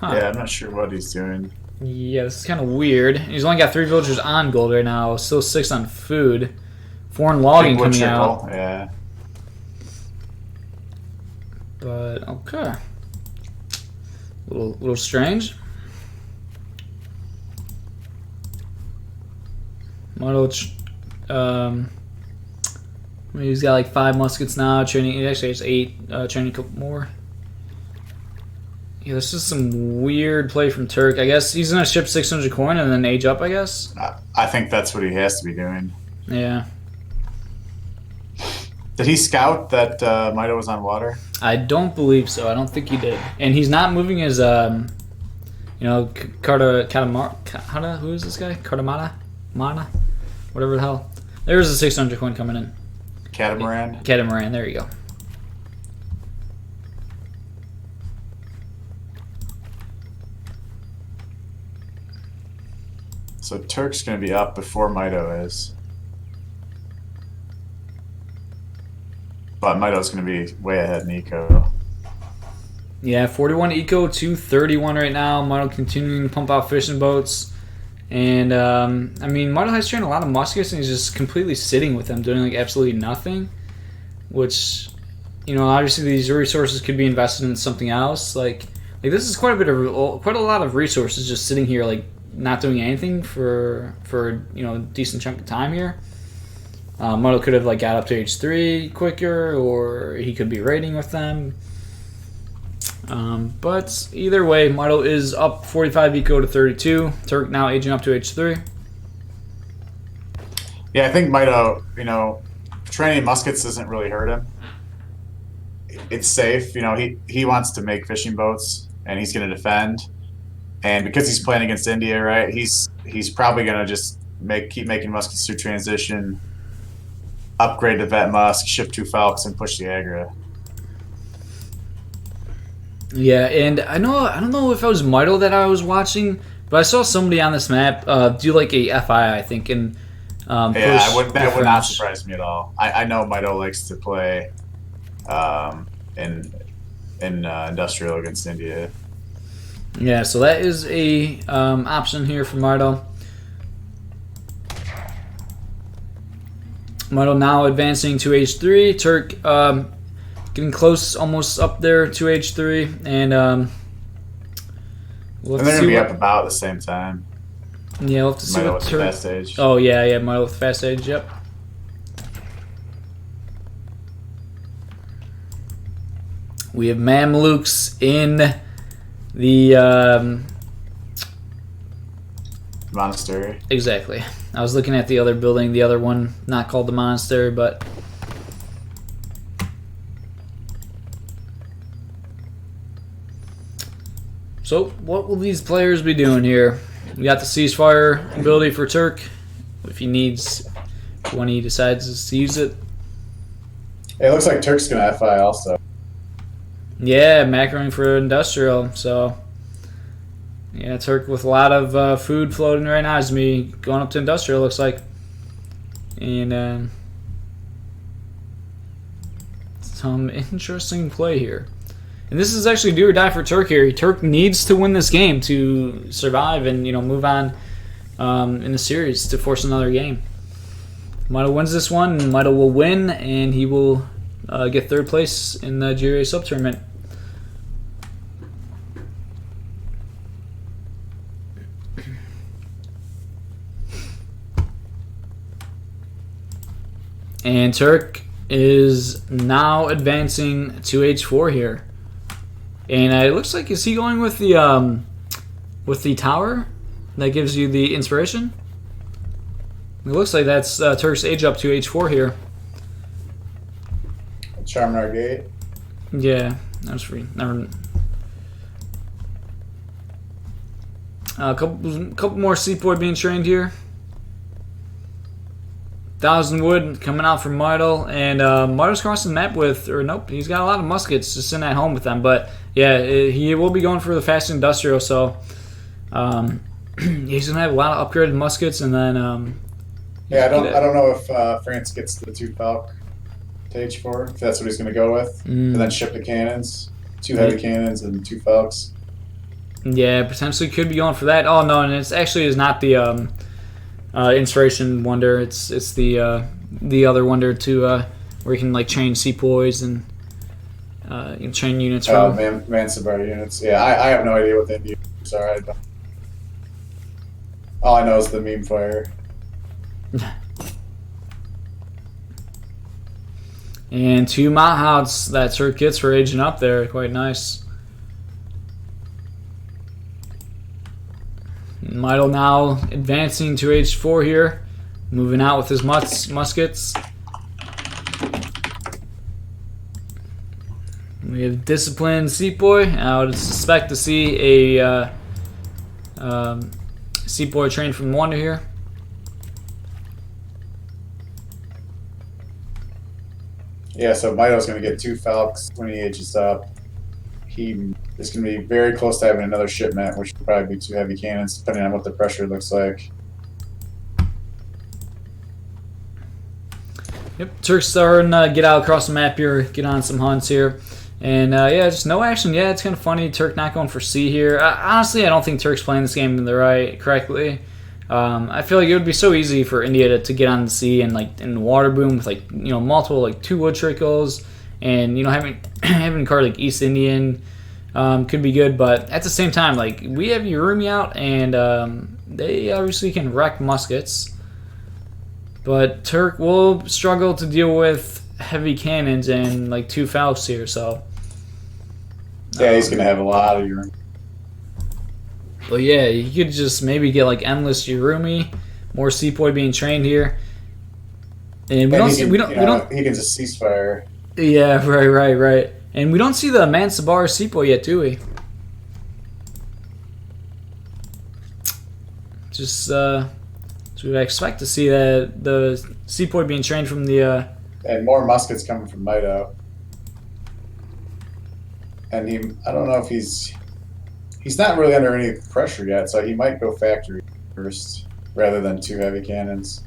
Huh. Yeah, I'm not sure what he's doing. Yeah, this is kind of weird. He's only got 3 villagers on gold right now. Still 6 on food. Foreign logging coming triple, out. Yeah. But okay. Little strange. Mitoe, he's got like 5 muskets now. Training, he actually has 8. Training a couple more. Yeah, this is some weird play from Turk. I guess he's gonna ship 600 coin and then age up, I guess. I think that's what he has to be doing. Yeah. Did he scout that Mitoe was on water? I don't believe so. I don't think he did. And he's not moving his, who is this guy? Mana? Whatever the hell. There's a 600 coin coming in. Catamaran? Catamaran, there you go. So Turk's going to be up before Mitoe is. But Mitoe's going to be way ahead in eco. Yeah, 41 eco, 231 right now. Mitoe continuing to pump out fishing boats. And, Mitoe has trained a lot of muskets, and he's just completely sitting with them, doing, like, absolutely nothing. Which, obviously these resources could be invested in something else. Like this is quite a lot of resources just sitting here, like, not doing anything for a decent chunk of time here. Mitoe could have like got up to H3 quicker, or he could be raiding with them. But either way, Mitoe is up 45 eco to 32. Turk now aging up to H3. Yeah, I think Mitoe, training muskets doesn't really hurt him. It's safe. He wants to make fishing boats, and he's going to defend. And because he's playing against India, right, he's probably going to just keep making muskets through transition, upgrade to Vet Musk, ship 2 Falcons, and push the Agra. Yeah, and I don't know if it was Mitoe that I was watching, but I saw somebody on this map do like a FI, I think, and that would not surprise me at all. I know Mitoe likes to play in industrial against India. Yeah, so that is a option here for Mitoe. Mitoe now advancing to H3. Turk getting close, almost up there to H3, and and they're going to be up about the same time. Yeah, we'll have to see Mitoe what with Turk. the fast age. Oh yeah, Mitoe with fast age. Yep. We have Mamluks in the monastery. Exactly. I was looking at the other building, the other one not called the monastery, but so what will these players be doing here? We got the ceasefire ability for Turk if he needs, when he decides to use it. It looks like Turk's going to FI also. Yeah, macroing for industrial. So, yeah, Turk with a lot of food floating right now is me going up to industrial, looks like. And some interesting play here. And this is actually do or die for Turk here. Turk needs to win this game to survive and move on in the series to force another game. Mitoe wins this one, and Mitoe will win, and he will get 3rd place in the GUA sub-tournament. And Turk is now advancing to H4 here. And it looks like, is he going with the tower that gives you the inspiration? It looks like that's Turk's age up to H4 here. Charminar Gate. Yeah, that's free. Never. A couple more sepoy being trained here. 1,000 wood coming out from Mitoe, and Mitoe's crossing the map with, or nope, he's got a lot of muskets just sitting at home with them. But yeah, he will be going for the fast industrial, so he's gonna have a lot of upgraded muskets, and then I don't know if France gets the 2 Falcon to H4, if that's what he's gonna go with, and then ship the cannons, 2 heavy cannons and 2 Falcons. Yeah, potentially could be going for that. Oh no, and it's actually is not the inspiration wonder. It's the other wonder to where you can like train sepoys and you can train units from. Mansabar units. Yeah, I have no idea what the units are. All I know is the meme fire. And 2 Mahouts that Turk gets for aging up there. Quite nice. Mitoe now advancing to age 4 here. Moving out with his muskets. We have disciplined Sepoy. I would suspect to see a Sepoy trained from Wonder here. Yeah, so Mito's going to get 2 Falcons when he ages up. He is going to be very close to having another shipment, which will probably be 2 heavy cannons, depending on what the pressure looks like. Yep, Turk's starting to get out across the map here, get on some hunts here. And yeah, just no action. Yeah, it's kind of funny. Turk not going for C here. Honestly, I don't think Turk's playing this game correctly. I feel like it would be so easy for India to get on the sea and like in the water boom with like multiple like 2 wood trickles, and having having a card like East Indian could be good, but at the same time like we have Urumi out and they obviously can wreck muskets, but Turk will struggle to deal with heavy cannons and like 2 Falcons here, so yeah, he's gonna have a lot of Urumi. But yeah, you could just maybe get like endless Urumi, more Sepoy being trained here, and we don't he can just ceasefire. Yeah, right. And we don't see the Mansabar Sepoy yet, do we? Just so we expect to see that the Sepoy being trained from the and more muskets coming from Mitoe. And I don't know if he's not really under any pressure yet, so he might go factory first rather than 2 heavy cannons.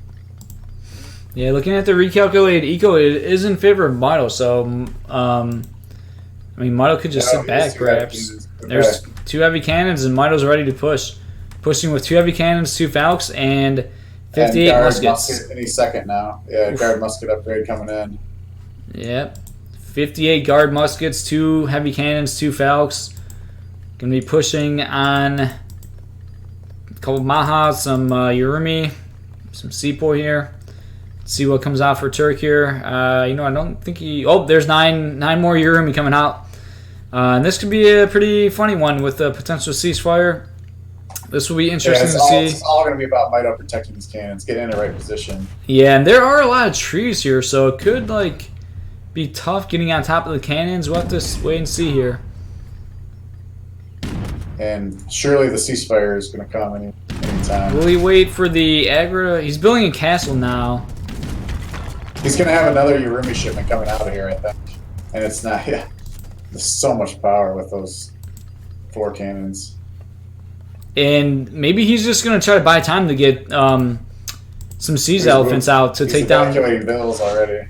Yeah, looking at the recalculated eco, it is in favor of Mitoe, so I mean Mitoe could just sit back perhaps. There's 2 heavy cannons and Mitoe's ready to push. Pushing with 2 heavy cannons, 2 Falcons, and 58 and muskets. Musket any second now. Yeah, guard musket upgrade coming in. Yep. 58 guard muskets, 2 heavy cannons, 2 Falcons. Gonna be pushing on a couple Mahas, some Urumi, some Sepoy here. Let's see what comes out for Turk here. I don't think he... Oh, there's 9 more Urumi coming out. And this could be a pretty funny one with a potential ceasefire. This will be interesting to see. It's all going to be about Mitoe protecting his cannons, getting in the right position. Yeah, and there are a lot of trees here, so it could like be tough getting on top of the cannons. We'll have to wait and see here. And surely the ceasefire is going to come anytime. Will he wait for the aggro? He's building a castle now. He's going to have another Urumi shipment coming out of here, I think. And it's not... Yeah, there's so much power with those 4 cannons. And maybe he's just going to try to buy time to get some siege elephants out to take down... He's evacuating bills already.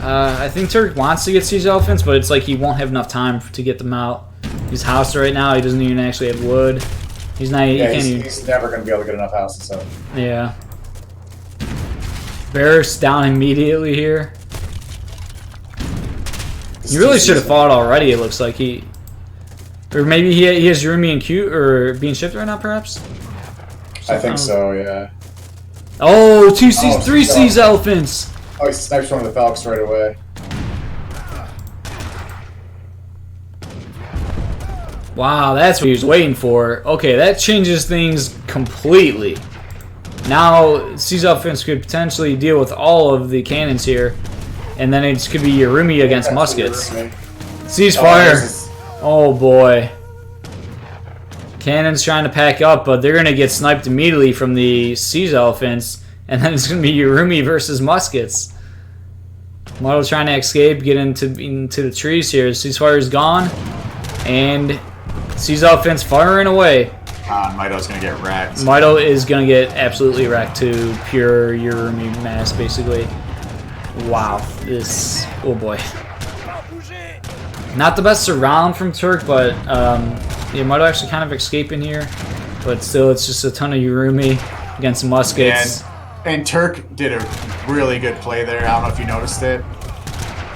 I think Turk wants to get siege elephants, but it's like he won't have enough time to get them out. He's housed right now. He doesn't even actually have wood. He's not. Yeah, he's never going to be able to get enough houses up. Yeah. Barracks down immediately here. He really should have fought already. It looks like he, or maybe he has Urumi and Q or being shipped right now, perhaps. I think so. Yeah. Oh, 2 C's, 3 C's elephants. Oh, he snipes one of the Falcons right away. Wow, that's what he was waiting for. Okay, that changes things completely. Now, C's elephants could potentially deal with all of the cannons here. And then it could be Urumi against muskets. Ceasefire. Oh boy. Cannons trying to pack up, but they're going to get sniped immediately from the siege elephants. And then it's going to be Urumi versus muskets. Mitoe trying to escape, get into the trees here. Ceasefire is gone. And siege elephants firing away. Mito's going to get wrecked. Mitoe is going to get absolutely wrecked to pure Urumi mass, basically. Wow, oh boy. Not the best surround from Turk, but yeah, Mitoe actually kind of escaping here. But still, it's just a ton of Urumi against muskets. And Turk did a really good play there. I don't know if you noticed it.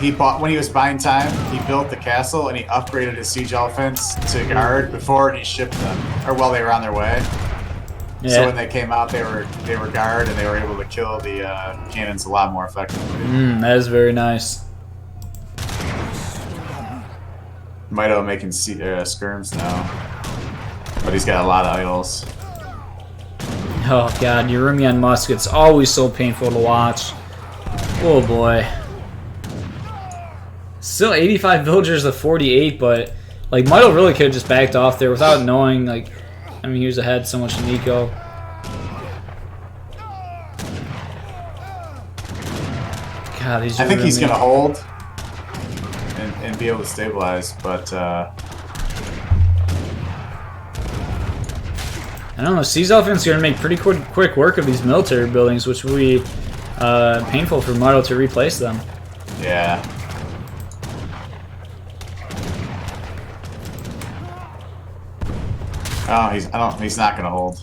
When he was buying time, he built the castle and he upgraded his siege elephants to guard before he shipped them, or while they were on their way. Yeah. So when they came out, they were guard, and they were able to kill the cannons a lot more effectively. That is very nice. Mitoe making skirms now, but he's got a lot of idols. Oh god, Urumi on muskets, always so painful to watch. Oh boy. Still 85 villagers to 48, but like Mitoe really could have just backed off there without knowing. Like, I mean, he was ahead so much to Nico. God, these. I think he's gonna hold and be able to stabilize, but I don't know. Sea's offense is gonna make pretty quick work of these military buildings, which will be painful for Mitoe to replace them. yeah. Oh, he's not gonna hold.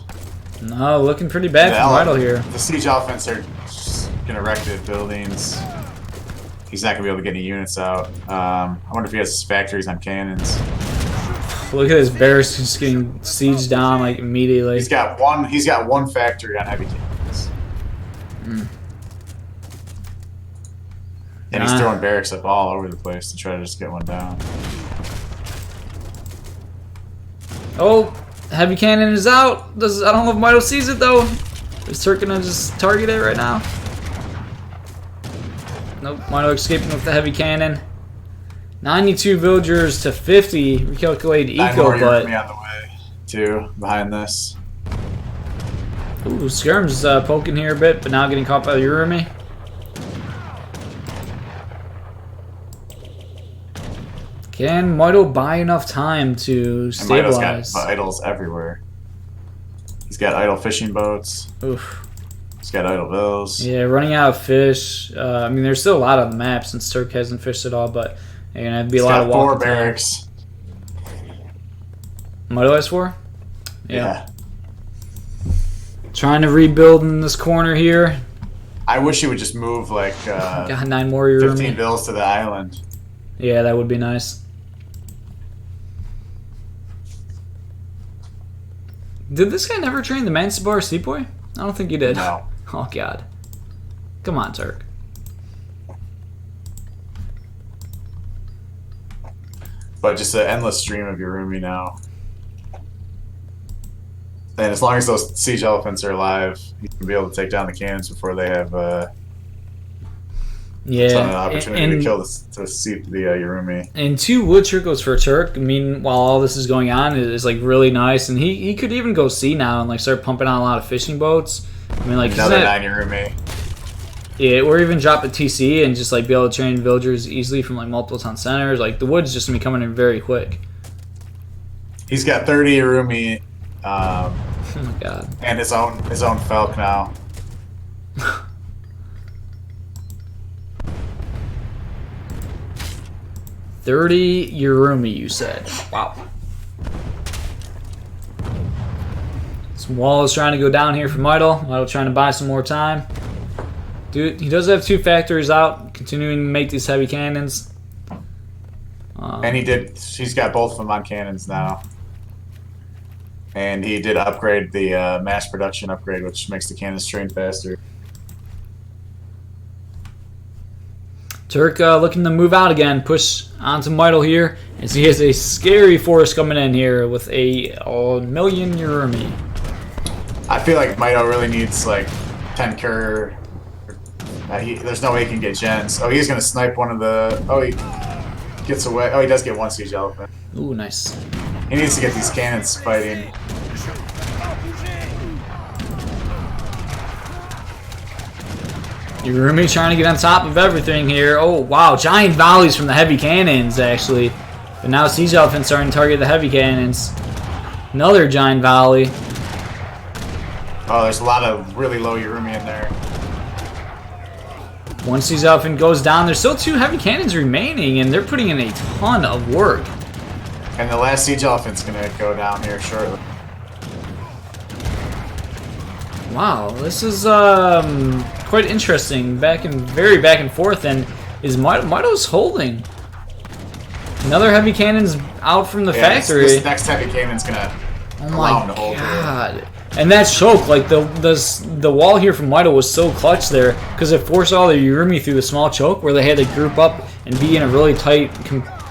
No, looking pretty bad for Mitoe here. The siege offense are just gonna wreck the buildings. He's not gonna be able to get any units out. I wonder if he has factories on cannons. Look at his barracks just getting sieged down like immediately. He's got one factory on heavy cannons. And he's throwing barracks up all over the place to try to just get one down. Oh, heavy cannon is out. I don't know if Mitoe sees it though. Is Turk gonna just target it right now? Nope, Mitoe escaping with the heavy cannon. 92 villagers to 50. Recalculate eco, but me on the way too behind this. ooh, Skirm's poking here a bit, but now getting caught by the Urumi. Can Mitoe buy enough time to stabilize? Mitoe's got idols everywhere. He's got idle fishing boats. Oof. He's got idle bills. Yeah, running out of fish. I mean, there's still a lot on the map since Turk hasn't fished at all, but you're gonna have to be a lot of walking. 4 barracks. Mitoe has 4? Yeah. Trying to rebuild in this corner here. I wish he would just move like Got 9 more 15 Urumi. bills to the island. Yeah, that would be nice. Did this guy never train the Mansabar Seapoy? I don't think he did. No. Oh god. Come on, Turk. But just an endless stream of Urumi now. And as long as those siege elephants are alive, you can be able to take down the cannons before they have a ton of opportunity to kill the Urumi. And 2 wood trickles for Turk. I mean, while all this is going on, it is like really nice. And he could even go sea now and like start pumping out a lot of fishing boats. I mean, like another 9 Urumi. Yeah, or even drop a TC and just like be able to train villagers easily from like multiple town centers. Like the wood's just gonna be coming in very quick. He's got 30 Urumi. Oh my god. And his own Felk now. $30 Urumi, you said. Wow. This wall is trying to go down here for Mitoe. Mitoe trying to buy some more time. Dude, he does have 2 factories out, continuing to make these heavy cannons. And he's got both of them on cannons now. And he did upgrade the mass production upgrade, which makes the cannons train faster. Turk looking to move out again, push onto Mitoe here, as he has a scary force coming in here with a million Urumi. I feel like Mitoe really needs like 10 cur. There's no way he can get gens. Oh, he's gonna snipe one of the. Oh, he gets away. Oh, he does get 1 siege elephant. Ooh, nice. He needs to get these cannons fighting. Urumi trying to get on top of everything here. Oh, wow. Giant volleys from the heavy cannons, actually. But now siege elephants starting to target the heavy cannons. Another giant volley. Oh, there's a lot of really low Urumi in there. One siege elephant goes down. There's still 2 heavy cannons remaining, and they're putting in a ton of work. And the last siege elephant's gonna go down here shortly. Wow, this is quite interesting. Very back and forth, and is Mitoe's holding. Another heavy cannon's out from the factory. This next heavy cannon's gonna Oh allow him my to hold god. And that choke, like the wall here from Mitoe was so clutch there because it forced all the Urumi through the small choke where they had to group up and be in a really tight,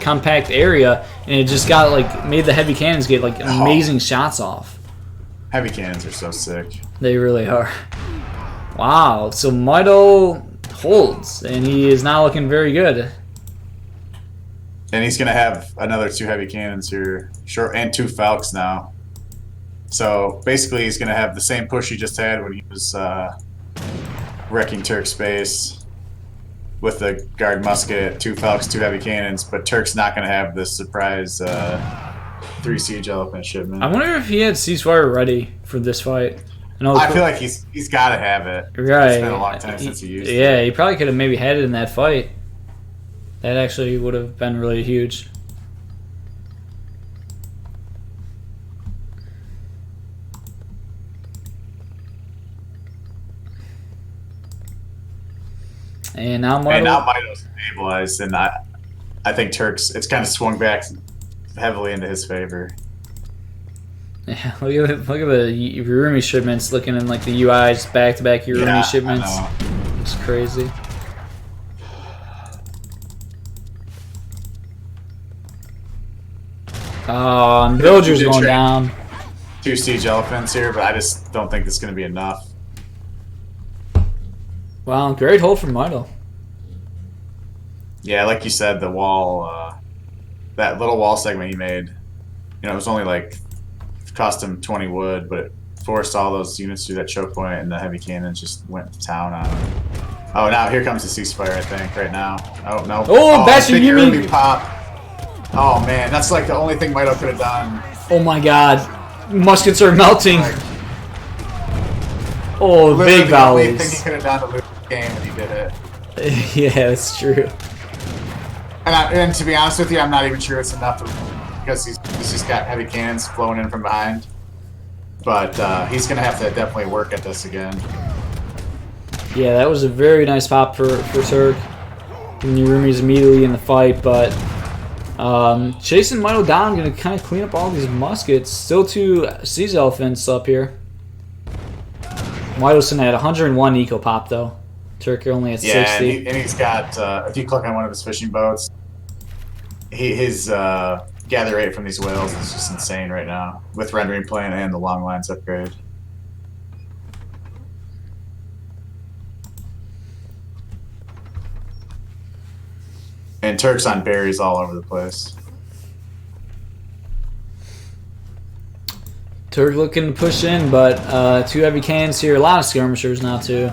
compact area, and it just got like made the heavy cannons get like amazing shots off. Heavy cannons are so sick. They really are. Wow. So Mitoe holds, and he is now looking very good. And he's gonna have another 2 heavy cannons here, and 2 Falcons now. So basically, he's going to have the same push he just had when he was wrecking Turk's base with the guard musket, 2 Falcons, 2 heavy cannons. But Turk's not going to have this surprise 3 siege elephant shipment. I wonder if he had ceasefire ready for this fight. I feel like he's got to have it. Right. It's been a long time since he used it. Yeah, he probably could have maybe had it in that fight. That actually would have been really huge. And now Mitoe's stabilized, and I think it's kind of swung back heavily into his favor. Yeah, look at the Urumi shipments looking in like the UI's back-to-back Urumi shipments. It's crazy. Oh, and villagers going down. 2 siege elephants here, but I just don't think it's going to be enough. Wow, great hold from Mitoe. Yeah, like you said, the wall, that little wall segment he made, it was only like, cost him 20 wood, but it forced all those units through that choke point, and the heavy cannons just went to town on him. Oh, now here comes the ceasefire, I think, right now. Oh, no. Oh, Basin, you mean? Pop. Oh, man, that's like the only thing Mitoe could have done. Oh, my God. Muskets are melting. Oh, literally big volleys. The only thing he could have done to lose the game, and he did it. Yeah, it's true. And to be honest with you, I'm not even sure it's enough because he's just got heavy cannons flowing in from behind. But he's going to have to definitely work at this again. Yeah, that was a very nice pop for Turk. And Urumi's immediately in the fight, but chasing Mitoe down, going to kind of clean up all these muskets. Still 2 siege elephants up here. Mitoe's at 101 eco pop though. Turk only at 60. Yeah, and he's got, if you click on one of his fishing boats, his gather rate from these whales is just insane right now, with rendering plan and the long lines upgrade. And Turk's on berries all over the place. Turk looking to push in, but 2 heavy cannons here. A lot of skirmishers now too.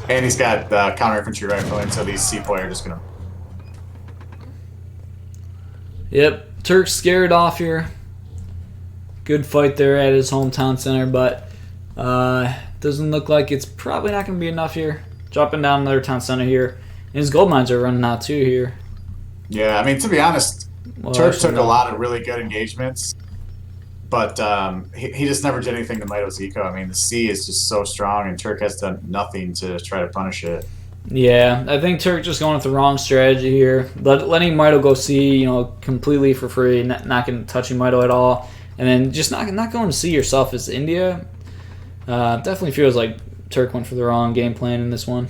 And he's got counter infantry rifling, so these sepoy are just gonna. Yep, Turk's scared off here. Good fight there at his hometown center, but doesn't look like it's probably not going to be enough here. Dropping down another town center here. And his gold mines are running out too here. Yeah, I mean, to be honest, Well, Turk took a lot of really good engagements, but he just never did anything to Mitoe's eco. I mean, the sea is just so strong, and Turk has done nothing to try to punish it. Yeah, I think Turk just going with the wrong strategy here. Letting Mitoe go sea, completely for free, not touching Mitoe at all, and then just not going to sea yourself as India. Definitely feels like Turk went for the wrong game plan in this one.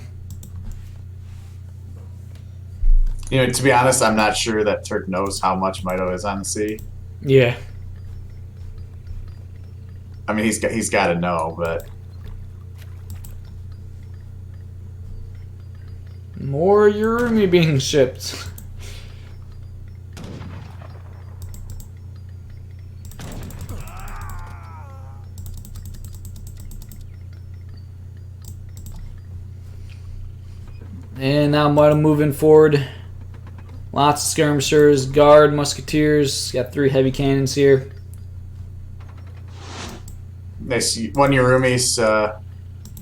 To be honest, I'm not sure that Turk knows how much Mitoe is on the sea. Yeah. I mean, he's got to know, but More Urumi being shipped. And now Mitoe moving forward. Lots of skirmishers, guard, musketeers. Got 3 heavy cannons here. they see one Urumi's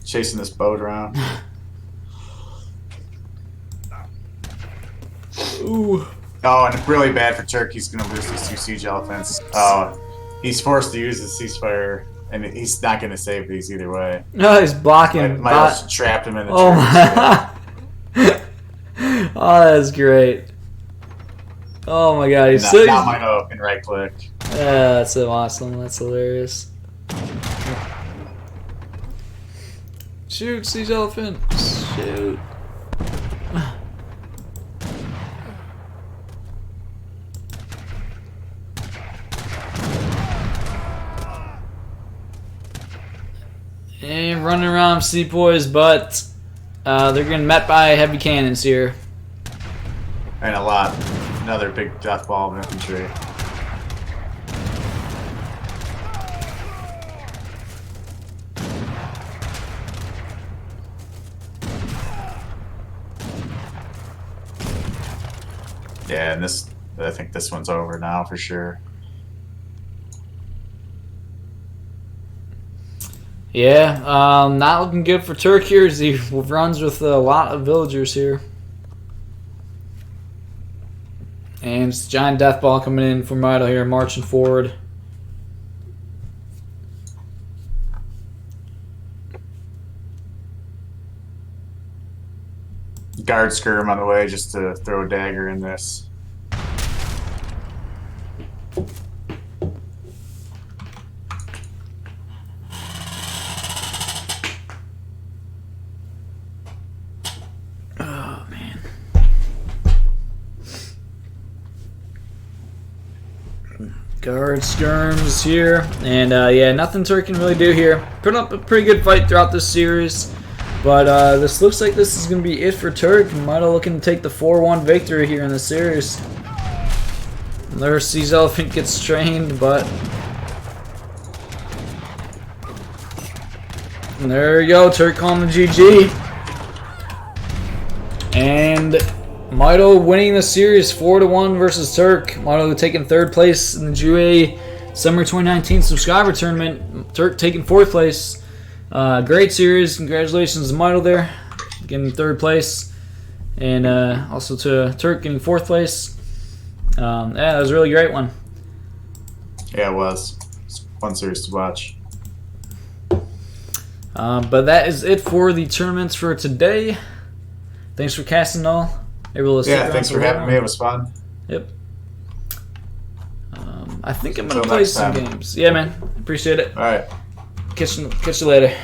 chasing this boat around. Ooh. Oh, and really bad for Turkey. He's going to lose these 2 siege elephants. Oh, he's forced to use the ceasefire, and he's not going to save these either way. No, he's blocking. Miles trapped him in the oh my! Oh, that's great. Oh my god, he's now Mitoe can right click. Yeah, that's so awesome. That's hilarious. Shoot, siege elephant. Shoot. And running around sepoys, but they're getting met by heavy cannons here. And another big death ball of infantry. Yeah, and I think this one's over now for sure. Yeah, not looking good for Turk here as he runs with a lot of villagers here. And it's a giant death ball coming in from Mitoe here, marching forward. Guard skirm on the way just to throw a dagger in this. Oh, man. Guard skirms here. And, yeah, nothing Turk can really do here. Put up a pretty good fight throughout this series. But this looks like this is going to be it for Turk. Mitoe looking to take the 4-1 victory here in the series. Their siege elephant gets trained, but and there you go, Turk calling the GG. And Mitoe winning the series 4-1 versus Turk. Mitoe taking 3rd place in the GUA Summer 2019 subscriber tournament. Turk taking 4th place. Great series. Congratulations to Mitoe there, getting 3rd place. And also to Turk getting 4th place. Yeah, that was a really great one. Yeah, it was. It's a fun series to watch. But that is it for the tournaments for today. Thanks for casting all. Yeah, thanks for having me. It was fun. Yep. I think I'm going to play some games. Yeah, man. Appreciate it. All right. Catch you later.